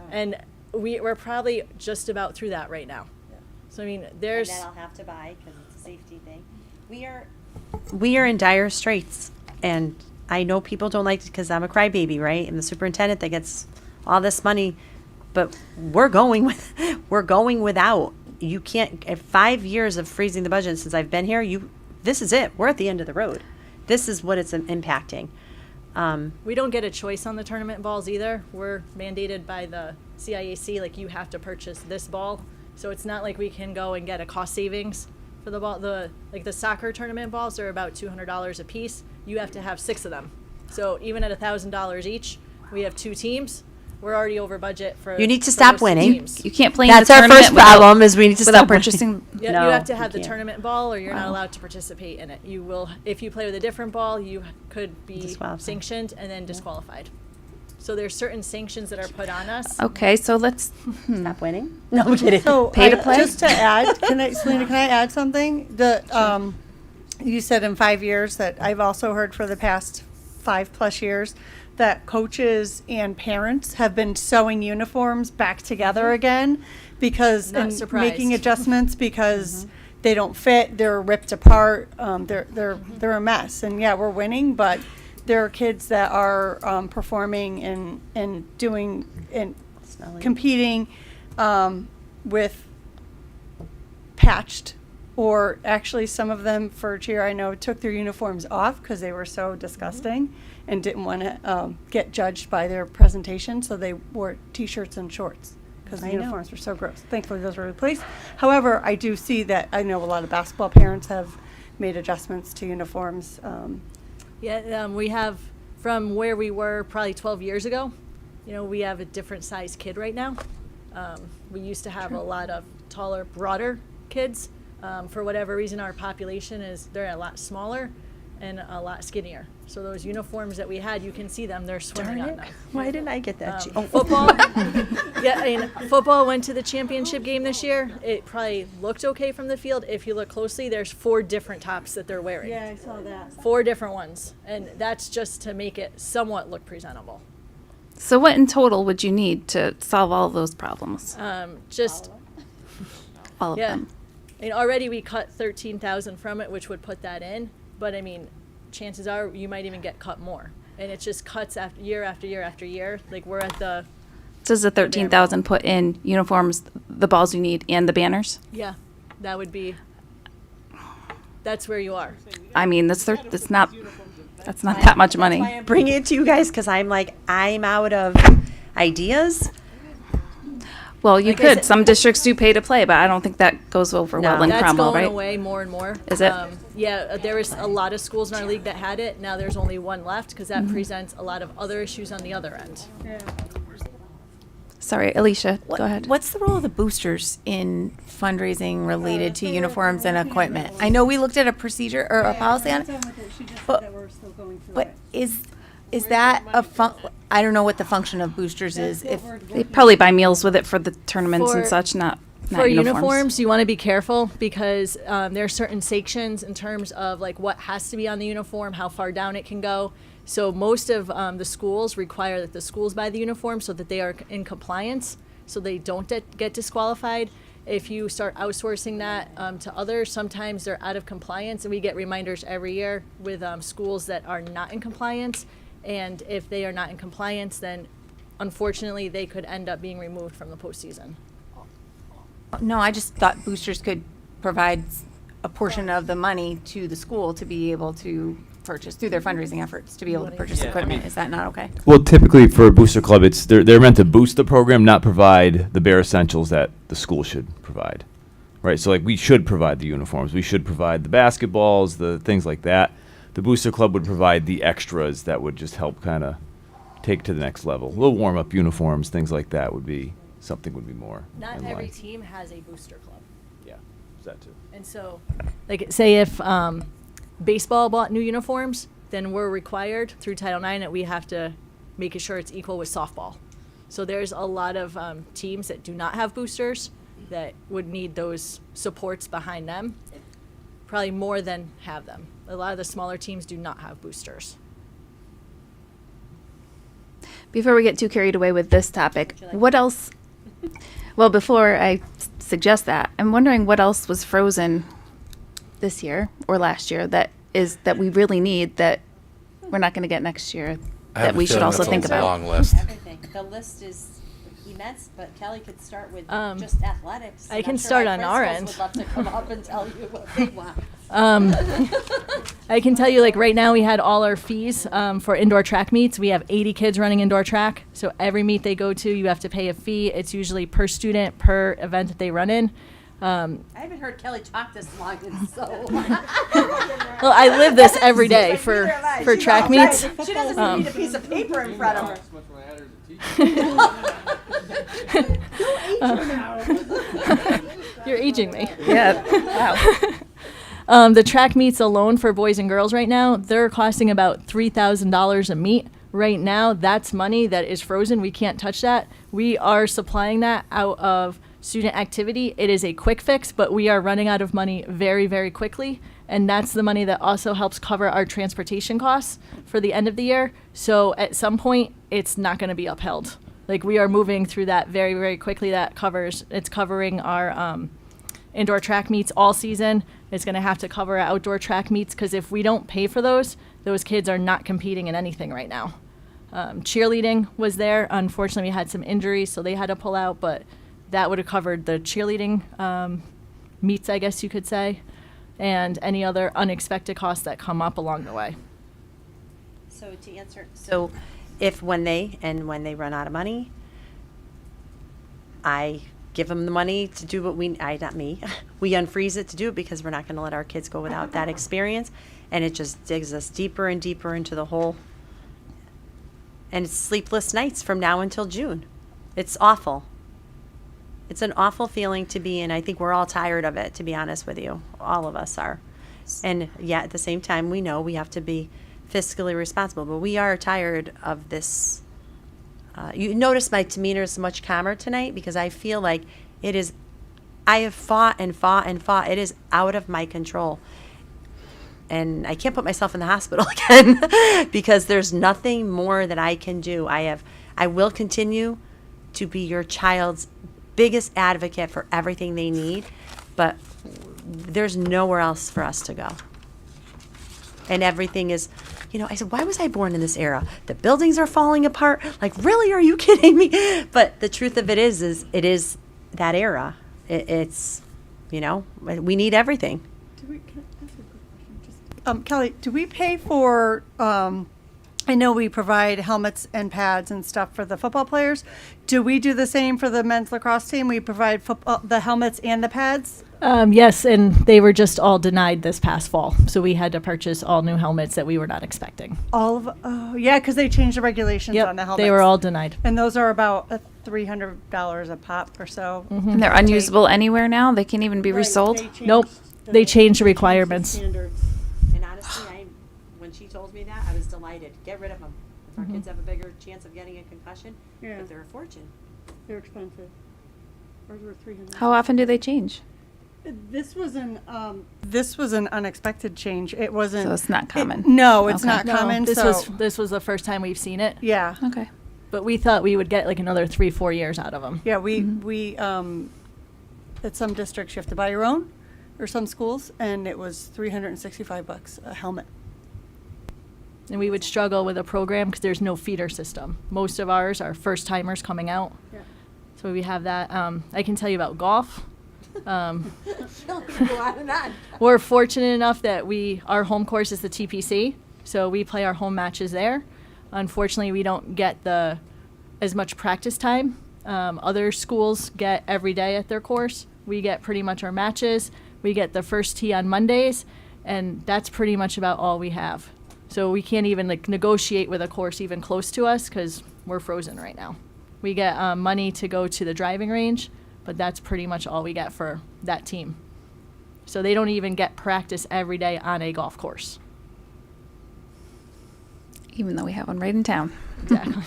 And we're probably just about through that right now. So, I mean, there's... And that I'll have to buy because it's a safety thing. We are in dire straits, and I know people don't like it because I'm a crybaby, right? I'm the superintendent that gets all this money, but we're going without. You can't. 5 years of freezing the budget since I've been here. This is it. We're at the end of the road. This is what it's impacting. We don't get a choice on the tournament balls either. We're mandated by the CIAC, like you have to purchase this ball. So it's not like we can go and get a cost savings for the ball. The soccer tournament balls are about $200 a piece. You have to have 6 of them. So even at $1,000 each, we have 2 teams. We're already over budget for. You need to for stop those 2 winning. teams. You can't play That's in the our tournament first problem is we need to without stop winning. purchasing. Yeah, No, you have to have you the can't. tournament ball, or you're not Wow. allowed to participate in it. You will, if you play with a different ball, you could be Disqualified. sanctioned and then disqualified. So there's certain sanctions that are put on us. Okay, so let's Stop winning. No, I'm kidding. So Pay to play? Just to add, Selena, can I add something? You said in 5 years that I've also heard for the past 5+ years that coaches and parents have been sewing uniforms back together again because Not and surprised. making adjustments because they don't fit, they're ripped apart, they're a mess. And yeah, we're winning, but there are kids that are performing and doing and competing with patched, or actually some of them for cheer I know took their uniforms off because they were so disgusting and didn't want to get judged by their presentation, so they wore t-shirts and shorts because the I know. uniforms were so gross. Thankfully those were replaced. However, I do see that I know a lot of basketball parents have made adjustments to uniforms. Yeah, we have, from where we were probably 12 years ago, we have a different size kid right now. We used to have a lot of taller, broader kids. For whatever reason, our population they're a lot smaller and a lot skinnier. So those uniforms that we had, you can see them, they're swimming on them. Why didn't I get that? Football, yeah, I mean, football went to the championship game this year. It probably looked okay from the field. If you look closely, there's 4 different tops that they're wearing. Yeah, I saw that. 4 different ones, and that's just to make it somewhat look presentable. So what in total would you need to solve all of those problems? Just All of them. And already we cut 13,000 from it, which would put that in. But I mean, chances are you might even get cut more, and it's just cuts after year after year after year. Like we're at the Does the 13,000 put in uniforms, the balls you need, and the banners? yeah, that would be. That's where you are. I mean, that's not that much money. Bring it to you guys because I'm out of ideas. Well, you Like I could. said- Some districts do pay to play, but I don't think that goes over well in That's Cromwell, going right? away more and more. Is it? Yeah, there was a lot of schools in our league that had it. Now there's only one left because that presents a lot of other issues on the other end. Sorry, Alicia, go ahead. What's the role of the boosters in fundraising related to uniforms and equipment? I know we looked at a procedure or a policy on it, but is that I don't know what the function of boosters is. If They probably buy meals with it for the tournaments and For- such, not not For uniforms, you want to be careful because there are certain sections in terms of like what has to be on the uniform, how far down it can go. So most of the schools require that the schools buy the uniform so that they are in compliance, so they don't get disqualified. If you start outsourcing that to others, sometimes they're out of compliance, and we get reminders every year with schools that are not in compliance. And if they are not in compliance, then unfortunately they could end up being removed from the postseason. No, I just thought boosters could provide a portion of the money to the school to be able to purchase, through their fundraising efforts, to be able to purchase equipment. Is that not okay? Well, typically for a booster club, they're meant to boost the program, not provide the bare essentials that the school should provide, right? So like we should provide the uniforms, we should provide the basketballs, the things like that. The booster club would provide the extras that would just help kind of take to the next level. Little warm up uniforms, things like that would be more. Not in every line. team has a booster club. Yeah, that too. And so, like, say if baseball bought new uniforms, then we're required through Title IX that we have to make sure it's equal with softball. So there's a lot of teams that do not have boosters that would need those supports behind them, probably more than have them. A lot of the smaller teams do not have boosters. Before we get too carried away with this topic, what else? Well, before I suggest that, I'm wondering what else was frozen this year or last year that we really need that we're not going to get next year that we should also think about. Long list. Everything. The list is immense, but Kelly could start with just athletics. I and can I'm sure start our on our principals end. Would love to come up and tell you a big one. I can tell you, like, right now we had all our fees for indoor track meets. We have 80 kids running indoor track. So every meet they go to, you have to pay a fee. It's usually per student, per event that they run in. I haven't heard Kelly talk this long, and so. Well, I live this every day for track meets. She doesn't need a piece of paper in front of her. You're aging me. Yeah. Wow. The track meets alone for boys and girls right now, they're costing about $3,000 a meet. Right now, that's money that is frozen. We can't touch that. We are supplying that out of student activity. It is a quick fix, but we are running out of money very, very quickly. And that's the money that also helps cover our transportation costs for the end of the year. So at some point, it's not going to be upheld. Like, we are moving through that very, very quickly. It's covering our indoor track meets all season. It's going to have to cover our outdoor track meets, because if we don't pay for those kids are not competing in anything right now. Cheerleading was there. Unfortunately, we had some injuries, so they had to pull out, but that would have covered the cheerleading meets, I guess you could say, and any other unexpected costs that come up along the way. So to answer, when they run out of money, I give them the money to do what we unfreeze it to do it, because we're not going to let our kids go without that experience, and it just digs us deeper and deeper into the hole. And it's sleepless nights from now until June. It's awful. It's an awful feeling to be in. I think we're all tired of it, to be honest with you. All of us are. And yet at the same time, we know we have to be fiscally responsible, but we are tired of this. You notice my demeanor is much calmer tonight, because I feel like I have fought and fought and fought. It is out of my control. And I can't put myself in the hospital again because there's nothing more that I can do. I will continue to be your child's biggest advocate for everything they need, but there's nowhere else for us to go. And everything is, I said, why was I born in this era? The buildings are falling apart. Like, really? Are you kidding me? But the truth of it is it is that era. It's, we need everything. Kelly, do we pay for, I know we provide helmets and pads and stuff for the football players. Do we do the same for the men's lacrosse team? We provide the helmets and the pads? Yes, and they were just all denied this past fall. So we had to purchase all new helmets that we were not expecting. Yeah, because they changed the regulations on the helmets. They were all denied. And those are about $300 a pop or so. Mm-hmm. And they're unusable anywhere now? They can't even be resold? Nope. They changed the requirements. And honestly, when she told me that, I was delighted. Get rid of them. If our kids have a bigger chance of getting a concussion, but they're a fortune. They're expensive. Ours were 300. How often do they change? This was an unexpected change. It wasn't. So it's not common. No, it's Okay. not common. This so this was the first time we've seen it. yeah. Okay. But we thought we would get like another 3-4 years out of them. Yeah, we at some districts you have to buy your own, or some schools, and it was $365 a helmet. And we would struggle with a program because there's no feeder system. Most of ours are first timers coming out. Yeah. So we have that. I can tell you about golf. We're fortunate enough that our home course is the TPC, so we play our home matches there. Unfortunately, we don't get as much practice time. Other schools get every day at their course. We get pretty much our matches. We get the first tee on Mondays, and that's pretty much about all we have. So we can't even negotiate with a course even close to us because we're frozen right now. We get money to go to the driving range, but that's pretty much all we get for that team. So they don't even get practice every day on a golf course. Even though we have one right in town. Exactly.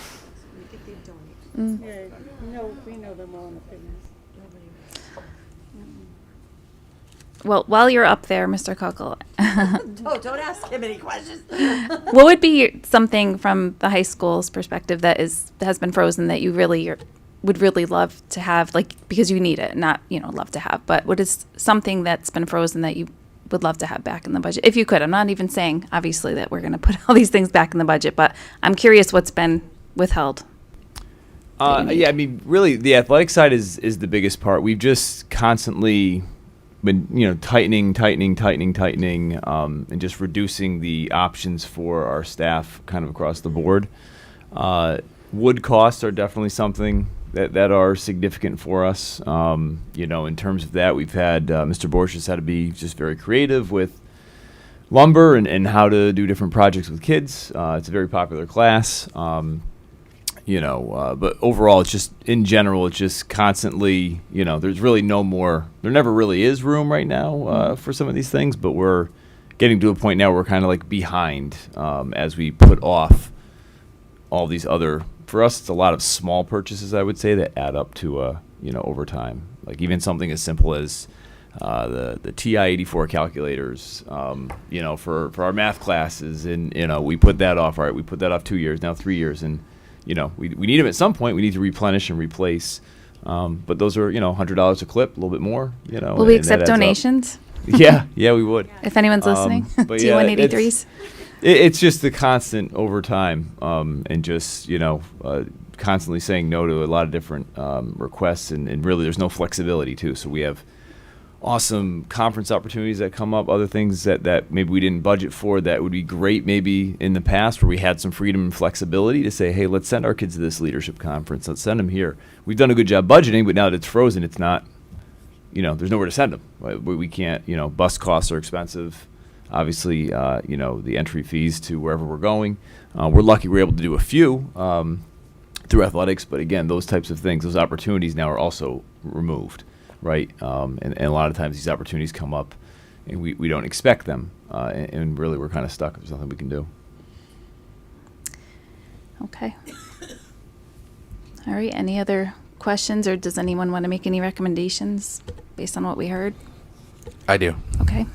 Mm. Yeah, we know them well enough. Well, while you're up there, Mr. Cockle, Don't ask him any questions. what would be something from the high school's perspective that has been frozen that you would really love to have, like, because you need it, not, love to have, but what is something that's been frozen that you would love to have back in the budget? If you could. I'm not even saying, obviously, that we're going to put all these things back in the budget, but I'm curious what's been withheld. Yeah, I mean, really, the athletic side is the biggest part. We've just constantly been, tightening, and just reducing the options for our staff kind of across the board. Wood costs are definitely something that are significant for us. In terms of that, we've had Mr. Borsch has had to be just very creative with lumber and how to do different projects with kids. It's a very popular class. But overall, it's just, in general, it's just constantly, there's really there never really is room right now for some of these things, but we're getting to a point now where we're kind of like behind as we put off all these other, for us, it's a lot of small purchases, I would say, that add up to, over time. Like even something as simple as the TI-84 calculators, for our math classes, and, we put that off, all right, we put that off 2 years, now 3 years, and we need them at some point. We need to replenish and replace. But those are, $100 a clip, a little bit more, Will we accept donations? Yeah, we would. If anyone's listening, but yeah, T183s. It's just the constant over time, and just, constantly saying no to a lot of different requests, and really there's no flexibility too. So we have awesome conference opportunities that come up, other things that maybe we didn't budget for that would be great maybe in the past where we had some freedom and flexibility to say, hey, let's send our kids to this leadership conference. Let's send them here. We've done a good job budgeting, but now that it's frozen, it's not, there's nowhere to send them. We can't, bus costs are expensive. Obviously, the entry fees to wherever we're going. We're lucky we're able to do a few through athletics, but again, those types of things, those opportunities now are also removed. Right, and a lot of times these opportunities come up, and we don't expect them, and really we're kind of stuck. There's nothing we can do. Okay. All right. Any other questions, or does anyone want to make any recommendations based on what we heard? I do. Okay.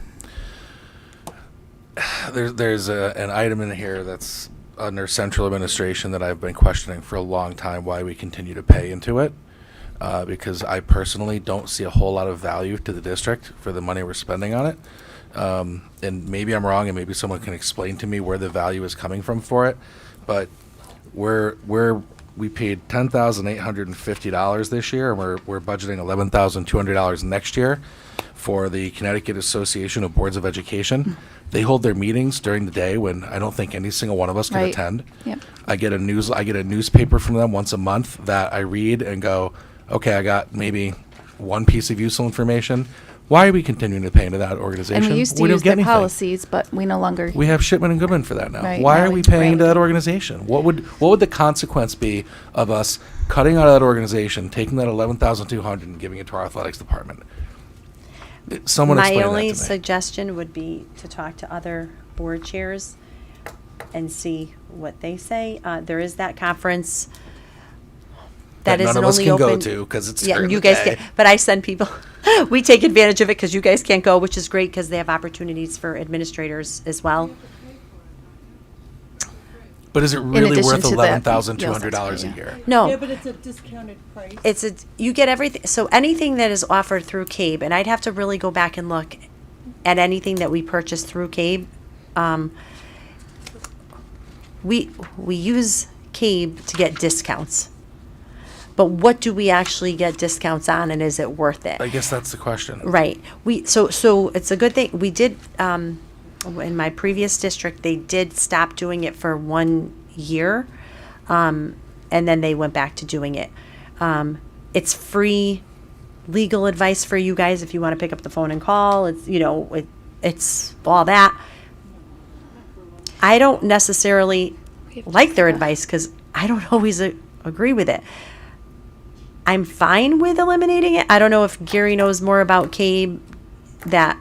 There's an item in here that's under central administration that I've been questioning for a long time why we continue to pay into it. Because I personally don't see a whole lot of value to the district for the money we're spending on it. And maybe I'm wrong, and maybe someone can explain to me where the value is coming from for it. But we paid $10,850 this year, and we're budgeting $11,200 next year for the Connecticut Association of Boards of Education. They hold their meetings during the day when I don't think any single one of us can attend. Yep. I get a newspaper from them once a month that I read and go, okay, I got maybe one piece of useful information. Why are we continuing to pay into that organization? And we used to don't use get their anything. policies, but we no longer. We have Shipman and Goodman for that now. Right, Why now are we we paying into rarely that organization? What would the consequence be of us cutting out of that organization, taking that $11,200 and giving it to our athletics department? Someone explain that to me. My only suggestion would be to talk to other board chairs and see what they say. There is that conference that none isn't of us only can open. go to because it's Yeah, during you the guys day. can, but I send people. We take advantage of it because you guys can't go, which is great because they have opportunities for administrators as well. But is it really addition worth to the $11,200 a yeah. year? No. Yeah, but it's a discounted price. You get everything. So anything that is offered through CABE, and I'd have to really go back and look at anything that we purchase through CABE. We use CABE to get discounts. But what do we actually get discounts on, and is it worth it? I guess that's the question. Right. So it's a good thing. We did, in my previous district, they did stop doing it for 1 year, and then they went back to doing it. It's free legal advice for you guys if you want to pick up the phone and call. It's, it's all that. I don't necessarily like their advice because I don't always agree with it. I'm fine with eliminating it. I don't know if Gary knows more about CABE that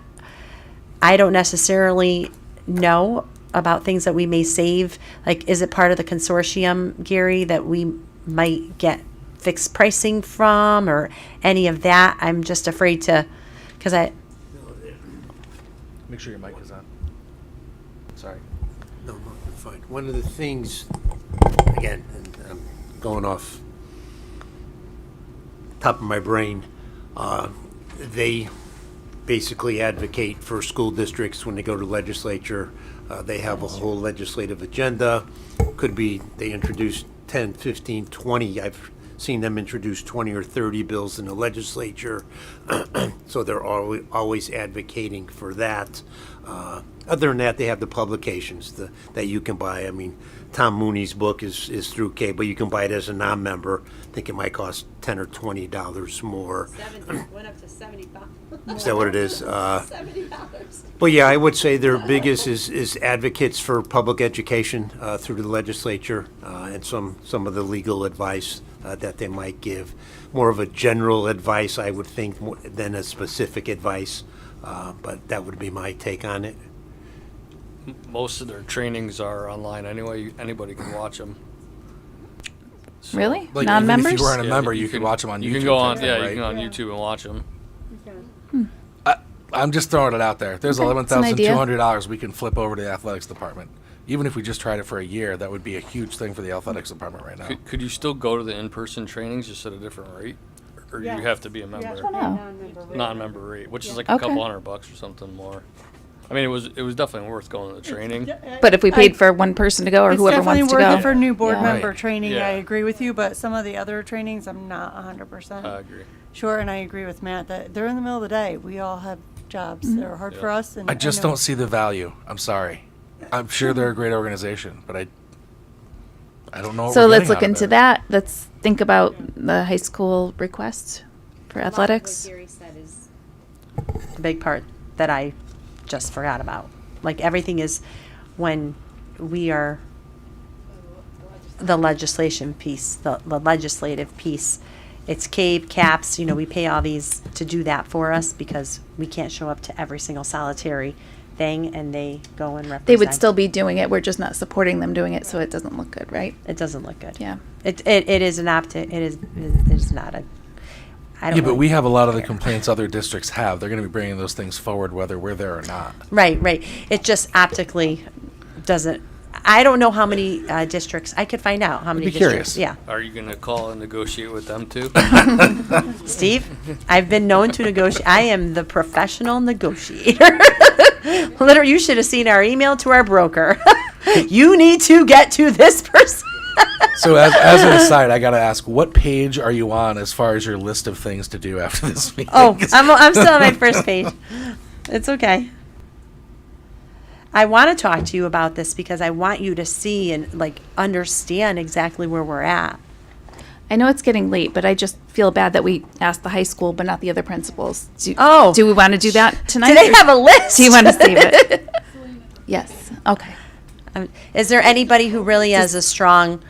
I don't necessarily know about things that we may save. Like, is it part of the consortium, Gary, that we might get fixed pricing from or any of that? I'm just afraid to, because Make sure your mic is on. Sorry. No, you're fine. One of the things, again, and I'm going off top of my brain, they basically advocate for school districts when they go to legislature. They have a whole legislative agenda. Could be they introduce 10, 15, 20. I've seen them introduce 20 or 30 bills in the legislature. So they're always advocating for that. Other than that, they have the publications that you can buy. I mean, Tom Mooney's book is through CABE, but you can buy it as a non-member. I think it might cost $10 or $20 more. Went up to $70. Is that what it is? $70. But yeah, I would say their biggest is advocates for public education through the legislature and some of the legal advice that they might give. More of a general advice, I would think, than a specific advice. But that would be my take on it. Most of their trainings are online anyway. Anybody can watch them. Really? Like, Non-members? even if you weren't a member, you could watch them on YouTube. You can go on, type yeah, thing, you can go on right? YouTube and watch them. I'm just throwing it out there. There's Okay, it's an idea. $11,200 we can flip over to the athletics department. Even if we just tried it for a year, that would be a huge thing for the athletics department right now. Could you still go to the in-person trainings just at a different rate? Or do you have to be a member? Non-member rate, which is like a Okay. couple $100 or something more. I mean, it was definitely worth going to the training. But if we paid for one person to go or It's whoever definitely wants to worth go. it for new board Yeah. member Right. training. Yeah. I agree with you, but some of the other trainings, I'm not 100%. I agree. Sure, and I agree with Matt that they're in the middle of the day. We all have jobs that are hard for us. And I just know- don't see the value. I'm sorry. I'm sure they're a great organization, but I don't know what So we're let's getting look out of into it. that. Let's think about the high school request for athletics. What Gary said is the big part that I just forgot about. Like, everything is when we are the legislation piece, the legislative piece. It's CABE, CAPS, we pay all these to do that for us because we can't show up to every single solitary thing, and they go and represent. They would still be doing it. We're just not supporting them doing it, so it doesn't look good, right? It doesn't look good. Yeah. It is an it is not a. I don't Yeah, know. but we have a lot of the complaints other districts have. They're going to be bringing those things forward whether we're there or not. Right. It just optically doesn't. I don't know how many districts. I could find out how many be districts. curious. Yeah. Are you going to call and negotiate with them too? Steve, I've been known to negotiate. I am the professional negotiator. Literally, you should have seen our email to our broker. You need to get to this person. So as an aside, I got to ask, what page are you on as far as your list of things to do after this meeting? Oh, I'm still on my first page. It's okay. I want to talk to you about this because I want you to see and understand exactly where we're at. I know it's getting late, but I just feel bad that we asked the high school, but not the other principals. Do we want to do that tonight? Do they or have a list? Do you want to save it? Yes. Okay. Is there anybody who really has a strong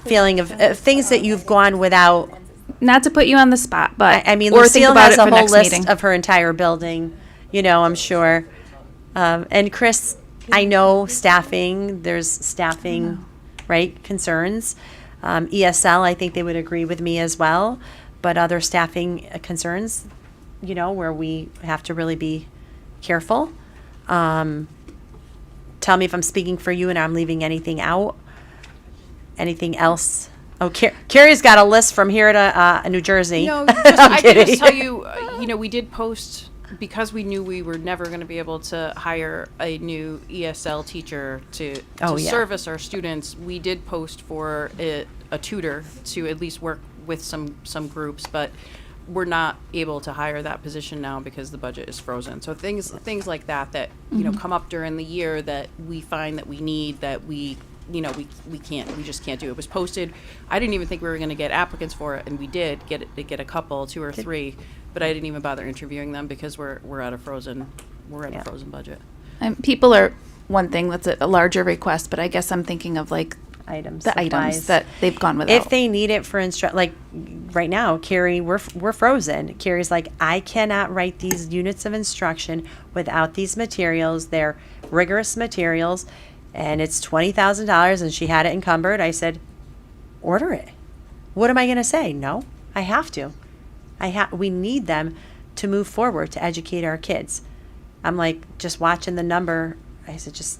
feeling of things that you've gone without? Not to put you on the spot, but I mean, or think Lucille about has it a for whole next list meeting. of her entire building. I'm sure. And Chris, I know staffing. There's staffing, right? Concerns. ESL, I think they would agree with me as well, but other staffing concerns, you know, where we have to really be careful. Tell me if I'm speaking for you and I'm leaving anything out. Anything else? Oh, Carrie's got a list from here to New Jersey. No, I'm I can just kidding. tell you, we did post, because we knew we were never going to be able to hire a new ESL teacher to Oh, yeah. service our students. We did post for a tutor to at least work with some groups, but we're not able to hire that position now because the budget is frozen. So things like that come up during the year that we find that we need, that we just can't do. It was posted. I didn't even think we were going to get applicants for it, and we did get a couple, 2 or 3, but I didn't even bother interviewing them because we're at a frozen budget. People are one thing that's a larger request, but I guess I'm thinking of like items, the items supplies. that they've gone without. If they need it for like right now, Carrie, we're frozen. Carrie's like, I cannot write these units of instruction without these materials. They're rigorous materials, and it's $20,000, and she had it encumbered. I said, order it. What am I going to say? No, I have to. We need them to move forward to educate our kids. I'm like just watching the number. I said, just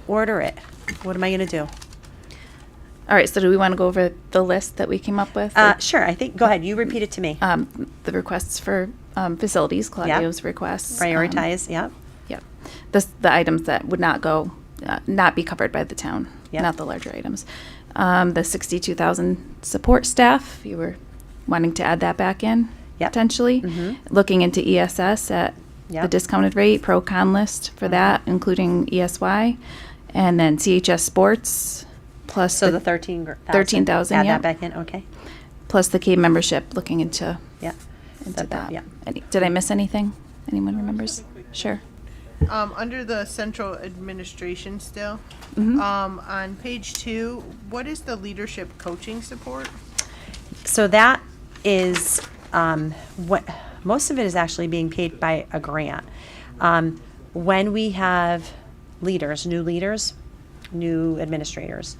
order it. What am I going to do? All right, so do we want to go over the list that we came up with? Sure, I think, go ahead, you repeat it to me. The requests for facilities, Claudio's requests. Prioritize, yep. Yep. The items that would not be covered by the town, Yep. not the larger items. The 62,000 support staff, you were wanting to add that back in, potentially. Looking into ESS at the discounted rate, pro-con list for that, including ESY. And then CHS sports, plus So the 13,000. Add yeah. that back in, okay. Plus the K membership, looking into Yeah. that. Yeah. Did I miss anything? Anyone remembers? Sure. Under the central administration still, Mhm. on page 2, what is the leadership coaching support? So that is, what, most of it is actually being paid by a grant. When we have new administrators,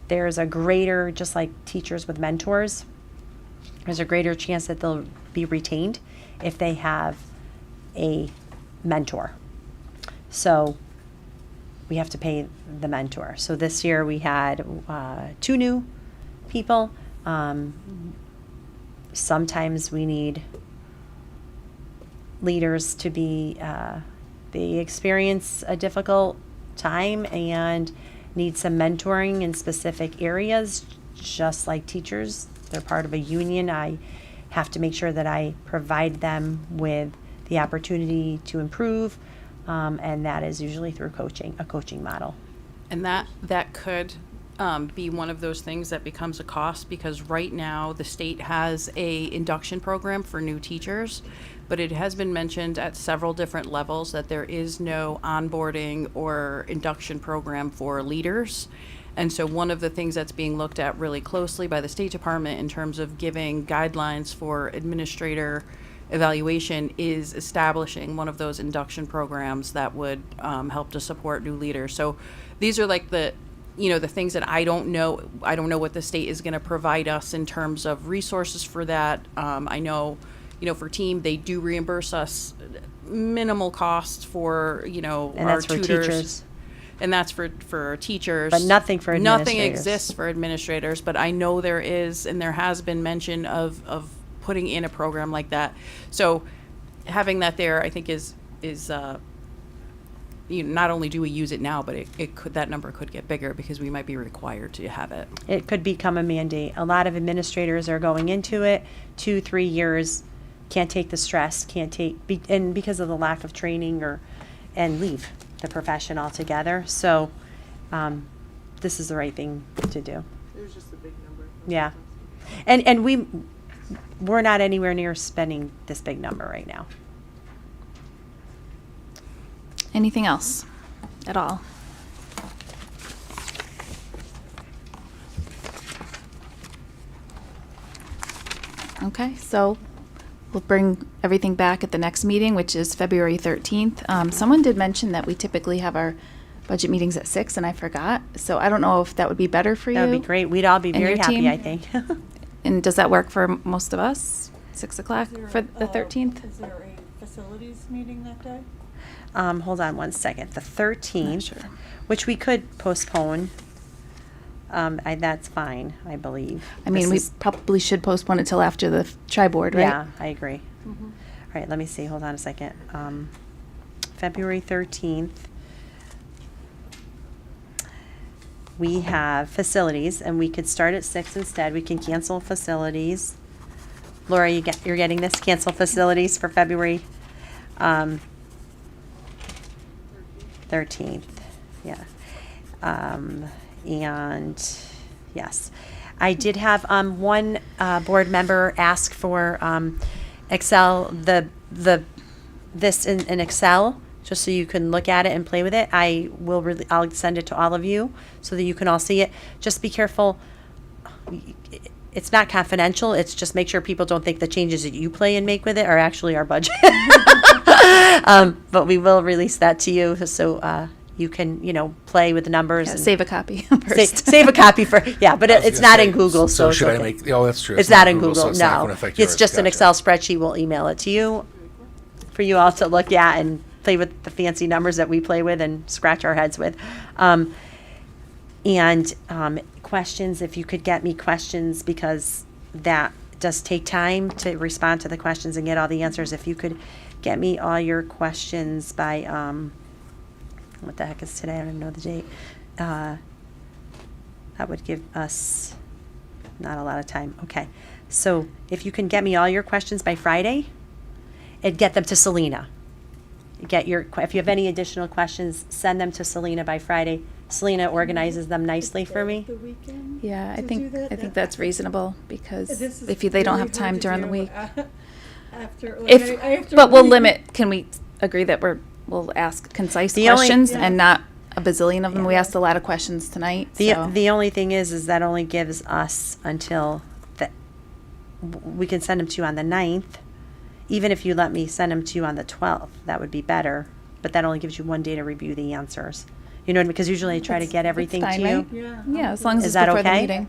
there's a greater, just like teachers with mentors, there's a greater chance that they'll be retained if they have a mentor. So we have to pay the mentor. So this year we had 2 new people. Sometimes we need leaders to be, they experience a difficult time and need some mentoring in specific areas, just like teachers. They're part of a union. I have to make sure that I provide them with the opportunity to improve, and that is usually through a coaching model. And that could be one of those things that becomes a cost, because right now the state has a induction program for new teachers, but it has been mentioned at several different levels that there is no onboarding or induction program for leaders. And so one of the things that's being looked at really closely by the State Department in terms of giving guidelines for administrator evaluation is establishing one of those induction programs that would help to support new leaders. So these are like the things that I don't know what the state is going to provide us in terms of resources for that. I know, for team, they do reimburse us minimal costs for, And our that's for tutors. teachers. And that's for teachers. But nothing for Nothing administrators. exists for administrators, but I know there is, and there has been mention of putting in a program like that. So having that there, I think is not only do we use it now, but that number could get bigger because we might be required to have it. It could become a mandate. A lot of administrators are going into it 2-3 years, can't take the stress, and because of the lack of training and leave the profession altogether. So this is the right thing to do. It was just a big number. Yeah. And we're not anywhere near spending this big number right now. Anything else at all? Okay, so we'll bring everything back at the next meeting, which is February 13th. Someone did mention that we typically have our budget meeting's at 6 and I forgot. So I don't know if that would be better for you. That would be great. We'd all be and very your happy, team. I think. And does that work for most of us? 6 o'clock for the 13th? Is there a facilities meeting that day? Hold on one second. The 13th, sure. which we could postpone. That's fine, I believe. I mean, we probably should postpone it till after the tri-board, right? Yeah, I agree. All right, let me see. Hold on a second. February 13th. We have facilities, and we could start at 6 instead. We can cancel facilities. Laura, you're getting this? Cancel facilities for February 13th. Yeah. And yes, I did have one board member ask for Excel, this in Excel, just so you can look at it and play with it. I'll send it to all of you so that you can all see it. Just be careful. It's not confidential. It's just make sure people don't think the changes that you play and make with it are actually our budget. But we will release that to you so you can, play with the numbers. Yeah, and save a copy first. Save a copy but it's not in Google. So should it's I okay. make? Oh, that's true. It's not in so Google. it's not No, gonna affect it's yours. just an Gotcha. Excel spreadsheet. We'll email it to you for you all to look at and play with the fancy numbers that we play with and scratch our heads with. Questions, if you could get me questions, because that does take time to respond to the questions and get all the answers. If you could get me all your questions by, what the heck is today? I don't even know the date. That would give us not a lot of time. Okay. So if you can get me all your questions by Friday, and get them to Selena. If you have any additional questions, send them to Selena by Friday. Selena organizes them nicely for me. The weekend? Yeah, I to think do that? I think that's reasonable because This is if they don't really have time hard to during the do week. After, like, I have to But we'll read- limit. Can we agree that we'll ask concise The only- questions Yeah. and not a bazillion of them? We asked a lot of questions tonight. so. The only thing is that only gives us until we can send them to you on the 9th. Even if you let me send them to you on the 12th, that would be better. But that only gives you one day to review the answers. You know, because usually I try to get everything fine, to you. right? Yeah, as long as Is it's that before okay? the meeting.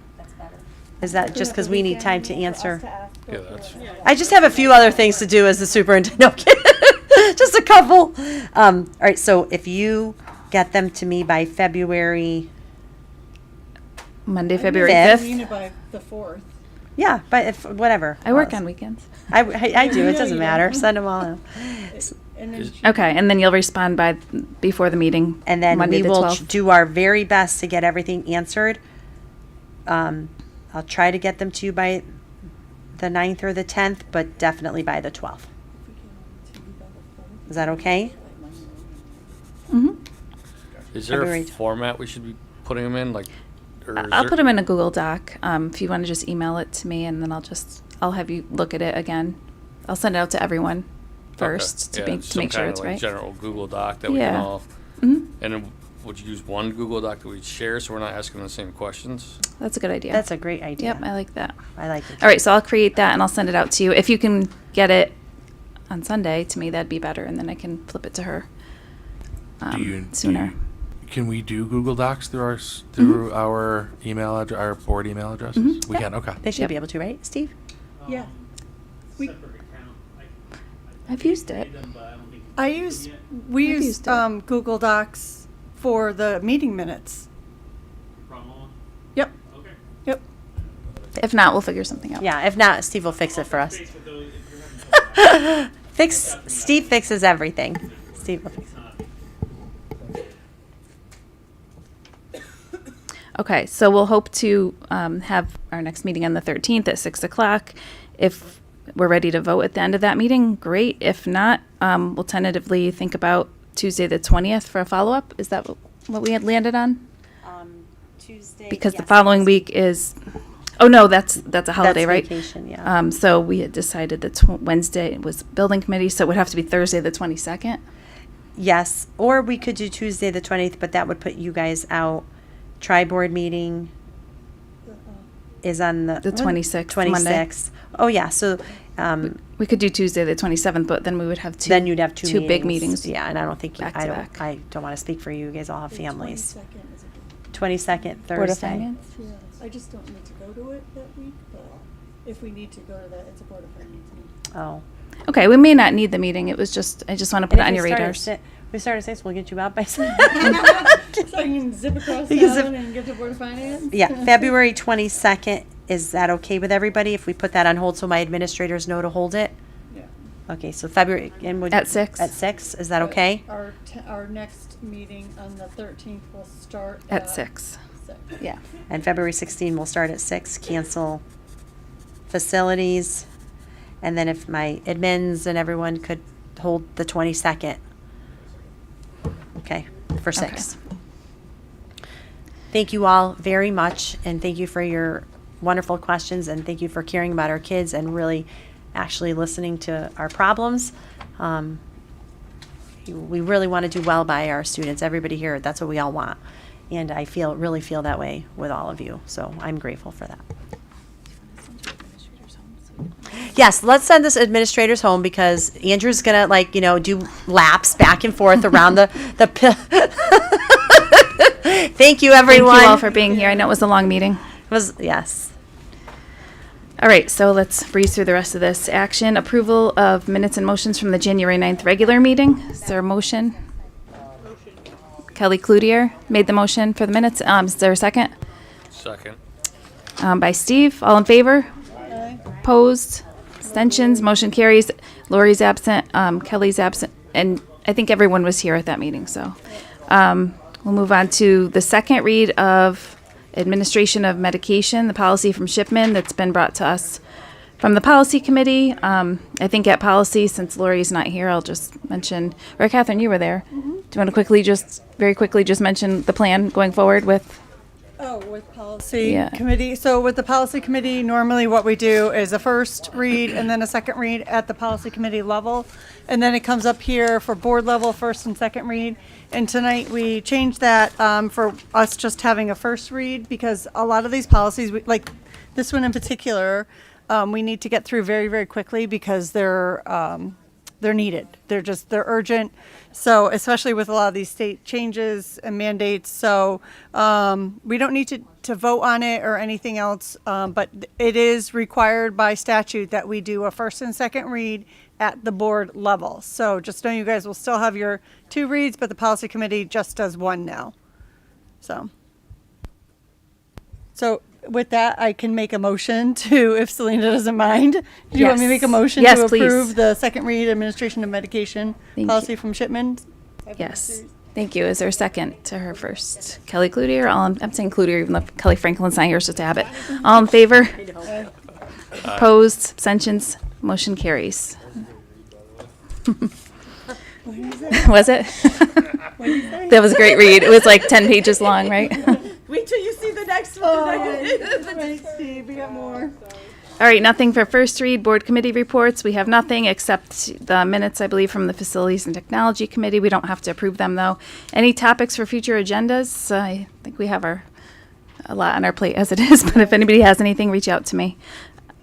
Is that just because we need time to answer? Yeah, that's. I just have a few other things to do as the superintendent. No, I'm kidding. Just a couple. All right, so if you get them to me by Monday, February Fifth. 5th. Selena by the 4th. Yeah, but if whatever. I work on weekends. I do. It Yeah, doesn't you matter. do. Send them all out. And then Okay, and then you'll respond before the meeting. And then Monday we the will 12th. do our very best to get everything answered. I'll try to get them to you by the 9th or the 10th, but definitely by the 12th. Is that okay? Is there February a format we should be putting them in? Like, or is I'll there- put them in a Google Doc. If you want to just email it to me, and then I'll have you look at it again. I'll send it out to everyone first Okay. to Yeah, make some sure kinda it's like right. General Google Doc that we Yeah. can all. Mhm. And then would you use one Google Doc that we share so we're not asking the same questions? That's a good idea. That's a great idea. Yep, I like that. I like it. All right, so I'll create that and I'll send it out to you. If you can get it on Sunday, to me that'd be better, and then I can flip it to her sooner. Can we do Google Docs through our email address, our board email addresses? Mhm. We can. Okay. They should Yep. be able to, right, Steve? Yeah. We, I've used it. we I've use used it. Google Docs for the meeting minutes. Yep. Yep. If not, we'll figure something out. Yeah, if not, Steve will fix it for us. Steve fixes everything. Steve will fix it. Okay, so we'll hope to have our next meeting on the 13th at 6 o'clock. If we're ready to vote at the end of that meeting, great. If not, we'll tentatively think about Tuesday the 20th for a follow-up. Is that what we had landed on? Tuesday. Because the following week is, oh no, that's a holiday, right? Vacation, yeah. So we had decided that Wednesday was building committee, so it would have to be Thursday the 22nd. Yes, or we could do Tuesday the 20th, but that would put you guys out. Tri-board meeting is on the 26th, 26th. Oh, yeah, so We could do Tuesday, the 27th, but then we would have two. Then you'd have two big meetings. Yeah, and I don't think, back to back. I don't want to speak for you. You guys all have families. 22nd, 22nd Thursday. Board of Finance? Yeah, I just don't need to go to it that week, but if we need to go to that, it's a Board of Finance meeting. Oh. Okay, we may not need the meeting. It was just, I just want to put it on your radars. We start at 6, we'll get you out by 6. So I can zip across You can zip- town and get to Board of Finance? Yeah, February 22nd, is that okay with everybody if we put that on hold so my administrators know to hold it? Yeah. Okay, so February, and would. At 6? At 6, is that okay? Our next meeting on the 13th will start At 6. Yeah. And February 16 will start at 6, cancel facilities. And then if my admins and everyone could hold the 22nd. Okay, for 6. Thank you all very much, and thank you for your wonderful questions, and thank you for caring about our kids and really actually listening to our problems. We really want to do well by our students, everybody here, that's what we all want. And I really feel that way with all of you, so I'm grateful for that. Yes, let's send this administrators home because Andrew's gonna do laps back and forth around the Thank you, everyone. Thank you all for being here. I know it was a long meeting. Yes. All right, so let's breeze through the rest of this. Action, approval of minutes and motions from the January 9th regular meeting. Is there a motion? Kelly Cloutier made the motion for the minutes. Is there a second? Second. By Steve. All in favor? Opposed? Abstentions? Motion carries. Lori's absent. Kelly's absent. And I think everyone was here at that meeting, so. We'll move on to the second read of administration of medication, the policy from Shipman that's been brought to us from the policy committee. I think at policy, since Lori's not here, I'll just mention, or Catherine, you were there. Do you want to very quickly mention the plan going forward with? Oh, with policy committee. So with the policy committee, normally what we do is a first read and then a second read at the policy committee level. And then it comes up here for board level, first and second read. And tonight we changed that for us just having a first read because a lot of these policies, like this one in particular, we need to get through very, very quickly because they're needed. They're urgent. So especially with a lot of these state changes and mandates. So we don't need to vote on it or anything else. But it is required by statute that we do a first and second read at the board level. So just know you guys will still have your 2 reads, but the policy committee just does 1 now. So with that, I can make a motion to, if Selena doesn't mind. Do you want me to make a motion Yes, to please. approve the second read administration of medication Thank policy you. from Shipman? Yes. Thank you. Is there a second to her first? Kelly Cloutier, I'm saying Cloutier even though Kelly Franklin's not here, so to have it. All in favor? Opposed? Abstentions? Motion carries. Was it? That was a great read. It was like 10 pages long, right? Wait till you see the next one. Right, Steve, we got more. All right, nothing for first read. Board committee reports. We have nothing except the minutes, I believe, from the Facilities and Technology Committee. We don't have to approve them, though. Any topics for future agendas? I think we have a lot on our plate as it is, but if anybody has anything, reach out to me.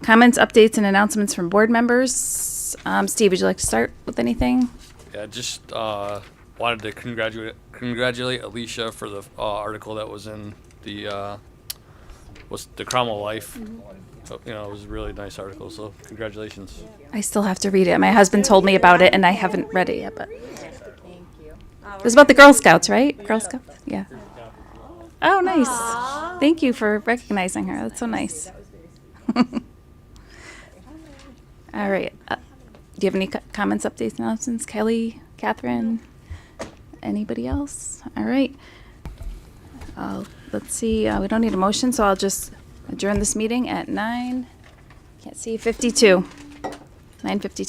Comments, updates, and announcements from board members. Steve, would you like to start with anything? Yeah, just wanted to congratulate Alicia for the article that was in the Cromwell Life. So, it was a really nice article, so congratulations. I still have to read it. My husband told me about it, and I haven't read it yet. But it was about the Girl Scouts, right? Girl Scouts? Yeah. Oh, nice. Thank you for recognizing her. That's so nice. All right. Do you have any comments, updates, announcements? Kelly, Catherine, anybody else? All right. Let's see. We don't need a motion, so I'll just adjourn this meeting at 9:52. 9:52.